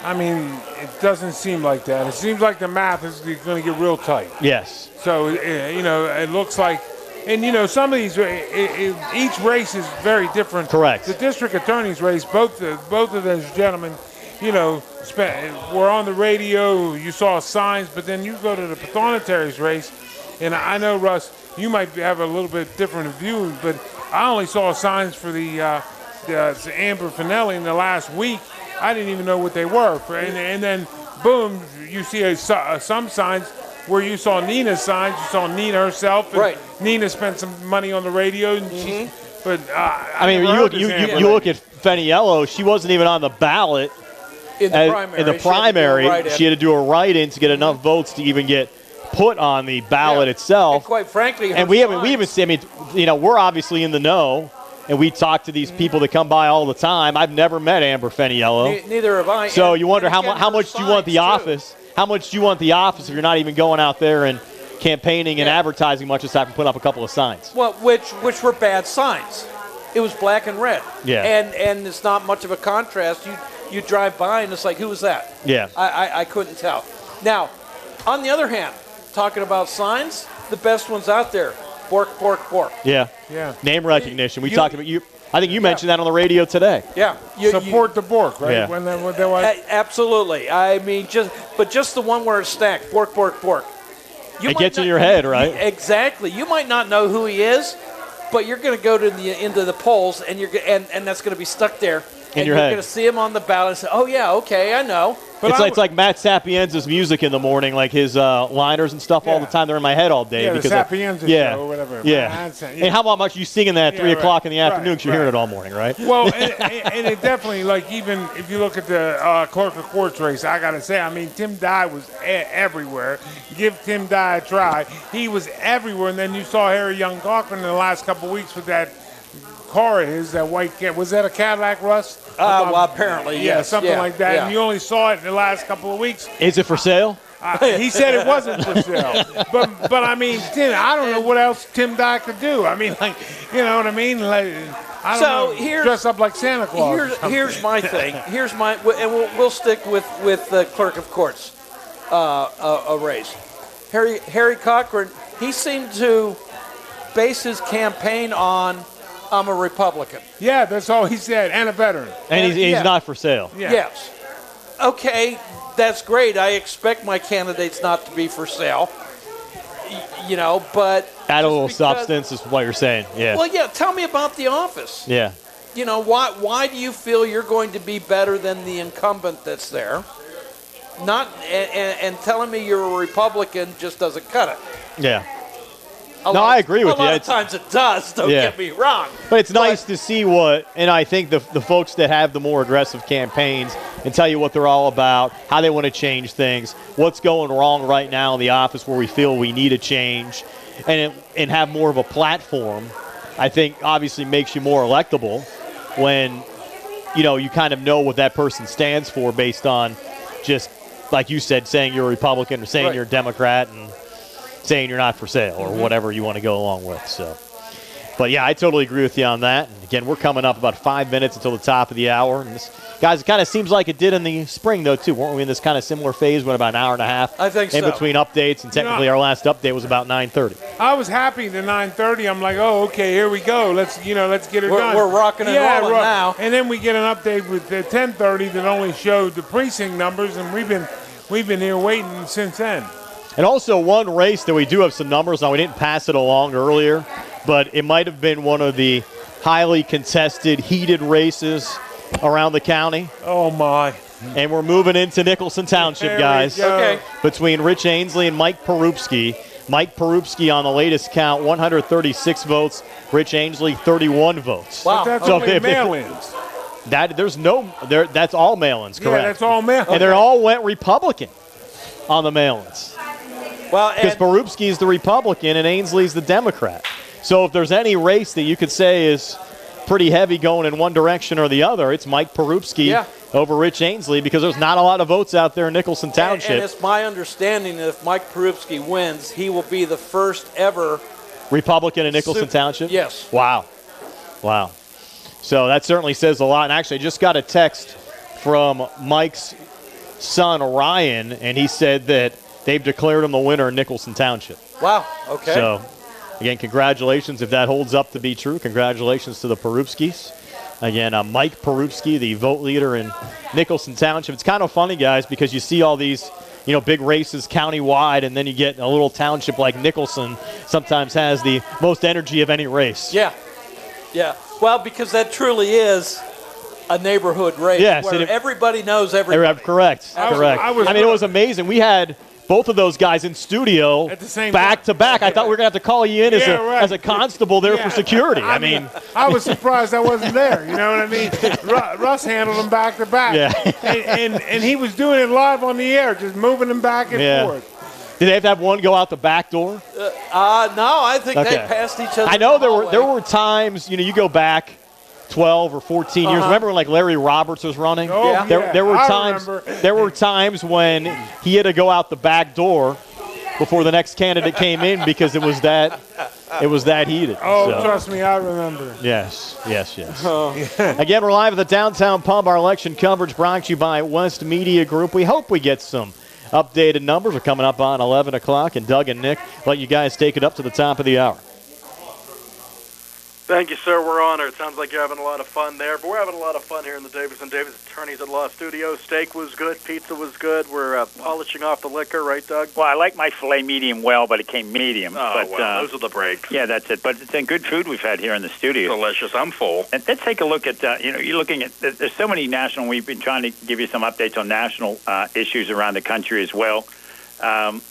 I mean, it doesn't seem like that. It seems like the math is going to get real tight. Yes. So, it looks like, and, some of these, each race is very different. Correct. The district attorney's race, both of those gentlemen, were on the radio, you saw signs, but then you go to the Prothonotari's race, and I know, Russ, you might have a little bit different view, but I only saw signs for the Amber Finelli in the last week. I didn't even know what they were. And then, boom, you see some signs where you saw Nina's signs. You saw Nina herself. And Nina spent some money on the radio. And you look at Feniello, she wasn't even on the ballot. In the primary, she had to do a write-in to get enough votes to even get put on the ballot itself. And quite frankly, we haven't seen. We're obviously in the know, and we talk to these people that come by all the time. I've never met Amber Feniello. Neither have I. So you wonder how much do you want the office? How much do you want the office if you're not even going out there and campaigning and advertising much aside from putting up a couple of signs? Well, which were bad signs. It was black and red. Yeah. And it's not much of a contrast. You drive by and it's like, who was that? Yeah. I couldn't tell. Now, on the other hand, talking about signs, the best ones out there, bork, bork, bork. Yeah. Name recognition. We talked about you. I think you mentioned that on the radio today. Yeah. Support the bork, right? Yeah. When they were... Absolutely. I mean, just the one where it's stacked, bork, bork, bork. It gets in your head, right? Exactly. You might not know who he is, but you're going to go to into the polls, and and that's going to be stuck there. In your you're head. going to see him on the ballot and say, oh, yeah, okay, I know. But it's like Matt Sapienza's music in the morning, like his liners and stuff all the time. They're in my head all day. Yeah, because the Sapienza show or whatever. Yeah. And how about much you singing that at 3 o'clock in the afternoon because you're hearing it all morning, right? Well, and it definitely, like, even if you look at the clerk of courts race, I got to say, I mean, Tim Dye was everywhere. Give Tim Dye a try. He was everywhere. And then you saw Harry Young Cochran in the last couple of weeks with that car of his, that white cat. Was that a Cadillac, Russ? Well, apparently, yes. Yeah, something like that. Yeah. And you only saw it in the last couple of weeks. Is it for sale? He said it wasn't for sale. But I mean, Tim, I don't know what else Tim Dye could do. I mean, like, you know what I mean? Like, I don't know, dress up like Santa Claus. Here's my thing. And we'll stick with the clerk of courts race. Harry Cochran, he seemed to base his campaign on, I'm a Republican. Yeah, that's all he said, and a veteran. And he's not for sale. Yeah. Yes. Okay, that's great. I expect my candidates not to be for sale. You know, but add a little substance is what you're saying. Yeah. Well, yeah. Tell me about the office. Yeah. You know, why do you feel you're going to be better than the incumbent that's there? And telling me you're a Republican just doesn't cut it. Yeah. I agree with you. A lot of times it does. Don't get me wrong. But it's nice to see and I think the folks that have the more aggressive campaigns and tell you what they're all about, how they want to change things, what's going wrong right now in the office where we feel we need a change, and have more of a platform, I think obviously makes you more electable when, you kind of know what that person stands for based on just, like you said, saying you're a Republican or saying you're a Democrat and saying you're not for sale or whatever you want to go along with. So, but yeah, I totally agree with you on that. And again, we're coming up about 5 minutes until the top of the hour. And this, guys, it kind of seems like it did in the spring, though, too. Weren't we in this kind of similar phase? What, about an hour and a half? I think in between updates, and technically our last update was about 9:30. I was happy to 9:30. I'm like, oh, okay, here we go. Let's get it done. We're rocking and rolling now. And then we get an update with 10:30 that only showed the precinct numbers, and we've been here waiting since then. And also one race that we do have some numbers on. We didn't pass it along earlier, but it might have been one of the highly contested, heated races around the county. Oh, my. And we're moving into Nicholson Township, guys. Okay. Between Rich Ainsley and Mike Perupski. Mike Perupski on the latest count, 136 votes. Rich Ainsley, 31 votes. Wow. But that's only mail-ins. That's all mail-ins, correct? Yeah, that's all mail-ins. And they all went Republican on the mail-ins. Well, because Perupski's the Republican and Ainsley's the Democrat. So if there's any race that you could say is pretty heavy going in one direction or the other, it's Mike Perupski over Rich Ainsley, because there's not a lot of votes out there in Nicholson Township. And it's my understanding that if Mike Perupski wins, he will be the first ever Republican in Nicholson Township? Yes. Wow. So that certainly says a lot. And actually, I just got a text from Mike's son, Ryan, and he said that they've declared him the winner in Nicholson Township. Wow, okay. So, again, congratulations if that holds up to be true. Congratulations to the Perupskis. Again, Mike Perupski, the vote leader in Nicholson Township. It's kind of funny, guys, because you see all these, big races countywide, and then you get a little township like Nicholson sometimes has the most energy of any race. Yeah. Well, because that truly is a neighborhood race where everybody knows everybody. Correct. I mean, it was amazing. We had both of those guys in studio at the same back to back. I thought we were going to have to call you in as a constable there for security. I mean, I was surprised I wasn't there. You know what I mean? Russ handled them back to back. Yeah. and he was doing it live on the air, just moving them back and forth. Did they have to have one go out the back door? No, I think they passed each other. I know there were times, you go back 12 or 14 years. Remember when Larry Roberts was running? Oh, yeah. There were times when he had to go out the back door before the next candidate came in because it was that heated. Oh, so. Trust me, I remember. Yes. Oh. Again, we're live at the Downtown Pub. Our election coverage brought to you by West Media Group. We hope we get some updated numbers. Are coming up on 11 o'clock, and Doug and Nick let you guys take it up to the top of the hour. Thank you, sir. We're honored. Sounds like you're having a lot of fun there, but we're having a lot of fun here in the Davis & Davis Attorneys at Law Studio. Steak was good. Pizza was good. We're polishing off the liquor, right, Doug? Well, I like my filet medium well, but it came medium. Oh, well, those are the breaks. Yeah, that's it. But it's good food we've had here in the studio. Delicious. I'm full. And let's take a look at, you're looking at, there's so many national, we've been trying to give you some updates on national issues around the country as well. Some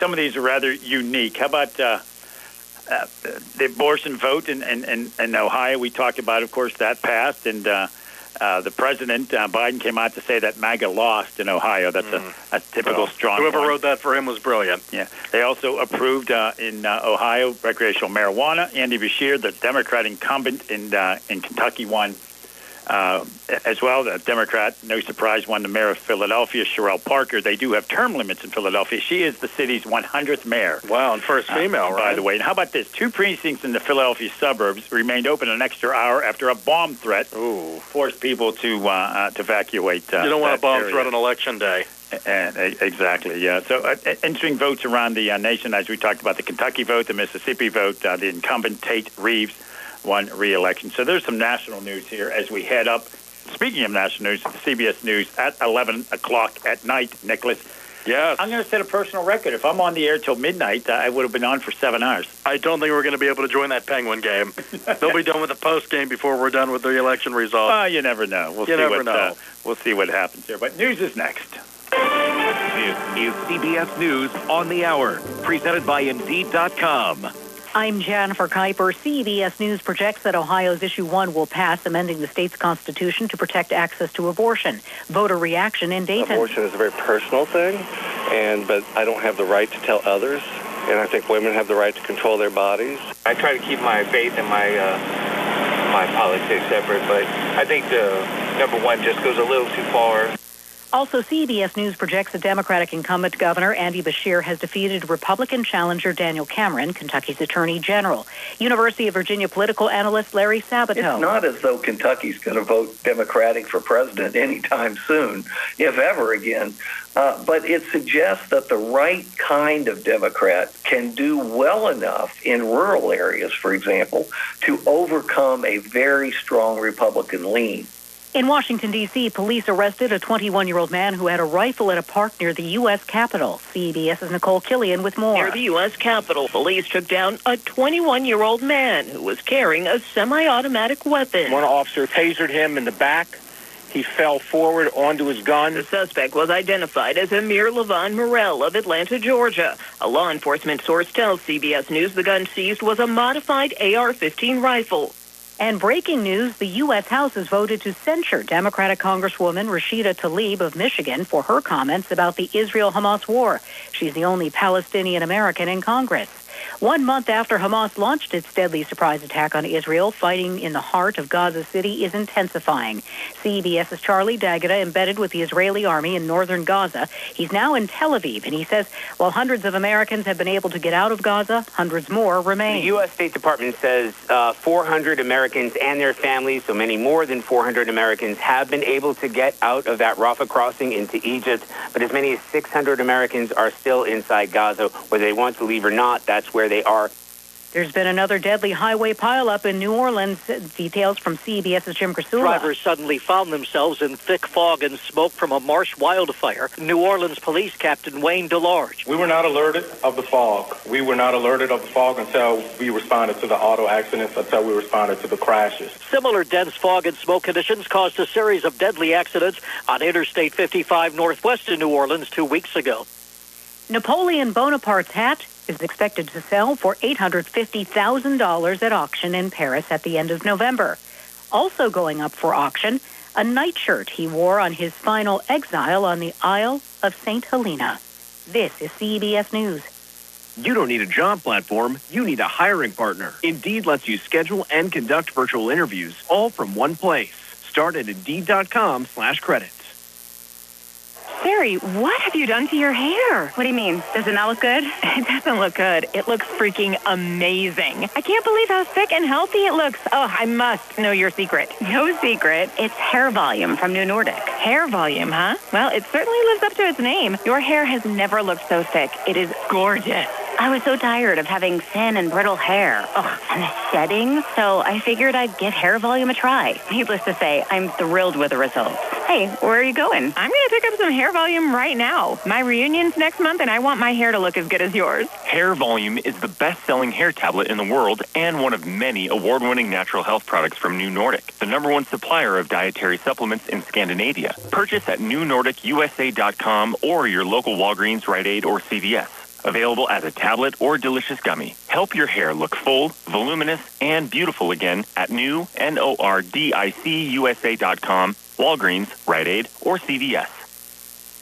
of these are rather unique. How about the abortion vote in Ohio? We talked about, of course, that passed, and the president, Biden, came out to say that MAGA lost in Ohio. That's a typical strong Whoever point. wrote that for him was brilliant. Yeah. They also approved in Ohio recreational marijuana. Andy Beshear, the Democrat incumbent in Kentucky, won As well, the Democrat, no surprise, won the mayor of Philadelphia, Sherelle Parker. They do have term limits in Philadelphia. She is the city's 100th mayor. Wow, and first female, right? By the way. And how about this? 2 precincts in the Philadelphia suburbs remained open an extra hour after a bomb threat forced people to evacuate. You don't want a bomb area. threat on Election Day. Exactly, yeah. So interesting votes around the nation as we talked about the Kentucky vote, the Mississippi vote, the incumbent Tate Reeves won re-election. So there's some national news here as we head up. Speaking of national news, CBS News at 11 o'clock at night, Nicholas. Yes. I'm going to set a personal record. If I'm on the air till midnight, I would have been on for 7 hours. I don't think we're going to be able to join that Penguin game. They'll be done with the post game before we're done with the election results. You never know. We'll see what happens here. But news is next. This is CBS News on the Hour, presented by Indeed.com. I'm Jennifer Kuiper. CBS News projects that Ohio's Issue 1 will pass, amending the state's constitution to protect access to abortion. Voter reaction in Dayton. Abortion is a very personal thing, but I don't have the right to tell others, and I think women have the right to control their bodies. I try to keep my faith and my politics separate, but I think the number one just goes a little too far. Also, CBS News projects the Democratic incumbent governor, Andy Beshear, has defeated Republican challenger Daniel Cameron, Kentucky's Attorney General. University of Virginia political analyst Larry Sabato. It's not as though Kentucky's going to vote Democratic for president anytime soon, if ever again. But it suggests that the right kind of Democrat can do well enough in rural areas, for example, to overcome a very strong Republican lean. In Washington, D.C., police arrested a 21-year-old man who had a rifle at a park near the U.S. Capitol. CBS's Nicole Killian with more. Near the U.S. Capitol, police took down a 21-year-old man who was carrying a semi-automatic weapon. One officer tasered him in the back. He fell forward onto his gun. The suspect was identified as Amir Levon Morel of Atlanta, Georgia. A law enforcement source tells CBS News the gun seized was a modified AR-15 rifle. And breaking news, the U.S. House has voted to censure Democratic Congresswoman Rashida Tlaib of Michigan for her comments about the Israel-Hamas war. She's the only Palestinian American in Congress. 1 month after Hamas launched its deadly surprise attack on Israel, fighting in the heart of Gaza City is intensifying. CBS's Charlie D'Agata, embedded with the Israeli army in northern Gaza. He's now in Tel Aviv, and he says while hundreds of Americans have been able to get out of Gaza, hundreds more remain. The U.S. State Department says 400 Americans and their families, so many more than 400 Americans, have been able to get out of that Rafah crossing into Egypt, but as many as 600 Americans are still inside Gaza. Whether they want to leave or not, that's where they are. There's been another deadly highway pileup in New Orleans. Details from CBS's Jim Krasula. Drivers suddenly found themselves in thick fog and smoke from a marsh wildfire. New Orleans Police Captain Wayne DeLarge. We were not alerted of the fog. We were not alerted of the fog until we responded to the auto accidents, until we responded to the crashes. Similar dense fog and smoke conditions caused a series of deadly accidents on Interstate 55 northwest of New Orleans 2 weeks ago. Napoleon Bonaparte's hat is expected to sell for $850,000 at auction in Paris at the end of November. Also going up for auction, a nightshirt he wore on his final exile on the Isle of St. Helena. This is CBS News. You don't need a job platform, you need a hiring partner. Indeed lets you schedule and conduct virtual interviews, all from one place. Start at Indeed.com/credits. Sari, what have you done to your hair? What do you mean? Does it not look good? It doesn't look good. It looks freaking amazing. I can't believe how thick and healthy it looks. Oh, I must know your secret. No secret. It's hair volume from New Nordic. Hair volume, huh? Well, it certainly lives up to its name. Your hair has never looked so thick. It is gorgeous. I was so tired of having thin and brittle hair. Oh, and the shedding. So I figured I'd give hair volume a try. Needless to say, I'm thrilled with the results. Hey, where are you going? I'm going to pick up some hair volume right now. My reunion's next month, and I want my hair to look as good as yours. Hair Volume is the best-selling hair tablet in the world and one of many award-winning natural health products from New Nordic, the #1 supplier of dietary supplements in Scandinavia. Purchase at newnordicusa.com or your local Walgreens, Rite Aid, or CVS. Available as a tablet or delicious gummy. Help your hair look full, voluminous, and beautiful again at nordicUSA.com, Walgreens, Rite Aid, or CVS.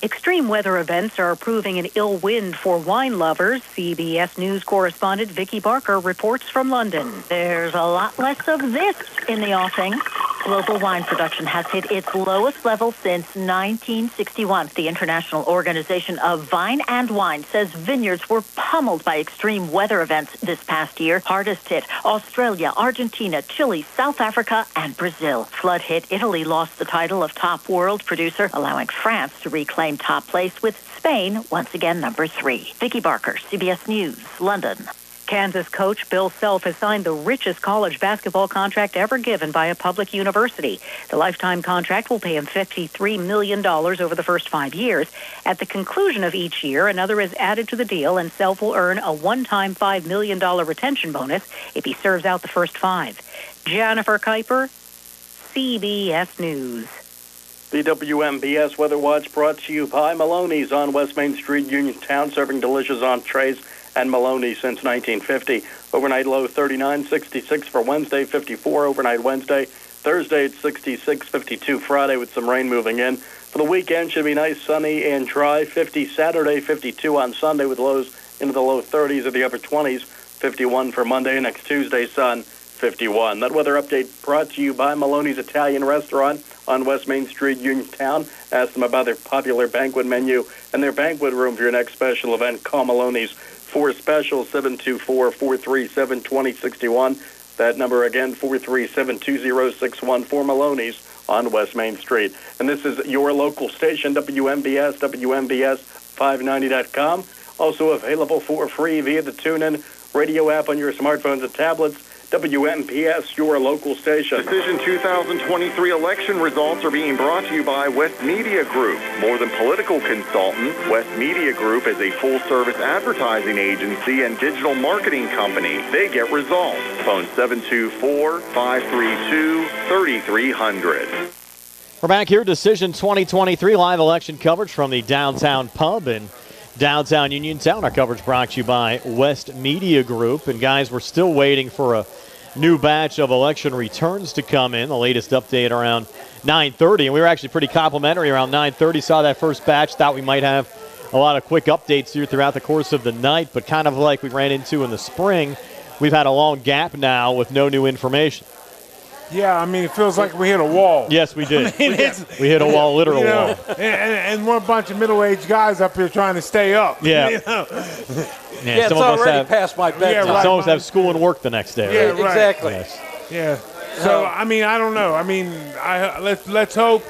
Extreme weather events are proving an ill wind for wine lovers. CBS News correspondent Vicki Barker reports from London. There's a lot less of this in the offing. global wine production has hit its lowest level since 1961. The International Organization of Vine and Wine says vineyards were pummeled by extreme weather events this past year. Hardest hit Australia, Argentina, Chile, South Africa, and Brazil. Flood hit Italy lost the title of top world producer, allowing France to reclaim top place, with Spain once again number 3. Vicki Barker, CBS News, London. Kansas coach Bill Self has signed the richest college basketball contract ever given by a public university. The lifetime contract will pay him $53 million over the first 5 years. At the conclusion of each year, another is added to the deal, and Self will earn a one-time $5 million retention bonus if he serves out the first 5. Jennifer Kuiper, CBS News. The WMBS Weather Watch brought to you by Maloney's on West Main Street, Uniontown, serving delicious entrees and Maloney since 1950. Overnight low 39, 66 for Wednesday, 54 overnight Wednesday. Thursday it's 66, 52 Friday with some rain moving in. For the weekend should be nice, sunny and dry. 50 Saturday, 52 on Sunday with lows into the low 30s or the upper 20s. 51 for Monday. Next Tuesday, sun, 51. That weather update brought to you by Maloney's Italian Restaurant on West Main Street, Uniontown. Ask them about their popular banquet menu and their banquet room for your next special event. Call Maloney's for special 724-437-2061. That number again, 437-2061 for Maloney's on West Main Street. And this is your local station, WMBS, WMBS590.com. Also available for free via the TuneIn radio app on your smartphones and tablets. WMBS, your local station. Decision 2023 election results are being brought to you by West Media Group. More than political consultant, West Media Group is a full-service advertising agency and digital marketing company. They get results. Phone 724-532-3300. We're back here, Decision 2023 live election coverage from the Downtown Pub in downtown Uniontown. Our coverage brought to you by West Media Group. And guys, we're still waiting for a new batch of election returns to come in. The latest update around 9:30, and we were actually pretty complimentary around 9:30. Saw that first batch, thought we might have a lot of quick updates here throughout the course of the night, but kind of like we ran into in the spring, we've had a long gap now with no new information. Yeah, I mean, it feels like we hit a wall. Yes, we did. I mean, we hit a wall, literal wall. And we're a bunch of middle-aged guys up here trying to stay up. Yeah. You know? Yeah, it's already past my bedtime. Some of us have school and work the next day. Yeah, right? exactly. Yes. Yeah. So I mean, I don't know. I mean, let's hope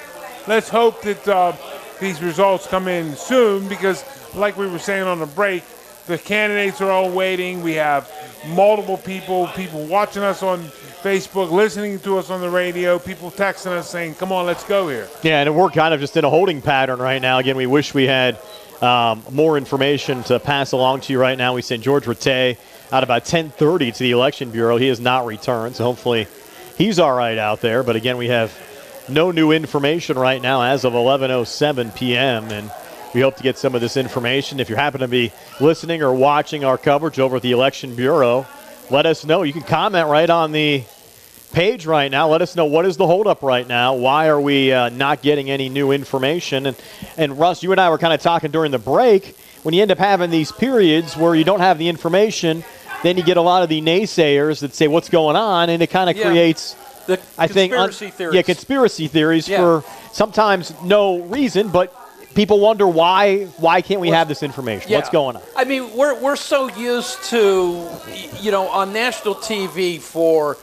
that these results come in soon, because, like we were saying on the break, the candidates are all waiting. We have multiple people watching us on Facebook, listening to us on the radio, people texting us saying, come on, let's go here. Yeah, and we're kind of just in a holding pattern right now. Again, we wish we had more information to pass along to you right now. We sent George Rattay out about 10:30 to the Election Bureau. He has not returned, so hopefully he's all right out there. But again, we have no new information right now as of 11:07 p.m., and we hope to get some of this information. If you happen to be listening or watching our coverage over at the Election Bureau, let us know. You can comment right on the page right now. Let us know, what is the holdup right now? Why are we not getting any new information? And Russ, you and I were kind of talking during the break. When you end up having these periods where you don't have the information, then you get a lot of the naysayers that say what's going on, and it kind of creates, the conspiracy theories. Yeah, conspiracy theories for sometimes no reason, but people wonder why can't we have this information? Yeah. What's going on? I mean, we're so used to, on national TV for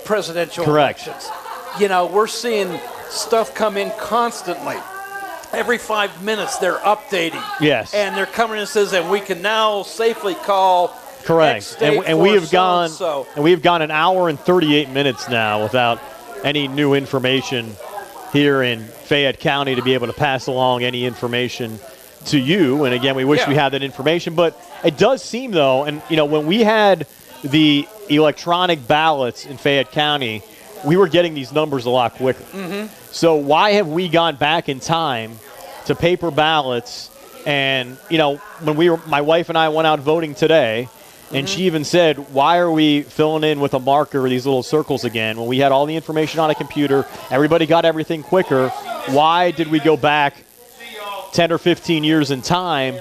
presidential elections. We're seeing stuff come in constantly. Every 5 minutes they're updating. Yes. And they're coming and says, and we can now safely call correct. And we have gone an hour and 38 minutes now without any new information here in Fayette County to be able to pass along any information to you. And again, we wish we had that information, but it does seem though, and when we had the electronic ballots in Fayette County, we were getting these numbers a lot quicker. Mm-hmm. So why have we gone back in time to paper ballots? And when my wife and I went out voting today, and she even said, why are we filling in with a marker these little circles again when we had all the information on a computer, everybody got everything quicker? Why did we go back 10 or 15 years in time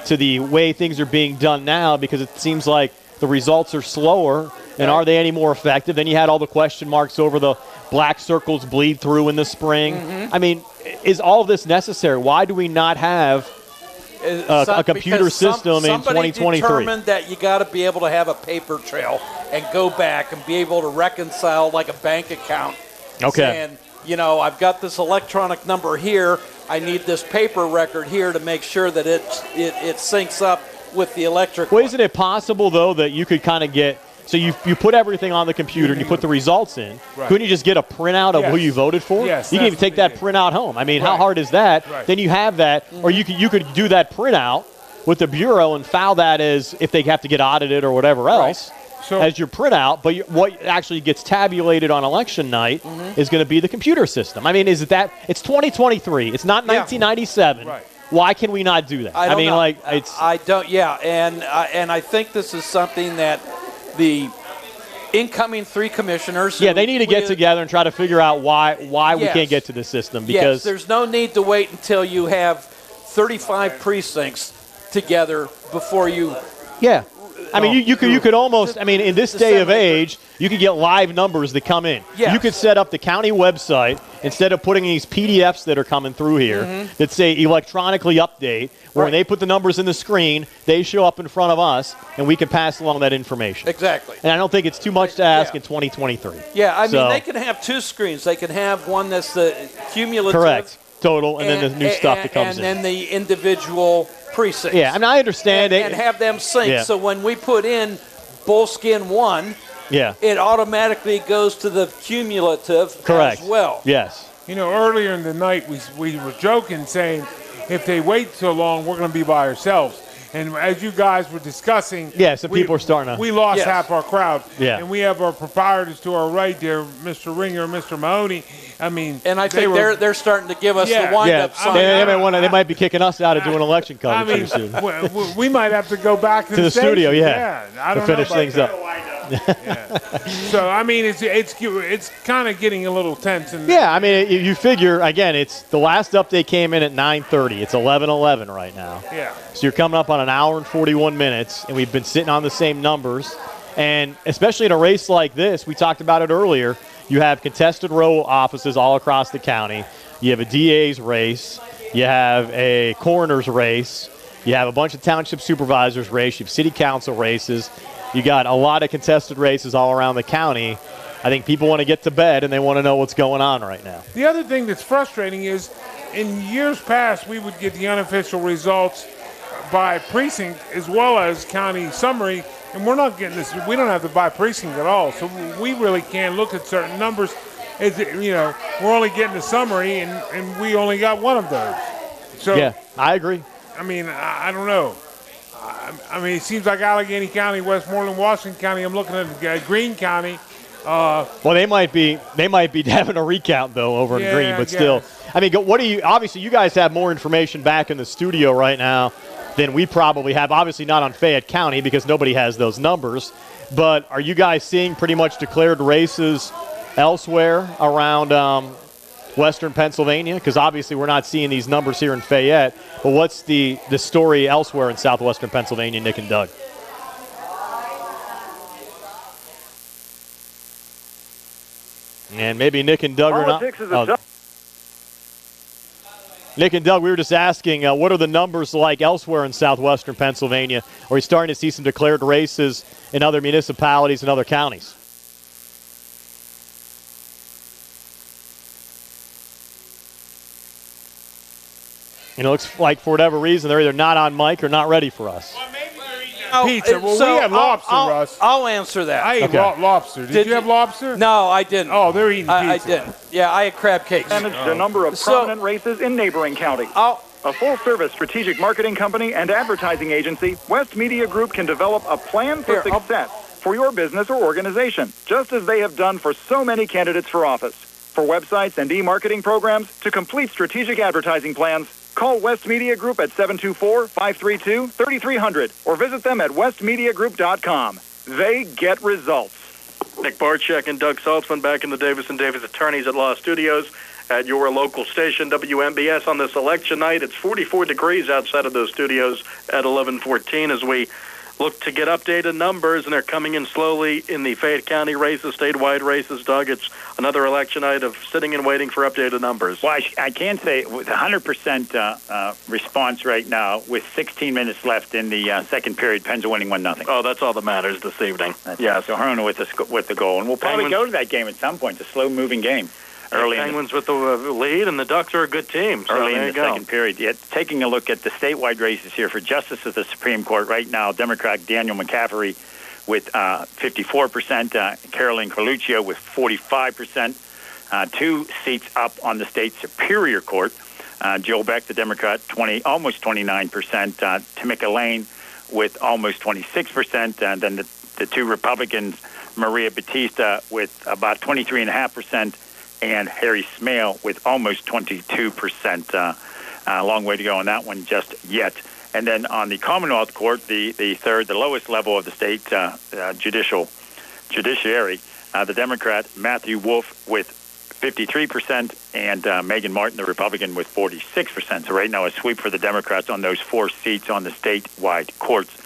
to the way things are being done now? Because it seems like the results are slower and are they any more effective? Then you had all the question marks over the black circles bleed through in the spring. I mean, is all of this necessary? Why do we not have a computer system in 2023? Somebody determined that you got to be able to have a paper trail and go back and be able to reconcile like a bank account. Okay. And, you know, I've got this electronic number here. I need this paper record here to make sure that it syncs up with the electric. Well, isn't it possible, though, that you could kind of get – so you put everything on the computer and you put the results in. Right. Couldn't you just get a printout of who you voted for? Yes, you can even take that printout home. I mean, how hard is that? Right. Then you have that, or you could do that printout with the Bureau and file that as if they have to get audited or whatever else as your printout. But what actually gets tabulated on election night is going to be the computer system. I mean, is it that – it's 2023. It's not 1997. Right. Why can we not do that? I mean, know. Like it's – I don't – yeah, and I think this is something that the incoming three commissioners – yeah, they need to get together and try to figure out why we can't get to the system. Because there's no need to wait until you have 35 precincts together before you – yeah. I mean, you could almost – I mean, in this day of age, you could get live numbers that come in. Yes. You could set up the county website instead of putting these PDFs that are coming through here that say electronically update, where when they put the numbers in the screen, they show up in front of us, and we can pass along that information. Exactly. And I don't think it's too much to ask in 2023. Yeah, I mean, they can have two screens. They can have one that's the cumulative. Correct. Total, and then the new stuff that comes in. And then the individual precincts. Yeah, I mean, I understand. And have them sync. Yeah. So when we put in Bullskin 1, it automatically goes to the cumulative as well. Yes. You know, earlier in the night, we were joking, saying if they wait so long, we're going to be by ourselves. And as you guys were discussing, some people are starting to. We lost half our crowd. Yeah. And we have our proprietors to our right there, Mr. Ringer and Mr. Mahoney. I mean, and I think they're starting to give us the wind-up sign. They might be kicking us out of doing election coverage I mean, pretty soon. we might have to go back to the studio, I don't to finish know things up. So I mean, it's kind of getting a little tense. I mean, you figure again, it's the last update came in at 9:30. It's 11:11 right now. Yeah. So you're coming up on an hour and 41 minutes, and we've been sitting on the same numbers. And especially in a race like this, we talked about it earlier. You have contested row offices all across the county. You have a DA's race. You have a coroner's race. You have a bunch of township supervisors race. You have city council races. You got a lot of contested races all around the county. I think people want to get to bed, and they want to know what's going on right now. The other thing that's frustrating is in years past, we would get the unofficial results by precinct as well as county summary, and we're not getting this. We don't have the by precinct at all, so we really can't look at certain numbers. We're only getting the summary, and we only got one of those. So yeah, I agree. I mean, I don't know. I mean, it seems like Allegheny County, Westmoreland, Washington County. I'm looking at Greene County. Well, they might be having a recount though over in Greene, but still. I mean, what do you? Obviously, you guys have more information back in the studio right now than we probably have. Obviously, not on Fayette County because nobody has those numbers. But are you guys seeing pretty much declared races elsewhere around Western Pennsylvania? Because obviously we're not seeing these numbers here in Fayette. But what's the story elsewhere in southwestern Pennsylvania, Nick and Doug? And maybe Nick and Doug Politics are not. Nick and Doug, we were just asking, what are the numbers like elsewhere in southwestern Pennsylvania? Are we starting to see some declared races in other municipalities and other counties? And it looks like for whatever reason they're either not on mic or not ready for us. Pizza. Well, we had lobster, Russ. I'll answer that. I ate lobster. Did you have lobster? No, I didn't. Oh, they're eating pizza. I didn't. Yeah, I had crab cakes. Managed a number of prominent races in neighboring counties. A full-service strategic marketing company and advertising agency, West Media Group can develop a plan for success for your business or organization, just as they have done for so many candidates for office. For websites and e-marketing programs to complete strategic advertising plans, call West Media Group at 724-532-3300 or visit them at westmediagroup.com. They get results. Nick Barczyk and Doug Saltzman back in the Davis & Davis Attorneys at Law Studios at your local station, WMBS, on this election night. It's 44 degrees outside of those studios at 11:14 as we look to get updated numbers, and they're coming in slowly in the Fayette County races, statewide races. Doug, it's another election night of sitting and waiting for updated numbers. Well, I can say with 100% response right now, with 16 minutes left in the second period, Pens are winning 1-0. Oh, that's all that matters this evening. Yes, so Herona with the goal, and we'll probably go to that game at some point. It's a slow-moving game. Early Penguins with the lead, and the Ducks are a good team. So early there in the you go. second period. Yet, taking a look at the statewide races here for Justice of the Supreme Court right now, Democrat Daniel McCaffrey with 54%, Carolyn Coluccio with 45%, 2 seats up on the state Superior Court. Joe Beck, the Democrat, almost 29%, Tamika Lane with almost 26%, and then the 2 Republicans, Maria Batista with about 23.5%, and Harry Smale with almost 22%. A long way to go on that one just yet. And then on the Commonwealth Court, the third, the lowest level of the state judiciary, the Democrat Matthew Wolf with 53%, and Megan Martin, the Republican, with 46%. So right now a sweep for the Democrats on those 4 seats on the statewide courts.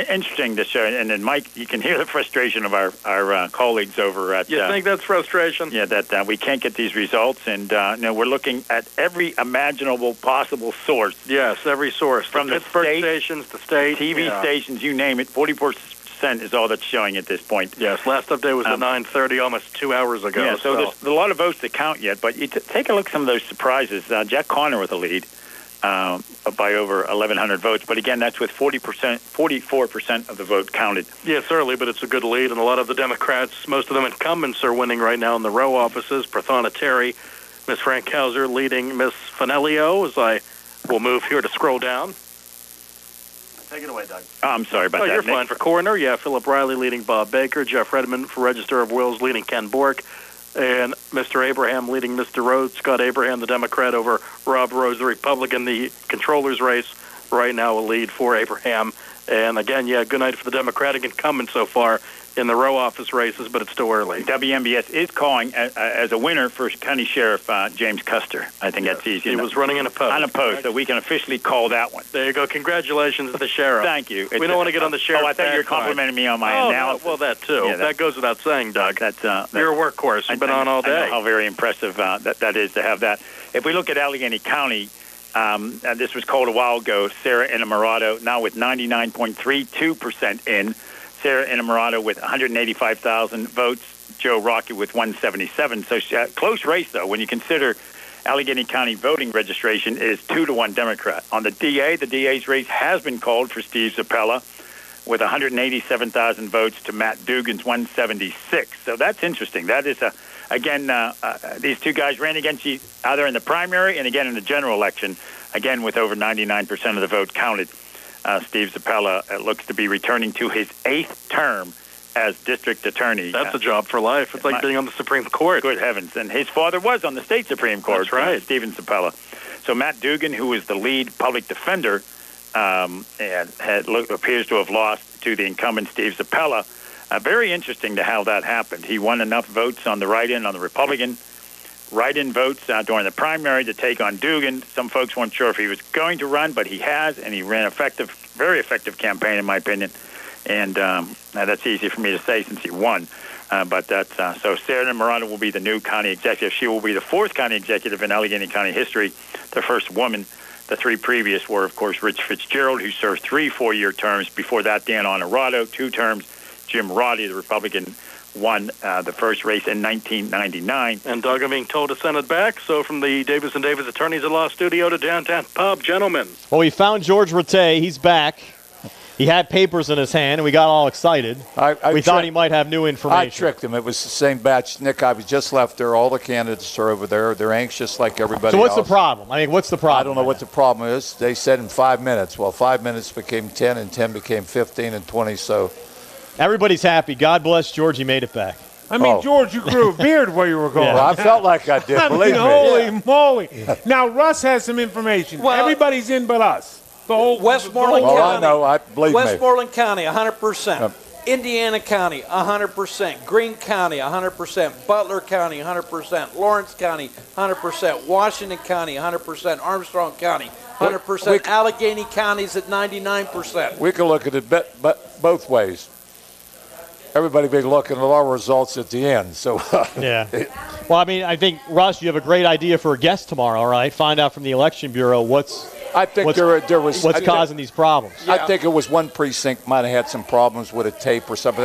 Interesting to show, and then Mike, you can hear the frustration of our colleagues over at. You think that's frustration? Yeah, that we can't get these results, and we're looking at every imaginable possible source. Yes, every source from the Pittsburgh state, stations, the state, TV stations, you name it. 44% is all that's showing at this point. Yes, last update was at 9:30, almost 2 hours ago. Yeah, so there's a lot of votes to count yet, but you take a look at some of those surprises. Jack Conner with a lead. By over 1,100 votes. But again, that's with 44% of the vote counted. Yes, early, but it's a good lead. And a lot of the Democrats, most of them incumbents, are winning right now in the row offices. Prathana Terry, Miss Frank Hauser leading Miss Fanelio, as I will move here to scroll down. Take it away, Doug. Oh, I'm sorry about that. You're fine. For coroner, Philip Riley leading Bob Baker, Jeff Redmond for Register of Wills leading Ken Bork, and Mr. Abraham leading Mr. Rhodes. Scott Abraham, the Democrat, over Rob Rose, the Republican. The controller's race right now a lead for Abraham. And again, good night for the Democratic incumbent so far in the row office races, but it's still early. WMBS is calling as a winner for County Sheriff James Custer. I think that's easy. He was running unopposed. Unopposed, so we can officially call that one. There you go. Congratulations to the sheriff. Thank you. We don't want to get on the sheriff. Oh, I thought you were complimenting me on my analysis. No, well, that too. Yeah, that goes without saying, Doug. You're a workhorse. You've been on all day. I know how very impressive that is to have that. If we look at Allegheny County, this was called a while ago, Sarah Innamorato, now with 99.32% in. Sarah Innamorato with 185,000 votes. Joe Rocky with 177. So close race, though, when you consider Allegheny County voting registration is 2-1 Democrat. On the DA's race has been called for Steve Zappella with 187,000 votes to Matt Dugan's 176. So that's interesting. That is, these two guys ran against each other in the primary and again in the general election, again with over 99% of the vote counted. Steve Zappella looks to be returning to his 8th term as district attorney. That's a job for life. It's like being on the Supreme Court. Good heavens. And his father was on the state Supreme Court. That's right. Stephen Zappella. So Matt Dugan, who is the lead public defender, appears to have lost to the incumbent Steve Zappella. Very interesting to how that happened. He won enough votes on the write-in on the Republican write-in votes during the primary to take on Dugan. Some folks weren't sure if he was going to run, but he has, and he ran very effective campaign, in my opinion. And that's easy for me to say since he won. But that's so Sarah Innamorato will be the new county executive. She will be the 4th county executive in Allegheny County history, the first woman. The 3 previous were, of course, Rich Fitzgerald, who served 3 4-year terms. Before that, Dan Honorado, 2 terms. Jim Roddy, the Republican, won the first race in 1999. And Doug, I'm being told to send it back. So from the Davis & Davis Attorneys at Law Studio to Downtown Pub, gentlemen. Well, we found George Rattay. He's back. He had papers in his hand, and we got all excited. We thought he might have new information. I tricked him. It was the same batch. Nick, I was just left there. All the candidates are over there. They're anxious like everybody else. So what's the problem? I mean, what's the problem? I don't know what the problem is. They said in 5 minutes. Well, 5 minutes became 10, and 10 became 15, and 20, so. Everybody's happy. God bless George. He made it back. I mean, George, you grew a beard while you were gone. Yeah. Well, I felt like I did, believe me. Holy moly. Now, Russ has some information. Well, everybody's in but us. The whole Westmoreland County. I know. Believe me. Westmoreland County, 100%. Indiana County, 100%. Greene County, 100%. Butler County, 100%. Lawrence County, 100%. Washington County, 100%. Armstrong County, 100%. Allegheny County's at 99%. We can look at it both ways. Everybody be looking at our results at the end. So yeah. Well, I mean, I think, Russ, you have a great idea for a guest tomorrow, right? Find out from the Election Bureau what's causing these problems. I think it was one precinct might have had some problems with a tape or something.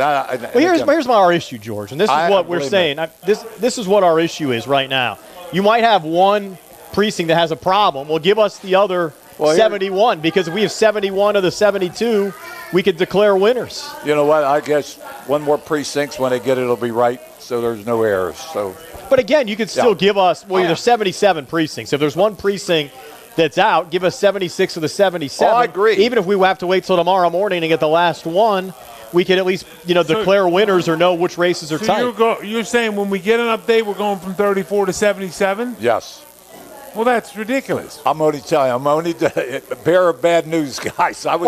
Here's our issue, George, and this is what we're saying. This is what our issue is right now. You might have one precinct that has a problem. Well, give us the other 71, because if we have 71 of the 72, we could declare winners. You know what? I guess one more precincts, when they get it, it'll be right, so there's no errors. So, but again, you could still give us, there's 77 precincts. If there's one precinct that's out, give us 76 of the 77. Oh, I agree. Even if we have to wait till tomorrow morning to get the last one, we can at least declare winners or know which races are tight. You're saying when we get an update, we're going from 34 to 77? Yes. Well, that's ridiculous. I'm only telling you, I'm only the bearer of bad news, guys. But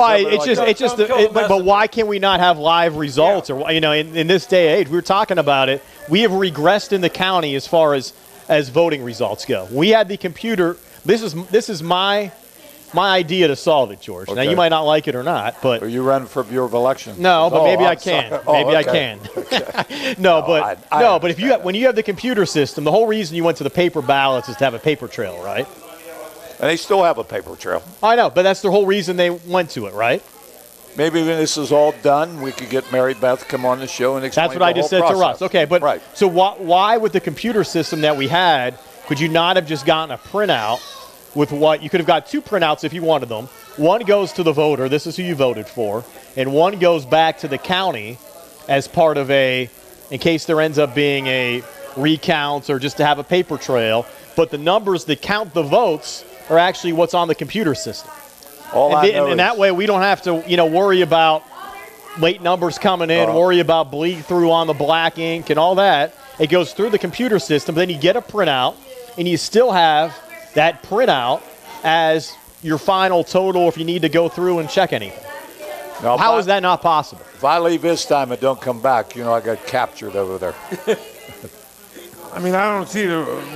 why can't we not have live results? Yeah. Or in this day and age, we were talking about it. We have regressed in the county as far as voting results go. We had the computer. This is my idea to solve it, George. Okay. Now, you might not like it or not, but... Are you running for Bureau of Election? No, but maybe I can. I can. Okay. But when you have the computer system, the whole reason you went to the paper ballots is to have a paper trail, right? And they still have a paper trail. I know, but that's the whole reason they went to it, right? Maybe when this is all done, we could get Mary Beth to come on the show and explain That's what I just said process. to Russ. Okay, but so why with the computer system that we had, could you not have just gotten a printout with what you could have got two printouts if you wanted them? One goes to the voter, this is who you voted for, and one goes back to the county as part of in case there ends up being a recount or just to have a paper trail. But the numbers that count the votes are actually what's on the computer system. And that way we don't have to, worry about late numbers coming in, worry about bleed through on the black ink and all that. It goes through the computer system, then you get a printout, and you still have that printout as your final total if you need to go through and check anything. Now, how is that not possible? If I leave this time and don't come back, I got captured over there. I mean, I don't see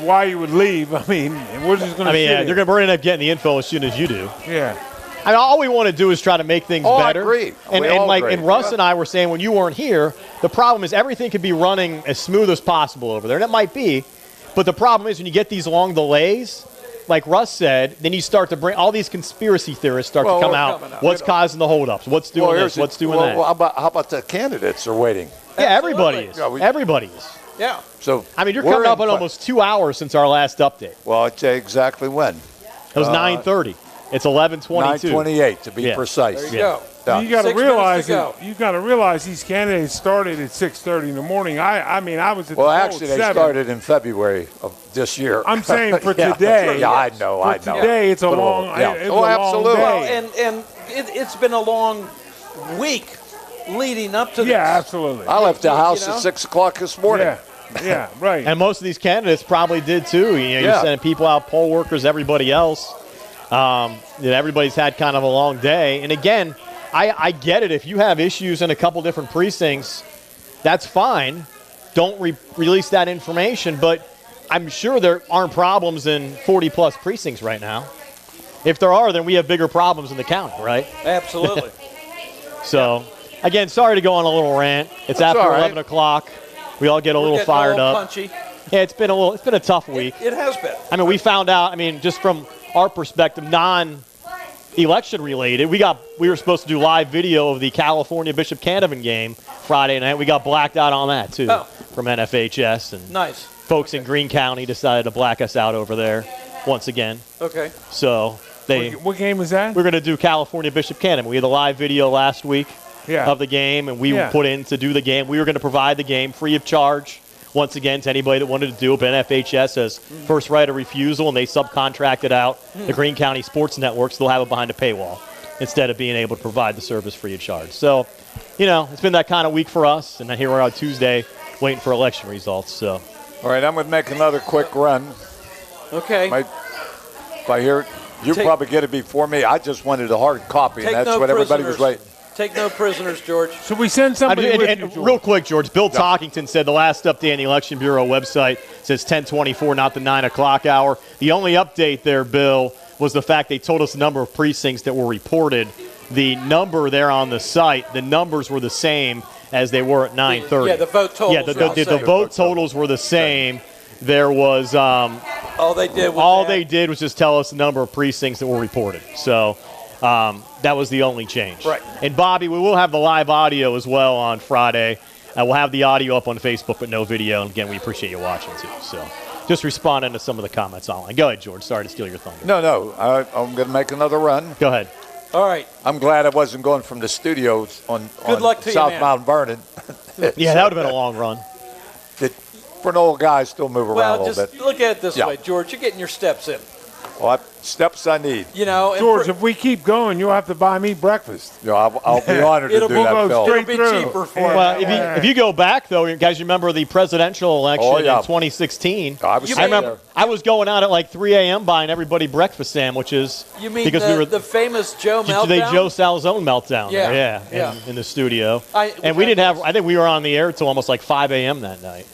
why you would leave. I mean, we're just going to they're going to end up getting the info as soon as you do. Yeah. I mean, all we want to do is try to make things better. I agree. And Russ and I were saying when you weren't here, the problem is everything could be running as smooth as possible over there. And it might be, but the problem is when you get these long delays, like Russ said, then you start to bring all these conspiracy theorists to come out. What's causing the holdups? What's doing this? What's doing that? Well, how about the candidates are waiting? Yeah, everybody is. Everybody is. Yeah. So I mean, you're coming up on almost 2 hours since our last update. Well, I'd say exactly when. It was 9:30. It's 11:22. 9:28 to be precise. There you go. Yeah. You got to realize you got to realize these candidates started at 6:30 in the morning. I was at actually they started in February of this year. I'm saying for today. Yeah, I know. Today it's a long. It's absolutely. Long day. And it's been a long week leading up to this. Yeah, absolutely. I left the house at 6 o'clock this morning. Yeah, right. And most of these candidates probably did too. You're sending people out, poll workers, everybody else. Everybody's had kind of a long day. And again, I get it. If you have issues in a couple different precincts, that's fine. Don't release that information. But I'm sure there aren't problems in 40-plus precincts right now. If there are, then we have bigger problems in the county, right? Absolutely. So, again, sorry to go on a little rant. It's after 11 o'clock. We all get a little fired up. Punchy. Yeah, it's been a tough week. It has been. I mean, we found out, just from our perspective, non-election related, we were supposed to do live video of the California Bishop Canavan game Friday night. We got blacked out on that too from NFHS, and nice folks in Greene County decided to black us out over there once again. Okay. So what game was that? We're going to do California Bishop Canavan. We had a live video last week of the game, and we put in to do the game. We were going to provide the game free of charge. Once again, to anybody that wanted to do it, but NFHS has first right of refusal, and they subcontracted out the Greene County Sports Networks. They'll have it behind a paywall instead of being able to provide the service free of charge. So, it's been that kind of week for us, and here we're on Tuesday waiting for election results. So, all right, I'm going to make another quick run. Okay. If I hear it, you probably get it before me. I just wanted a hard copy, and that's what everybody was waiting. Take no prisoners, George. Should we send somebody with you, George? Real quick, George, Bill Talkington said the last update on the Election Bureau website says 10:24, not the 9 o'clock hour. The only update there, Bill, was the fact they told us the number of precincts that were reported. The number there on the site, the numbers were the same as they were at 9:30. Yeah, the vote totals. Yeah, the vote totals were the same. There was all they did was just tell us the number of precincts that were reported. So that was the only change. Right. And Bobby, we will have the live audio as well on Friday. We'll have the audio up on Facebook, but no video. And again, we appreciate you watching too. So just responding to some of the comments online. Go ahead, George. Sorry to steal your thunder. No. I'm going to make another run. Go ahead. All right. I'm glad I wasn't going from the studios on luck to you, South man. Mount Vernon. Yeah, that would have been a long run. For an old guy, still move around a little just bit. look at it this Yeah. way, George. You're getting your steps in. Well, steps I need. You know, and George, if we keep going, you'll have to buy me breakfast. I'll be honored to do that, Phil. Straight It'll be through. cheaper for Well, if you go back, though, you guys remember the presidential election in 2016. I was remember I was going out at like 3 a.m. buying everybody breakfast sandwiches. You mean because the famous Joe meltdown? The Joe Salzone meltdown. Yeah. there, in the studio. And we didn't have. I think we were on the air till almost like 5 a.m. that night.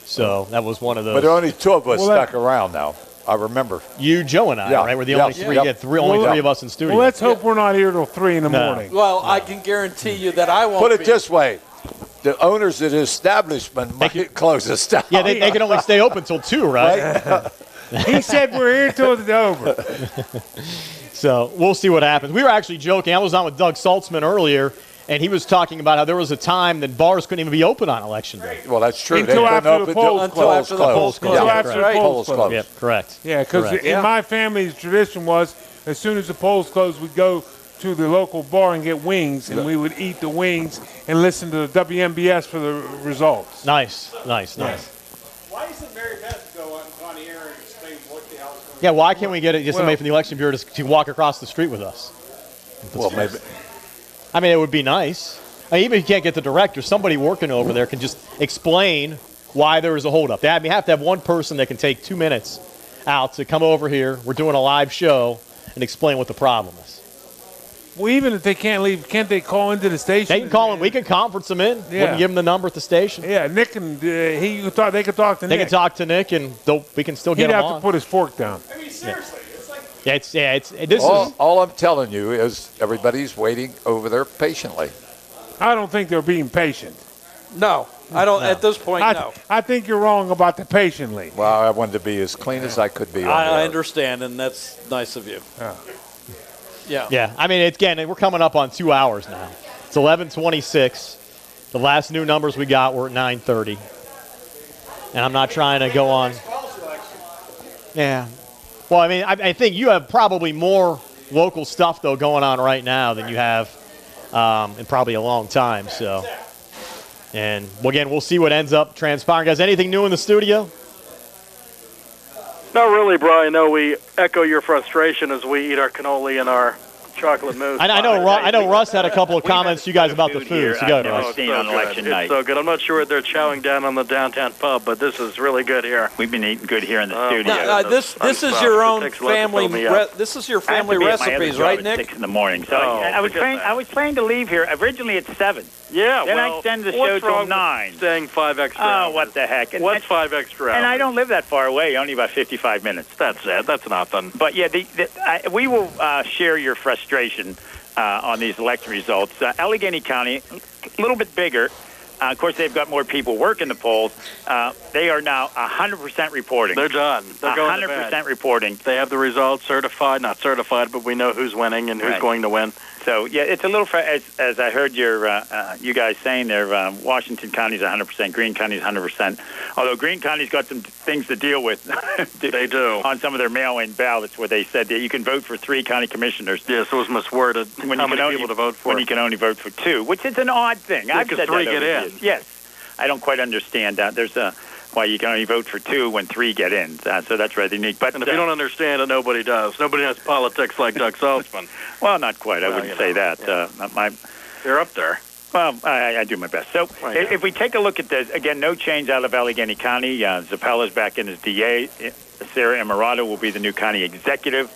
So that was one of those. But only two of us stuck around now. I remember. You, Joe, and I, right? We're the only three. Yeah, only three of us in studio. Well, let's hope we're not here till 3 in the morning. Well, I can guarantee you that I won't. Put it be. this way. The owners of the establishment might close us down. Yeah, they can only stay open till 2, right? He said we're here till it's over. So we'll see what happens. We were actually joking. I was on with Doug Saltzman earlier, and he was talking about how there was a time that bars couldn't even be open on Election Day. Well, that's true. Until after the polls closed. Until after the polls closed. Yep, correct. Yeah, because in my family's tradition was as soon as the polls closed, we'd go to the local bar and get wings, and we would eat the wings and listen to the WMBS for the results. Nice. Why isn't Mary Beth go on the air and explain what the hell's going on? Yeah, why can't we get somebody from the Election Bureau to walk across the street with us? Well, maybe. I mean, it would be nice. I mean, even if you can't get the director, somebody working over there can just explain why there was a holdup. You have to have one person that can take 2 minutes out to come over here. We're doing a live show and explain what the problem is. Well, even if they can't leave, can't they call into the station? They can call them. We can conference them in. We can give them the number at the station. Yeah, Nick and they could talk to Nick. They can talk to Nick, and we can still get He'd them have on. to put his fork down. I mean, seriously, All I'm telling you is everybody's waiting over there patiently. I don't think they're being patient. No, I don't. At this point, no. I think you're wrong about the patiently. Well, I wanted to be as clean as I could be. I understand, and that's nice of you. Yeah. Yeah. I mean, we're coming up on 2 hours now. It's 11:26. The last new numbers we got were at 9:30. And I'm not trying to go on. Yeah. Well, I mean, I think you have probably more local stuff, though, going on right now than you have in probably a long time. So, and again, we'll see what ends up transpiring. Guys, anything new in the studio? Not really, Brian. No, we echo your frustration as we eat our cannoli and our chocolate mousse. I know Russ had a couple of comments to you guys about the food. So go ahead, Russ. It's so good. I'm not sure they're chowing down on the downtown pub, but this is really good here. We've been eating good here in the studio. This is your own family. This is your family recipes, right, Nick? 6 in the morning. So I was planning to leave here originally at 7. Yeah, then I extended the show till 9. Staying 5 extra. Oh, what the heck? What's 5 extra? And I don't live that far away. Only about 55 minutes. That's it. That's nothing. But yeah, we will share your frustration on these election results. Allegheny County, a little bit bigger. Of course, they've got more people working the polls. They are now 100% reporting. They're done. They're going to 100% bed. reporting. They have the results certified, not certified, but we know who's winning and who's going to win. So, yeah, it's a little, as I heard you guys saying there, Washington County's 100%, Greene County's 100%. Although Greene County's got some things to deal with. They do. On some of their mail-in ballots where they said that you can vote for 3 county commissioners. Yes, it was misworded. When How many people to vote for? When you can only vote for 2, which is an odd thing. Yeah, I've said 3 that get in. Yes. I don't quite understand that. There's why you can only vote for 2 when 3 get in. So that's rather unique. But and if you don't understand it, nobody does. Nobody has politics like Doug Saltzman. Well, not quite. I wouldn't say that. Yeah. You're up there. Well, I do my best. So if we take a look at this, again, no change out of Allegheny County. Zappella's back in as DA. Sarah Emirado will be the new county executive.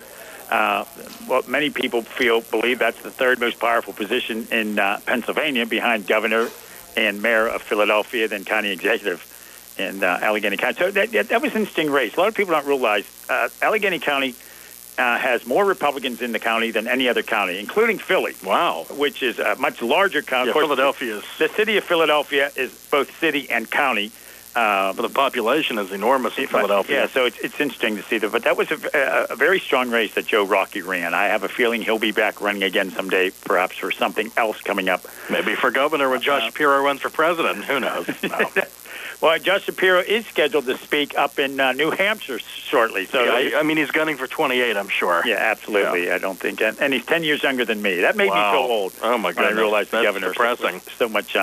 What many people believe that's the 3rd most powerful position in Pennsylvania, behind governor and mayor of Philadelphia, then county executive in Allegheny County. So that was an interesting race. A lot of people don't realize Allegheny County has more Republicans in the county than any other county, including Philly. Wow. Which is a much larger county. Yeah, of course, Philadelphia is... The city of Philadelphia is both city and county. But the population is enormous in Philadelphia. Yeah, so it's interesting to see that. But that was a very strong race that Joe Rockey ran. I have a feeling he'll be back running again someday, perhaps for something else coming up. Maybe for governor when Josh Shapiro runs for president. Who knows? No. Well, Josh Shapiro is scheduled to speak up in New Hampshire shortly. So yeah, I mean, he's gunning for 28, I'm sure. Yeah, absolutely. Yeah. I don't think. And he's 10 years younger than me. That made me feel old. Oh, my goodness. I realized the That's governor depressing. was so much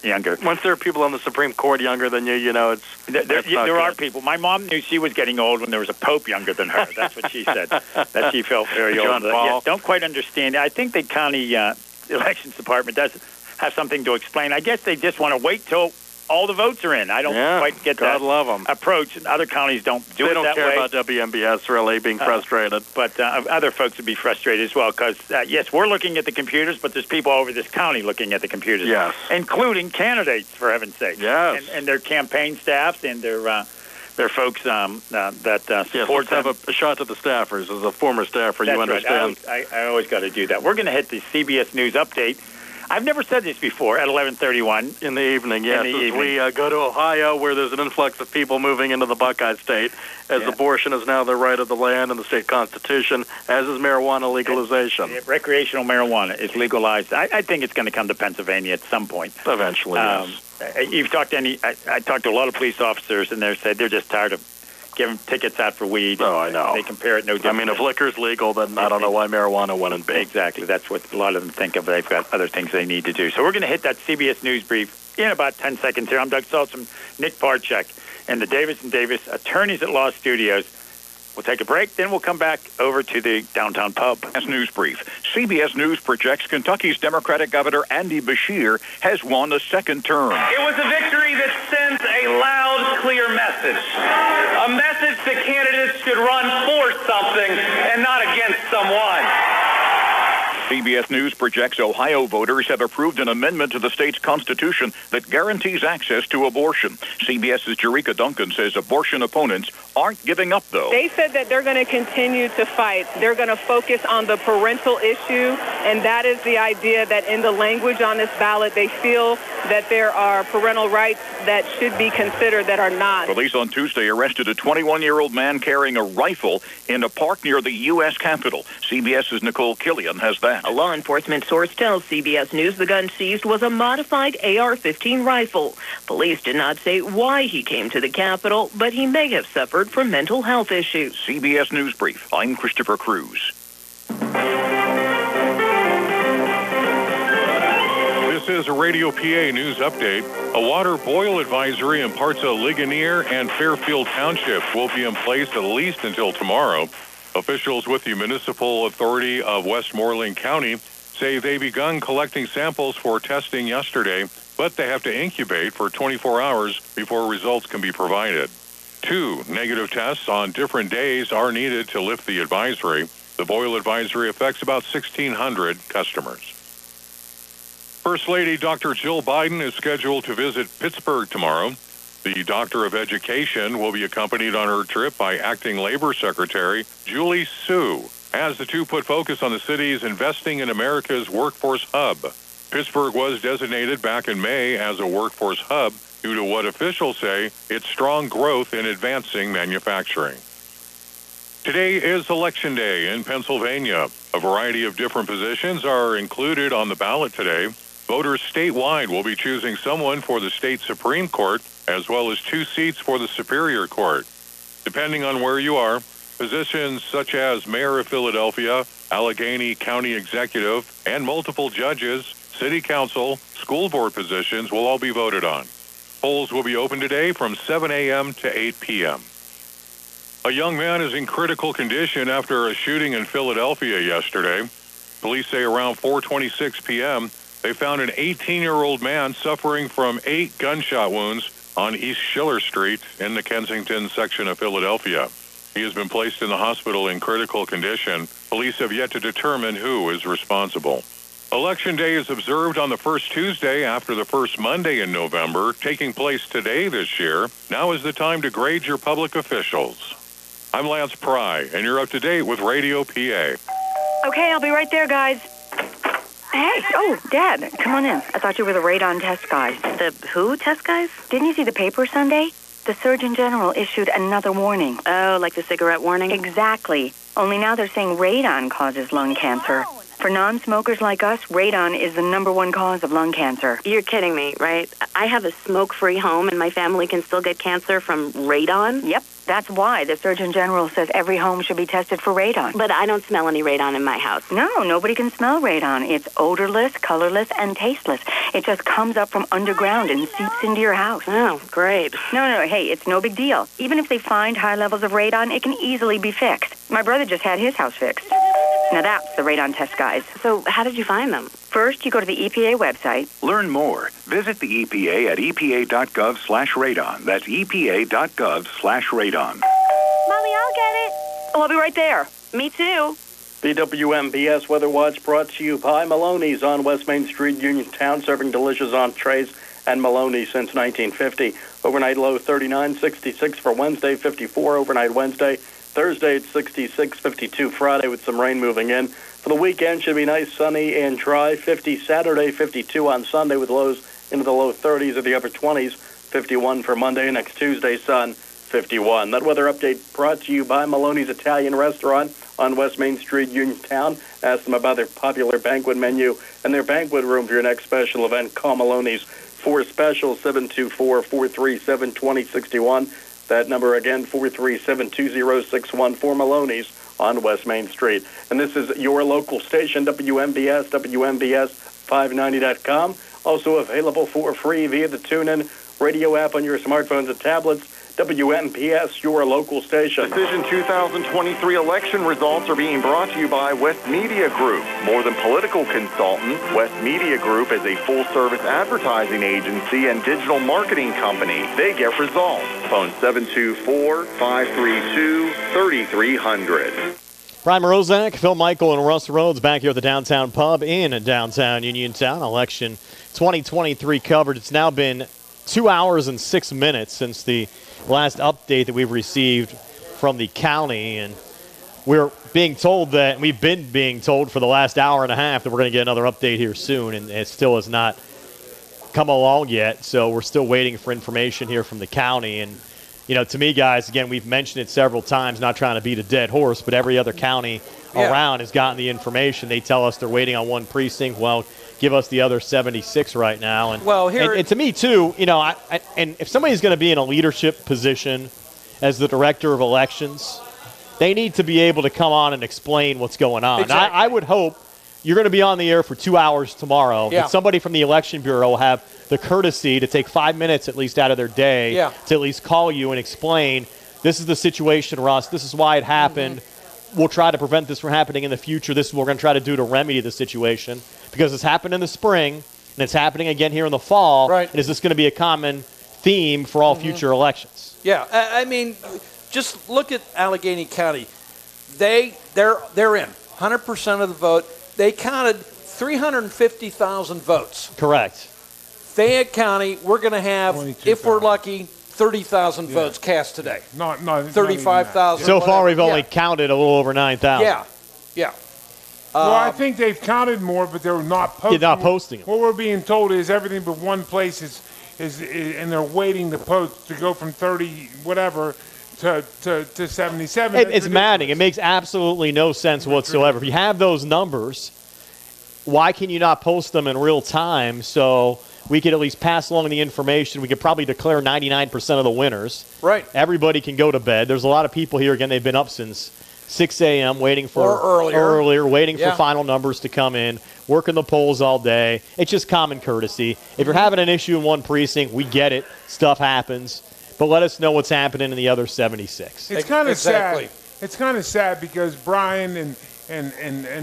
younger. Once there are people on the Supreme Court younger than you, you know, it's there are people. My mom knew she was getting old when there was a pope younger than her. That's what she said. That she felt very old. John Paul. Yeah, don't quite understand. I think the county elections department does have something to explain. I guess they just want to wait till all the votes are in. I don't quite get God that love them. approach. And other counties don't do they it that way. They don't care about WMBS really being frustrated. But other folks would be frustrated as well because, yes, we're looking at the computers, but there's people over this county looking at the computers. Yes. Including candidates, for heaven's sake. Yes. And their campaign staffs and their folks that support them. Have a shot to the staffers. As a former staffer, That's you understand. Right. I always got to do that. We're going to hit the CBS News update. I've never said this before at 11:31 in the evening. Yes, we go to Ohio, where there's an influx of people moving into the Buckeye State, as abortion is now the right of the land in the state constitution, as is marijuana legalization. Recreational marijuana is legalized. I think it's going to come to Pennsylvania at some point. Eventually, yes. You've talked to I talked to a lot of police officers, and they said they're just tired of giving tickets out for weed. Oh, I know. They compare it no different. I mean, if liquor's legal, then I don't know why marijuana wouldn't be. Exactly. That's what a lot of them think of. They've got other things they need to do. So we're going to hit that CBS News brief in about 10 seconds here. I'm Doug Saltz from Nick Barczyk and the Davis & Davis Attorneys at Law Studios. We'll take a break, then we'll come back over to the downtown pub. News brief. CBS News projects Kentucky's Democratic Governor Andy Beshear has won a second term. It was a victory that sends a loud, clear message. A message that candidates should run for something and not against someone. CBS News projects Ohio voters have approved an amendment to the state's constitution that guarantees access to abortion. CBS's Jerika Duncan says abortion opponents aren't giving up, though. They said that they're going to continue to fight. They're going to focus on the parental issue, and that is the idea that in the language on this ballot, they feel that there are parental rights that should be considered that are not. Police on Tuesday arrested a 21-year-old man carrying a rifle in a park near the U.S. Capitol. CBS's Nicole Killian has that. A law enforcement source tells CBS News the gun seized was a modified AR-15 rifle. Police did not say why he came to the Capitol, but he may have suffered from mental health issues. CBS News Brief. I'm Christopher Cruz. This is a Radio PA news update. A water boil advisory in parts of Ligonier and Fairfield Township will be in place at least until tomorrow. Officials with the Municipal Authority of Westmoreland County say they begun collecting samples for testing yesterday, but they have to incubate for 24 hours before results can be provided. 2 negative tests on different days are needed to lift the advisory. The boil advisory affects about 1,600 customers. First Lady Dr. Jill Biden is scheduled to visit Pittsburgh tomorrow. The Doctor of Education will be accompanied on her trip by Acting Labor Secretary Julie Su, as the two put focus on the city's investing in America's workforce hub. Pittsburgh was designated back in May as a workforce hub due to what officials say its strong growth in advancing manufacturing. Today is Election Day in Pennsylvania. A variety of different positions are included on the ballot today. Voters statewide will be choosing someone for the state Supreme Court, as well as 2 seats for the Superior Court. Depending on where you are, positions such as Mayor of Philadelphia, Allegheny County Executive, and multiple judges, City Council, school board positions will all be voted on. Polls will be open today from 7 a.m. to 8 p.m. A young man is in critical condition after a shooting in Philadelphia yesterday. Police say around 4:26 p.m., they found an 18-year-old man suffering from 8 gunshot wounds on East Schiller Street in the Kensington section of Philadelphia. He has been placed in the hospital in critical condition. Police have yet to determine who is responsible. Election Day is observed on the first Tuesday after the first Monday in November, taking place today this year. Now is the time to grade your public officials. I'm Lance Pry, and you're up to date with Radio PA. Okay, I'll be right there, guys. Hey, oh, Dad, come on in. I thought you were the radon test guys. The who test guys? Didn't you see the paper Sunday? The Surgeon General issued another warning. Oh, like the cigarette warning? Exactly. Only now they're saying radon causes lung cancer. For non-smokers like us, radon is the #1 cause of lung cancer. You're kidding me, right? I have a smoke-free home and my family can still get cancer from radon? Yep. That's why the Surgeon General says every home should be tested for radon. But I don't smell any radon in my house. No, nobody can smell radon. It's odorless, colorless, and tasteless. It just comes up from underground and seeps into your house. Oh, great. No, hey, it's no big deal. Even if they find high levels of radon, it can easily be fixed. My brother just had his house fixed. Now that's the radon test guys. So how did you find them? First, you go to the EPA website. Learn more. Visit the EPA at epa.gov/radon. That's epa.gov/radon. Molly, I'll get it. Oh, I'll be right there. Me too. The WMBS Weather Watch brought to you by Maloney's on West Main Street, Uniontown, serving delicious entrees and Maloney's since 1950. Overnight low 39, 66 for Wednesday, 54 overnight Wednesday. Thursday, it's 66, 52 Friday with some rain moving in. For the weekend, should be nice, sunny, and dry. 50 Saturday, 52 on Sunday with lows into the low 30s or the upper 20s. 51 for Monday. Next Tuesday, sun, 51. That weather update brought to you by Maloney's Italian Restaurant on West Main Street, Uniontown. Ask them about their popular banquet menu and their banquet room for your next special event. Call Maloney's for special 724-437-2061. That number again, 437-2061 for Maloney's on West Main Street. And this is your local station, WMBS, WMBS590.com. Also available for free via the TuneIn radio app on your smartphones and tablets. WMBS, your local station. Decision 2023 election results are being brought to you by West Media Group. More than political consultants, West Media Group is a full-service advertising agency and digital marketing company. They get results. Phone 724-532-3300. Brian Morozak, Phil Michael, and Russ Rhodes back here at the Downtown Pub in downtown Uniontown. Election 2023 covered. It's now been 2 hours and 6 minutes since the last update that we've received from the county, and we're being told that we've been being told for the last hour and a half that we're going to get another update here soon, and it still has not come along yet. So we're still waiting for information here from the county. And you know, to me, guys, again, we've mentioned it several times, not trying to beat a dead horse, but every other county around has gotten the information. They tell us they're waiting on one precinct. Well, give us the other 76 right now. And, and to me, too, you know, and if somebody's going to be in a leadership position as the director of elections, they need to be able to come on and explain what's going on. Exactly. I would hope you're going to be on the air for 2 hours tomorrow. Yeah. That somebody from the Election Bureau will have the courtesy to take 5 minutes at least out of their day to at least call you and explain, this is the situation, Russ. This is why it happened. We'll try to prevent this from happening in the future. This is what we're going to try to do to remedy the situation. Because it's happened in the spring, and it's happening again here in the fall. Right. And is this going to be a common theme for all future elections? Yeah, I mean, just look at Allegheny County. They're in 100% of the vote. They counted 350,000 votes. Correct. Fayette County, we're going to have, if we're lucky, 30,000 votes cast today. No, 35,000. So far, we've only counted a little over 9,000. Yeah. Well, I think they've counted more, but they're not posting. Not posting them. What we're being told is everything but one place is and they're waiting to post to go from 30 whatever to 77. It's maddening. It makes absolutely no sense whatsoever. If you have those numbers, why can you not post them in real time so we could at least pass along the information? We could probably declare 99% of the winners. Right. Everybody can go to bed. There's a lot of people here, again, they've been up since 6 a.m. waiting for or earlier waiting for final numbers to come in, working the polls all day. It's just common courtesy. If you're having an issue in one precinct, we get it. Stuff happens. But let us know what's happening in the other 76. It's kind of sad. It's kind of sad because Brian and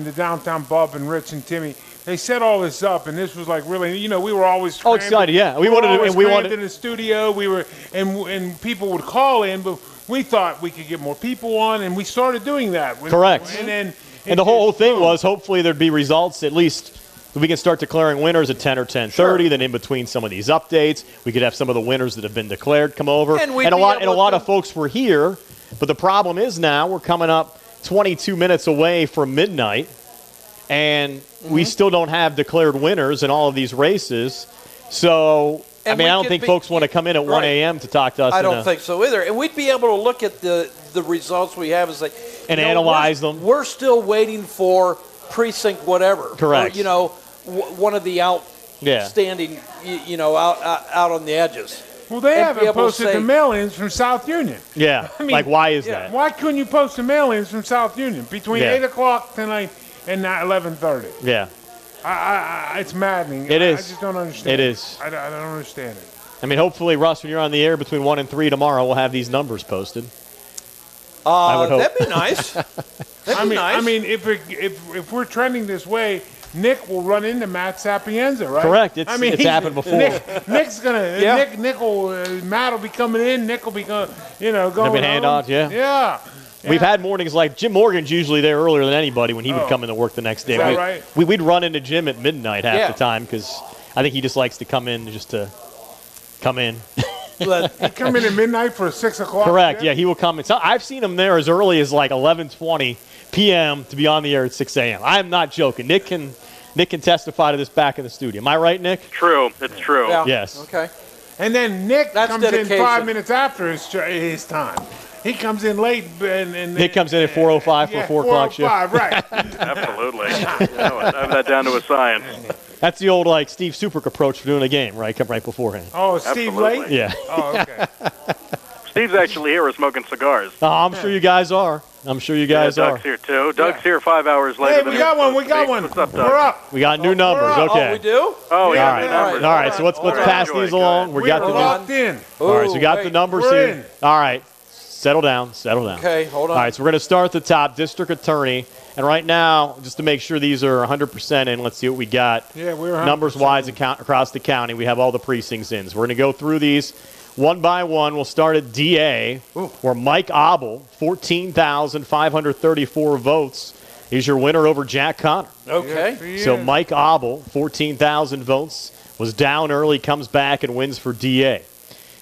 the Downtown Bub and Rich and Timmy, they set all this up, and this was like really, you know, we were always excited, yeah. We wanted in the studio. We were, and people would call in, but we thought we could get more people on, and we started doing that. Correct. And the whole thing was hopefully there'd be results, at least we can start declaring winners at 10 or 10:30. Sure. Then in between some of these updates, we could have some of the winners that have been declared come over. And a lot of folks were here But the problem is now we're coming up 22 minutes away from midnight, and we still don't have declared winners in all of these races. So, I don't think folks want to come in at 1 a.m. to talk to us. I don't think so either. And we'd be able to look at the results we have and say, and analyze them. We're still waiting for precinct whatever. Correct. Or, one of the outstanding, out on the edges. Well, they haven't posted the mail-ins from South Union. Yeah, why is that? Why couldn't you post the mail-ins from South Union between 8 o'clock tonight and 11:30? Yeah. It's maddening. It is. I just don't understand. It is. I don't understand it. Hopefully, Russ, when you're on the air between 1 and 3 tomorrow, we'll have these numbers posted. I would hope. That'd be nice. If we're trending this way, Nick will run into Matt Sapienza, right? Correct. It's happened before. Nick's gonna. Matt will be coming in. Nick will be going. Going handoff. Yeah. We've had mornings like Jim Morgan's usually there earlier than anybody when he would come into work the next day. Is that right? We'd run into Jim at midnight half the time because I think he just likes to come in just to come in. He'd come in at midnight for a 6 o'clock. Correct. Yeah, he will come in. So I've seen him there as early as like 11:20 p.m. to be on the air at 6 a.m. I'm not joking. Nick can testify to this back in the studio. Am I right, Nick? True. It's true. Yeah. Yes. Okay. And then Nick That's comes dedication. in 5 minutes after his time. He comes in late. And Nick comes in at 4:05 for a 4 o'clock show. 4:05, right. Absolutely. I have that down to a science. That's the old Steve Superick approach for doing a game, right? Come right beforehand. Oh, Steve late? Yeah. Oh, okay. Steve's actually here. We're smoking cigars. Oh, I'm sure you guys are. Doug's here too. Doug's here 5 hours later. Hey, we got one. What's up, Doug? We're up. We got new numbers. Okay. Oh, we do? Oh, we got All new right. numbers. All right. So let's pass these along. We got the locked in. All right. So we got the numbers We're here. in. All right. Settle down. Okay, hold on. All right. So we're going to start at the top. District Attorney. And right now, just to make sure these are 100% in, let's see what we got. Yeah, we're 100% numbers-wise across the county. We have all the precincts in. So we're going to go through these one by one. We'll start at DA, where Mike Obel, 14,534 votes. He's your winner over Jack Connor. Okay. So Mike Obel, 14,000 votes, was down early, comes back and wins for DA.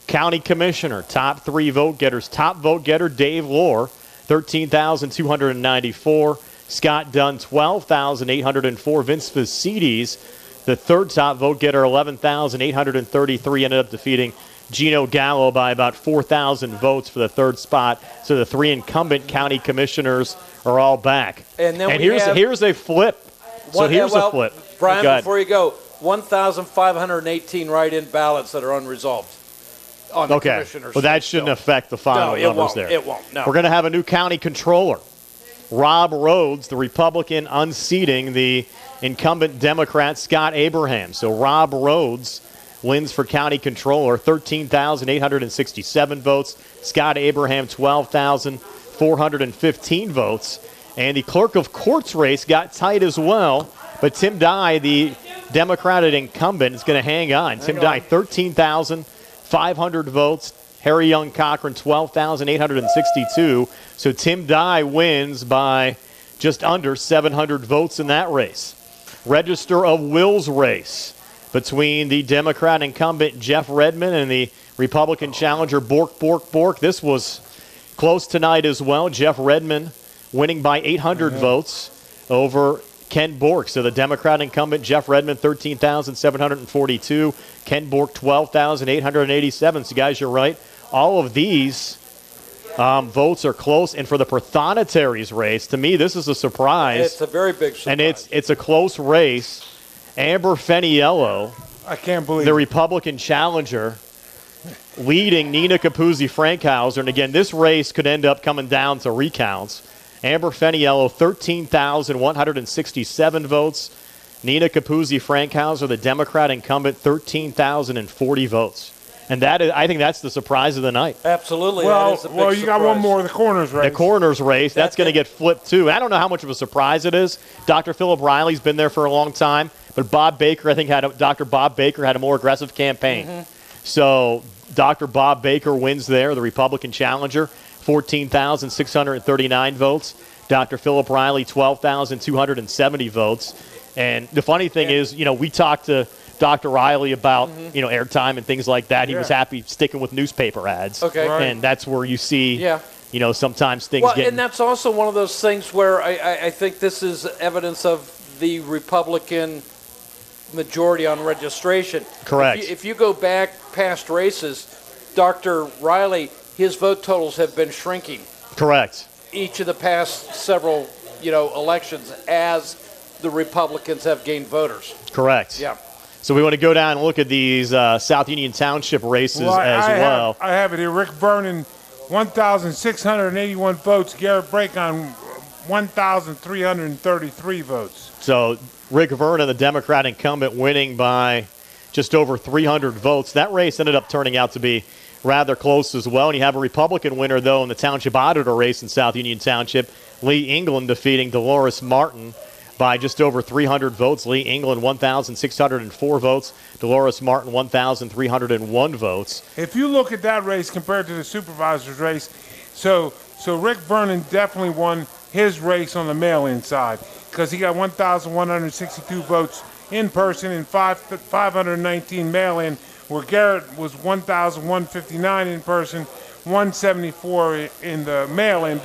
County Commissioner, top 3 vote getters. Top vote getter, Dave Lohr, 13,294. Scott Dunn, 12,804. Vince Facides, the third top vote getter, 11,833, ended up defeating Gino Gallo by about 4,000 votes for the third spot. So the 3 incumbent county commissioners are all back. And then here's a flip. So here's a flip. Brian, before you go, 1,518 write-in ballots that are unresolved on the commissioners. Well, that shouldn't affect the final numbers there. It won't. No. We're going to have a new county controller. Rob Rhodes, the Republican, unseating the incumbent Democrat Scott Abraham. So Rob Rhodes wins for county controller, 13,867 votes. Scott Abraham, 12,415 votes. And the clerk of courts race got tight as well. But Tim Dye, the Democratic incumbent, is going to hang on. Tim Dye, 13,500 votes. Harry Young Cochran, 12,862. So Tim Dye wins by just under 700 votes in that race. Register of Wills race between the Democrat incumbent Jeff Redmond and the Republican challenger Bork. This was close tonight as well. Jeff Redmond winning by 800 votes over Ken Bork. So the Democrat incumbent Jeff Redmond, 13,742. Ken Bork, 12,887. So guys, you're right. All of these votes are close. And for the Prothonotary race, to me, this is a surprise. It's a very big surprise. And it's a close race. Amber Feniello, I can't believe the Republican challenger, leading Nina Capuzzi-Frankhauser. And again, this race could end up coming down to recounts. Amber Feniello, 13,167 votes. Nina Capuzzi-Frankhauser, the Democrat incumbent, 13,040 votes. And I think that's the surprise of the night. Absolutely. Well, you got one more, the coroner's race. The coroner's race, that's going to get flipped too. I don't know how much of a surprise it is. Dr. Philip Riley's been there for a long time, but Dr. Bob Baker had a more aggressive campaign. Mm-hmm. So Dr. Bob Baker wins there, the Republican challenger, 14,639 votes. Dr. Philip Riley, 12,270 votes. And the funny thing is, we talked to Dr. Riley about, airtime and things like that. He was happy sticking with newspaper ads. Okay. Right. And that's where you see sometimes things well, get. And that's also one of those things where I think this is evidence of the Republican majority on registration. Correct. If you go back past races, Dr. Riley, his vote totals have been shrinking. Correct. Each of the past several, elections as the Republicans have gained voters. Correct. Yeah. So we want to go down and look at these South Union Township races as well. I have it here. Rick Vernon, 1,681 votes. Garrett Brake on 1,333 votes. So Rick Vernon, the Democrat incumbent, winning by just over 300 votes. That race ended up turning out to be rather close as well. And you have a Republican winner, though, in the Township Auditor race in South Union Township. Lee England defeating Dolores Martin by just over 300 votes. Lee England, 1,604 votes. Dolores Martin, 1,301 votes. If you look at that race compared to the supervisor's race, so Rick Vernon definitely won his race on the mail-in side because he got 1,162 votes in person and 519 mail-in, where Garrett was 1,159 in person, 174 in the mail-in.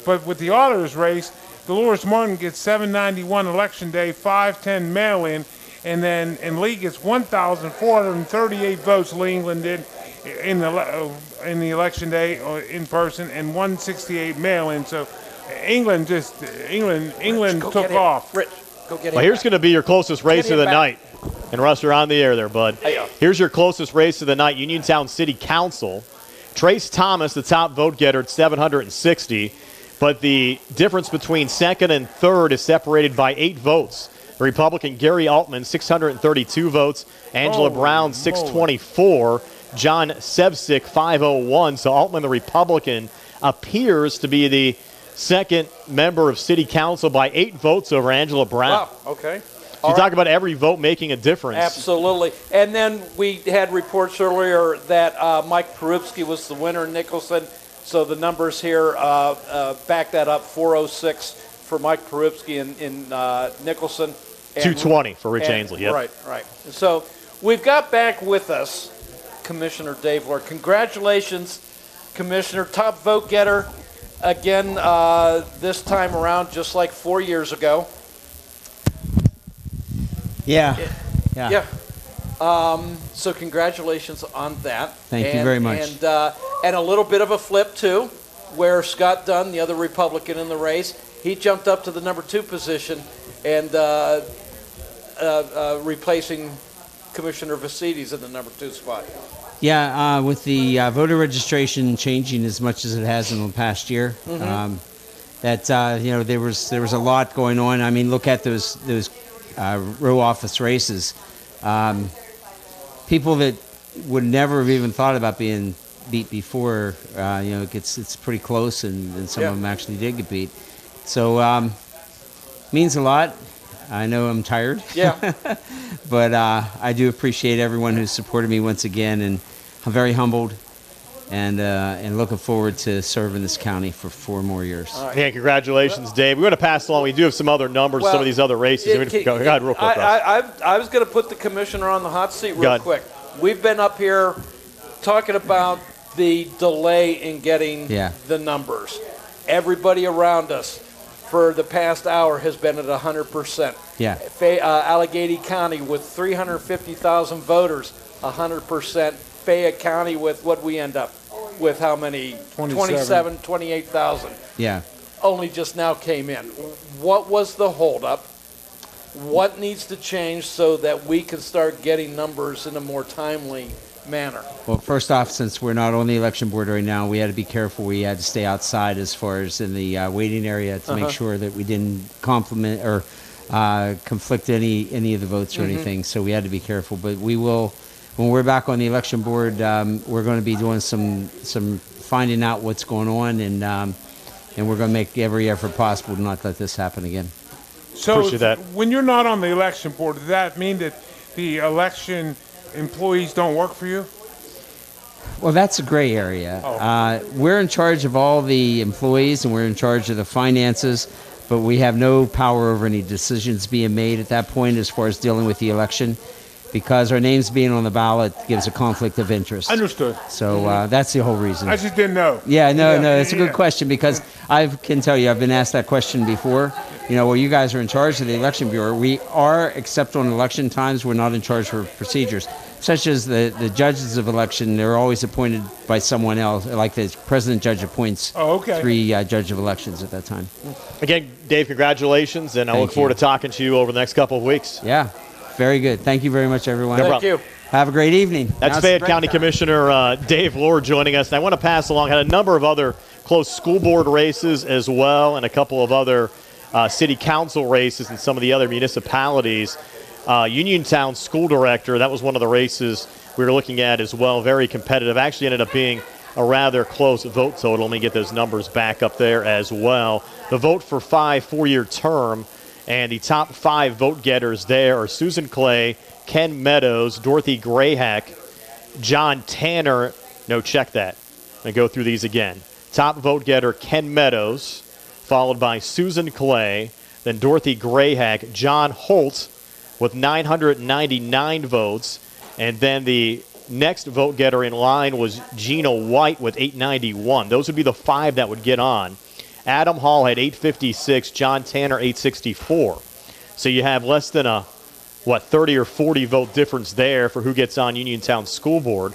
But with the auditor's race, Dolores Martin gets 791 election day, 510 mail-in, and Lee gets 1,438 votes. Lee England did in the election day in person, and 168 mail-in. So England took off. Rich, go get well, here's going to be your closest race of the night. And Russ, you're on the air there, bud. Here's your closest race of the night, Uniontown City Council. Trace Thomas, the top vote getter at 760. But the difference between second and third is separated by 8 votes. The Republican Gary Altman, 632 votes. Angela Brown, 624. John Sevcik, 501. So Altman, the Republican, appears to be the second member of City Council by 8 votes over Angela Brown. Wow, okay. You talk about every vote making a difference. Absolutely. And then we had reports earlier that Mike Perupsky was the winner in Nicholson. So the numbers here back that up, 406 for Mike Perupsky in Nicholson. And 220 for Rich Ainsley, yep. Right. So we've got back with us Commissioner Dave Lord. Congratulations, Commissioner. Top vote getter again this time around, just like 4 years ago. Yeah. So congratulations on that. Thank you very much. And a little bit of a flip, too, where Scott Dunn, the other Republican in the race, he jumped up to the number 2 position and replacing Commissioner Vasides in the number 2 spot. Yeah, with the voter registration changing as much as it has in the past year, there was a lot going on. I mean, look at those row office races. People that would never have even thought about being beat before, it's pretty close, and some of them actually did get beat. So means a lot. I know I'm tired. Yeah. But I do appreciate everyone who's supported me once again, and I'm very humbled and looking forward to serving this county for 4 more years. Right. Yeah, congratulations, Dave. We're going to pass along. We do have some other numbers, some of these other races. Go ahead, real quick. I was going to put the commissioner on the hot seat real quick. We've been up here talking about the delay in getting the numbers. Everybody around us for the past hour has been at 100%. Yeah. Allegheny County with 350,000 voters, 100%. Fayette County with what we end up with, how many? 28,000. Yeah. Only just now came in. What was the holdup? What needs to change so that we can start getting numbers in a more timely manner? Well, first off, since we're not on the election board right now, we had to be careful. We had to stay outside as far as in the waiting area to make sure that we didn't complement or conflict any of the votes or anything. So we had to be careful. But we will, when we're back on the election board, we're going to be doing some finding out what's going on, and we're going to make every effort possible to not let this happen again. So when you're not on the election board, does that mean that the election employees don't work for you? Well, that's a gray area. We're in charge of all the employees, and we're in charge of the finances, but we have no power over any decisions being made at that point as far as dealing with the election. because our names being on the ballot gives a conflict of interest. Understood. So that's the whole reason. I just didn't know. Yeah, no, it's a good question because I can tell you I've been asked that question before. Well, you guys are in charge of the election bureau. We are, except on election times, we're not in charge for procedures, such as the judges of election. They're always appointed by someone else, like the president judge appoints 3 judge of elections at that time. Again, Dave, congratulations, and I look forward to talking to you over the next couple of weeks. Yeah, very good. Thank you very much, everyone. Thank you. Have a great evening. That's Fayette County Commissioner Dave Lord joining us. And I want to pass along, had a number of other close school board races as well, and a couple of other city council races in some of the other municipalities. Uniontown school director, that was one of the races we were looking at as well. Very competitive. Actually ended up being a rather close vote total. Let me get those numbers back up there as well. The vote for 4-year term, and the top 5 vote getters there are Susan Clay, Ken Meadows, Dorothy Grayhack, John Tanner. No, check that. I'm going to go through these again. Top vote getter, Ken Meadows, followed by Susan Clay, then Dorothy Grayhack, John Holt with 999 votes, and then the next vote getter in line was Gina White with 891. Those would be the 5 that would get on. Adam Hall had 856, John Tanner 864. So you have less than a 30 or 40 vote difference there for who gets on Uniontown School Board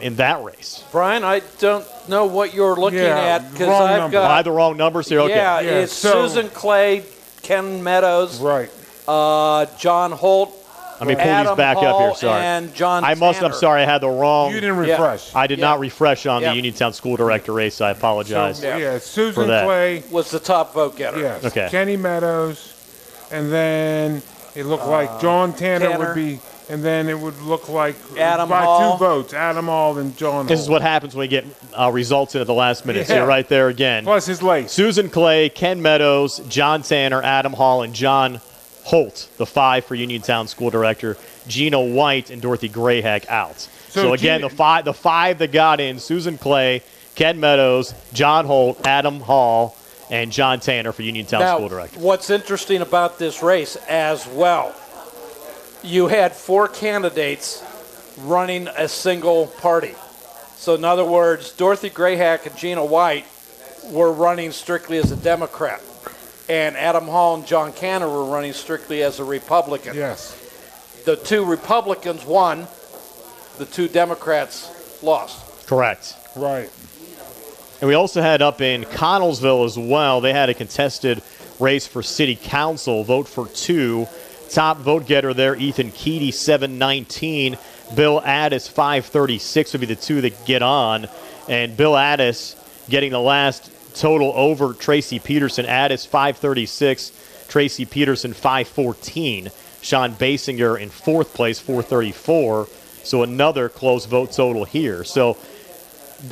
in that race. Brian, I don't know what you're looking at because I've got. I have the wrong numbers here. Okay. Yeah, it's Susan Clay, Ken Meadows, right? John Holt. Let me pull Adam these back Hall up here. Sorry, and John. I'm sorry, I had the wrong. You didn't refresh. I did not refresh on the Uniontown School Director race. I apologize. So, Susan for that. Clay was the top vote getter. Yes. Okay. Kenny Meadows, and then it looked like John Tanner would be, and then it would look like Adam by Hall. 2 votes, Adam Hall and John. This is what happens when we get results in at the last minute. So you're right there again. Plus his lace. Susan Clay, Ken Meadows, John Tanner, Adam Hall, and John Holt, the 5 for Uniontown School Director. Gina White and Dorothy Grayhack out. So again, the five that got in: Susan Clay, Ken Meadows, John Holt, Adam Hall, and John Tanner for Uniontown School Director. What's interesting about this race as well, you had 4 candidates running a single party. So in other words, Dorothy Grayhack and Gina White were running strictly as a Democrat, and Adam Hall and John Tanner were running strictly as a Republican. Yes. The 2 Republicans won, the 2 Democrats lost. Correct. Right. And we also had up in Connellsville as well, they had a contested race for city council, vote for 2. Top vote getter there, Ethan Keedy, 719. Bill Addis, 536 would be the 2 that get on. And Bill Addis getting the last total over Tracy Peterson. Addis, 536. Tracy Peterson, 514. Sean Basinger in 4th place, 434. So another close vote total here. So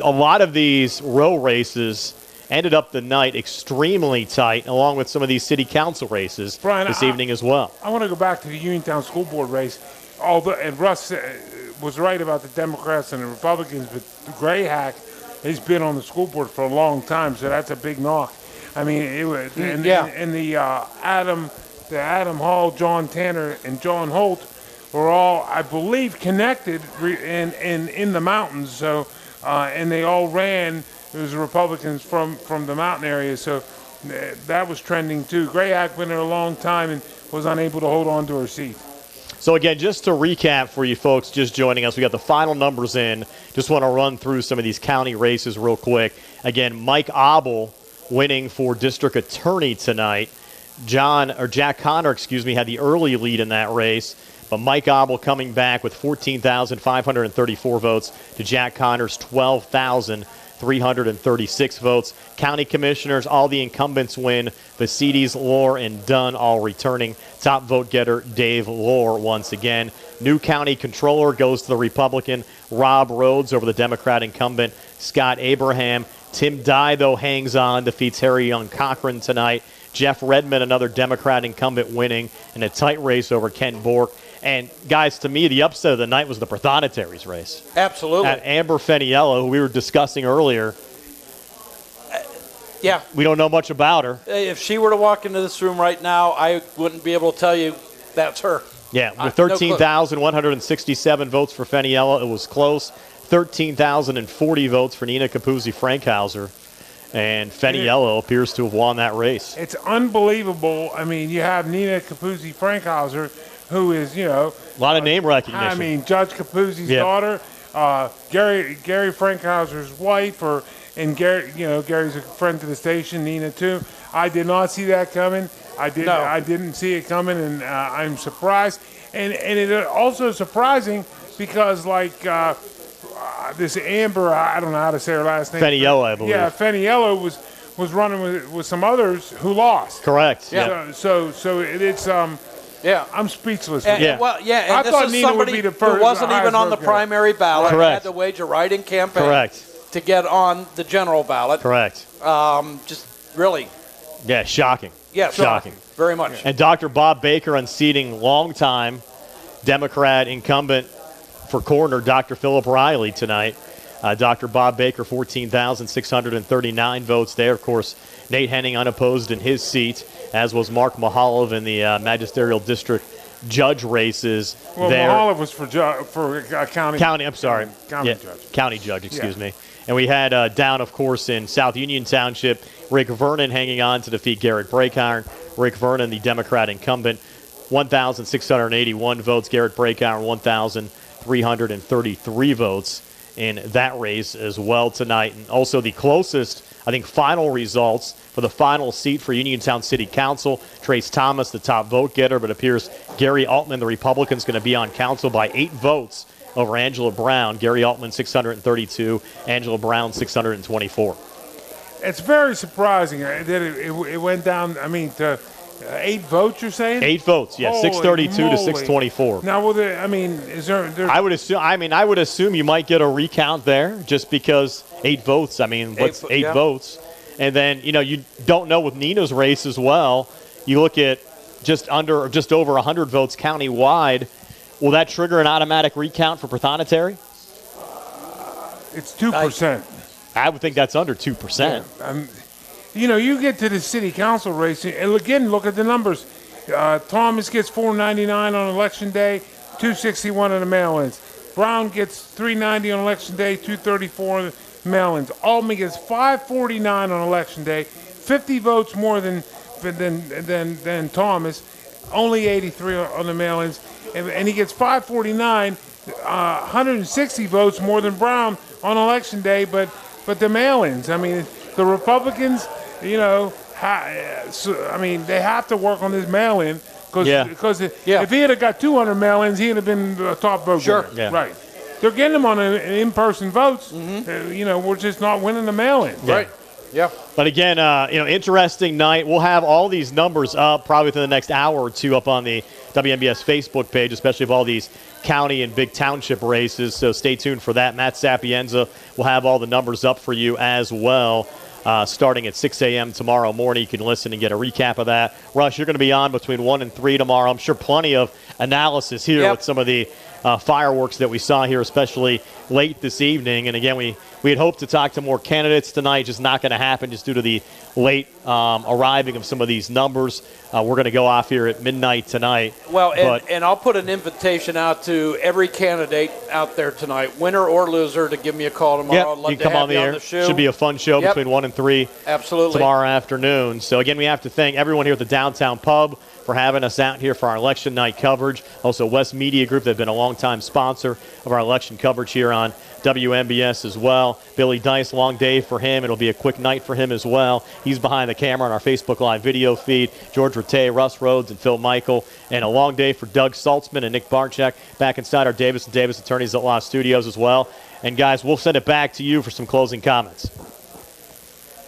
a lot of these row races ended up the night extremely tight, along with some of these city council races this evening as well. I want to go back to the Uniontown School Board race. And Russ was right about the Democrats and the Republicans, but Grayhack has been on the school board for a long time, so that's a big knock. I mean, it was the Adam Hall, John Tanner, and John Holt were all, I believe, connected in the mountains. So, and they all ran. It was Republicans from the mountain area. So that was trending too. Grayhack been there a long time and was unable to hold on to her seat. So again, just to recap for you folks just joining us, we got the final numbers in. Just want to run through some of these county races real quick. Again, Mike Abel winning for district attorney tonight. Jack Connor, had the early lead in that race, but Mike Abel coming back with 14,534 votes to Jack Connor's 12,336 votes. County commissioners, all the incumbents win. Vasides, Lohr, and Dunn all returning. Top vote getter, Dave Lohr once again. New county controller goes to the Republican Rob Rhodes over the Democrat incumbent Scott Abraham. Tim Dye, though, hangs on, defeats Harry Young Cochran tonight. Jeff Redmond, another Democrat incumbent, winning in a tight race over Ken Bork. And, guys, to me, the upset of the night was the Prothonotary race. Absolutely. At Amber Feniello, who we were discussing earlier. Yeah. We don't know much about her. If she were to walk into this room right now, I wouldn't be able to tell you that's her. Yeah, with 13,167 votes for Feniello, it was close. 13,040 votes for Nina Capuzzi-Frankhauser. And Feniello appears to have won that race. It's unbelievable. I mean, you have Nina Capuzzi-Frankhauser, who is, a lot of name recognition. I mean, Judge Capuzzi's daughter, Gary Frankhauser's wife, and Gary, Gary's a friend to the station, Nina too. I did not see that coming. I didn't see it coming, and I'm surprised. And it also surprising because this Amber, I don't know how to say her last name. Feniello, I believe. Yeah, Feniello was running with some others who lost. Correct. Yeah. So it's I'm speechless. And, I this thought is Nina would somebody be the first. who wasn't even on the primary ballot. Correct. Had to wage a write-in campaign. Correct. To get on the general ballot. Correct. Just really. Yeah, shocking. Yeah, shocking. Very much. And Dr. Bob Baker unseating longtime Democrat incumbent for coroner Dr. Philip Riley tonight. Dr. Bob Baker, 14,639 votes there. Of course, Nate Henning unopposed in his seat, as was Mark Mahalov in the magisterial district judge races. Well, there. Mahalov was for county. County, I'm sorry. County judge. County judge, excuse me. And we had down, of course, in South Union Township, Rick Vernon hanging on to defeat Garrett Breakiron. Rick Vernon, the Democrat incumbent, 1,681 votes. Garrett Breakiron, 1,333 votes in that race as well tonight. And also the closest, I think, final results for the final seat for Uniontown City Council. Trace Thomas, the top vote getter, but appears Gary Altman, the Republican, is going to be on council by 8 votes over Angela Brown. Gary Altman, 632. Angela Brown, 624. It's very surprising that it went down, to 8 votes, you're saying? 8 votes, yeah, 632 to 624. Now, is there? I would assume you might get a recount there, just because 8 votes. What's 8 votes? And then you don't know with Nina's race as well. You look at just over 100 votes countywide. Will that trigger an automatic recount for Prothonotary? It's 2%. I would think that's under 2%. Yeah, you get to the city council race, and again, look at the numbers. Thomas gets 499 on election day, 261 on the mail-ins. Brown gets 390 on election day, 234 on the mail-ins. Altman gets 549 on election day, 50 votes more than Thomas, only 83 on the mail-ins, and he gets 549, 160 votes more than Brown on election day, but the mail-ins. The Republicans, they have to work on this mail-in because if he had got 200 mail-ins, he'd have been a top vote. Sure, right. They're getting them on in-person votes. Mm-hmm. We're just not winning the mail-in. Yeah. Right. Yeah. But again, interesting night. We'll have all these numbers up probably within the next hour or two up on the WMBS Facebook page, especially of all these county and big township races. So stay tuned for that. Matt Sapienza will have all the numbers up for you as well. Starting at 6 a.m. tomorrow morning. You can listen and get a recap of that. Rush, you're going to be on between 1 and 3 tomorrow. I'm sure plenty of analysis here with some of the fireworks that we saw here, especially late this evening. And again, we had hoped to talk to more candidates tonight. Just not going to happen just due to the late arriving of some of these numbers. We're going to go off here at midnight tonight. Well, and I'll put an invitation out to every candidate out there tonight, winner or loser, to give me a call tomorrow. I'd love you to come have on the you air. on the show. Should be a fun show between 1 and 3 Absolutely. tomorrow afternoon. So again, we have to thank everyone here at the Downtown Pub for having us out here for our election night coverage. Also, West Media Group, they've been a longtime sponsor of our election coverage here on WMBS as well. Billy Dice, long day for him. It'll be a quick night for him as well. He's behind the camera on our Facebook Live video feed. George Rattay, Russ Rhodes, and Phil Michael. And a long day for Doug Saltzman and Nick Barczyk back inside our Davis & Davis Attorneys at Law studios as well. And, guys, we'll send it back to you for some closing comments.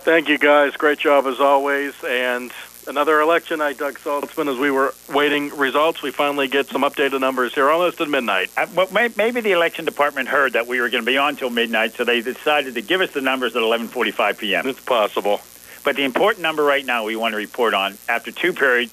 Thank you, guys. Great job as always. And another election night, Doug Saltzman. As we were waiting results, we finally get some updated numbers here almost at midnight. Well, maybe the election department heard that we were going to be on till midnight, so they decided to give us the numbers at 11:45 p.m. It's possible. But the important number right now we want to report on, after 2 periods,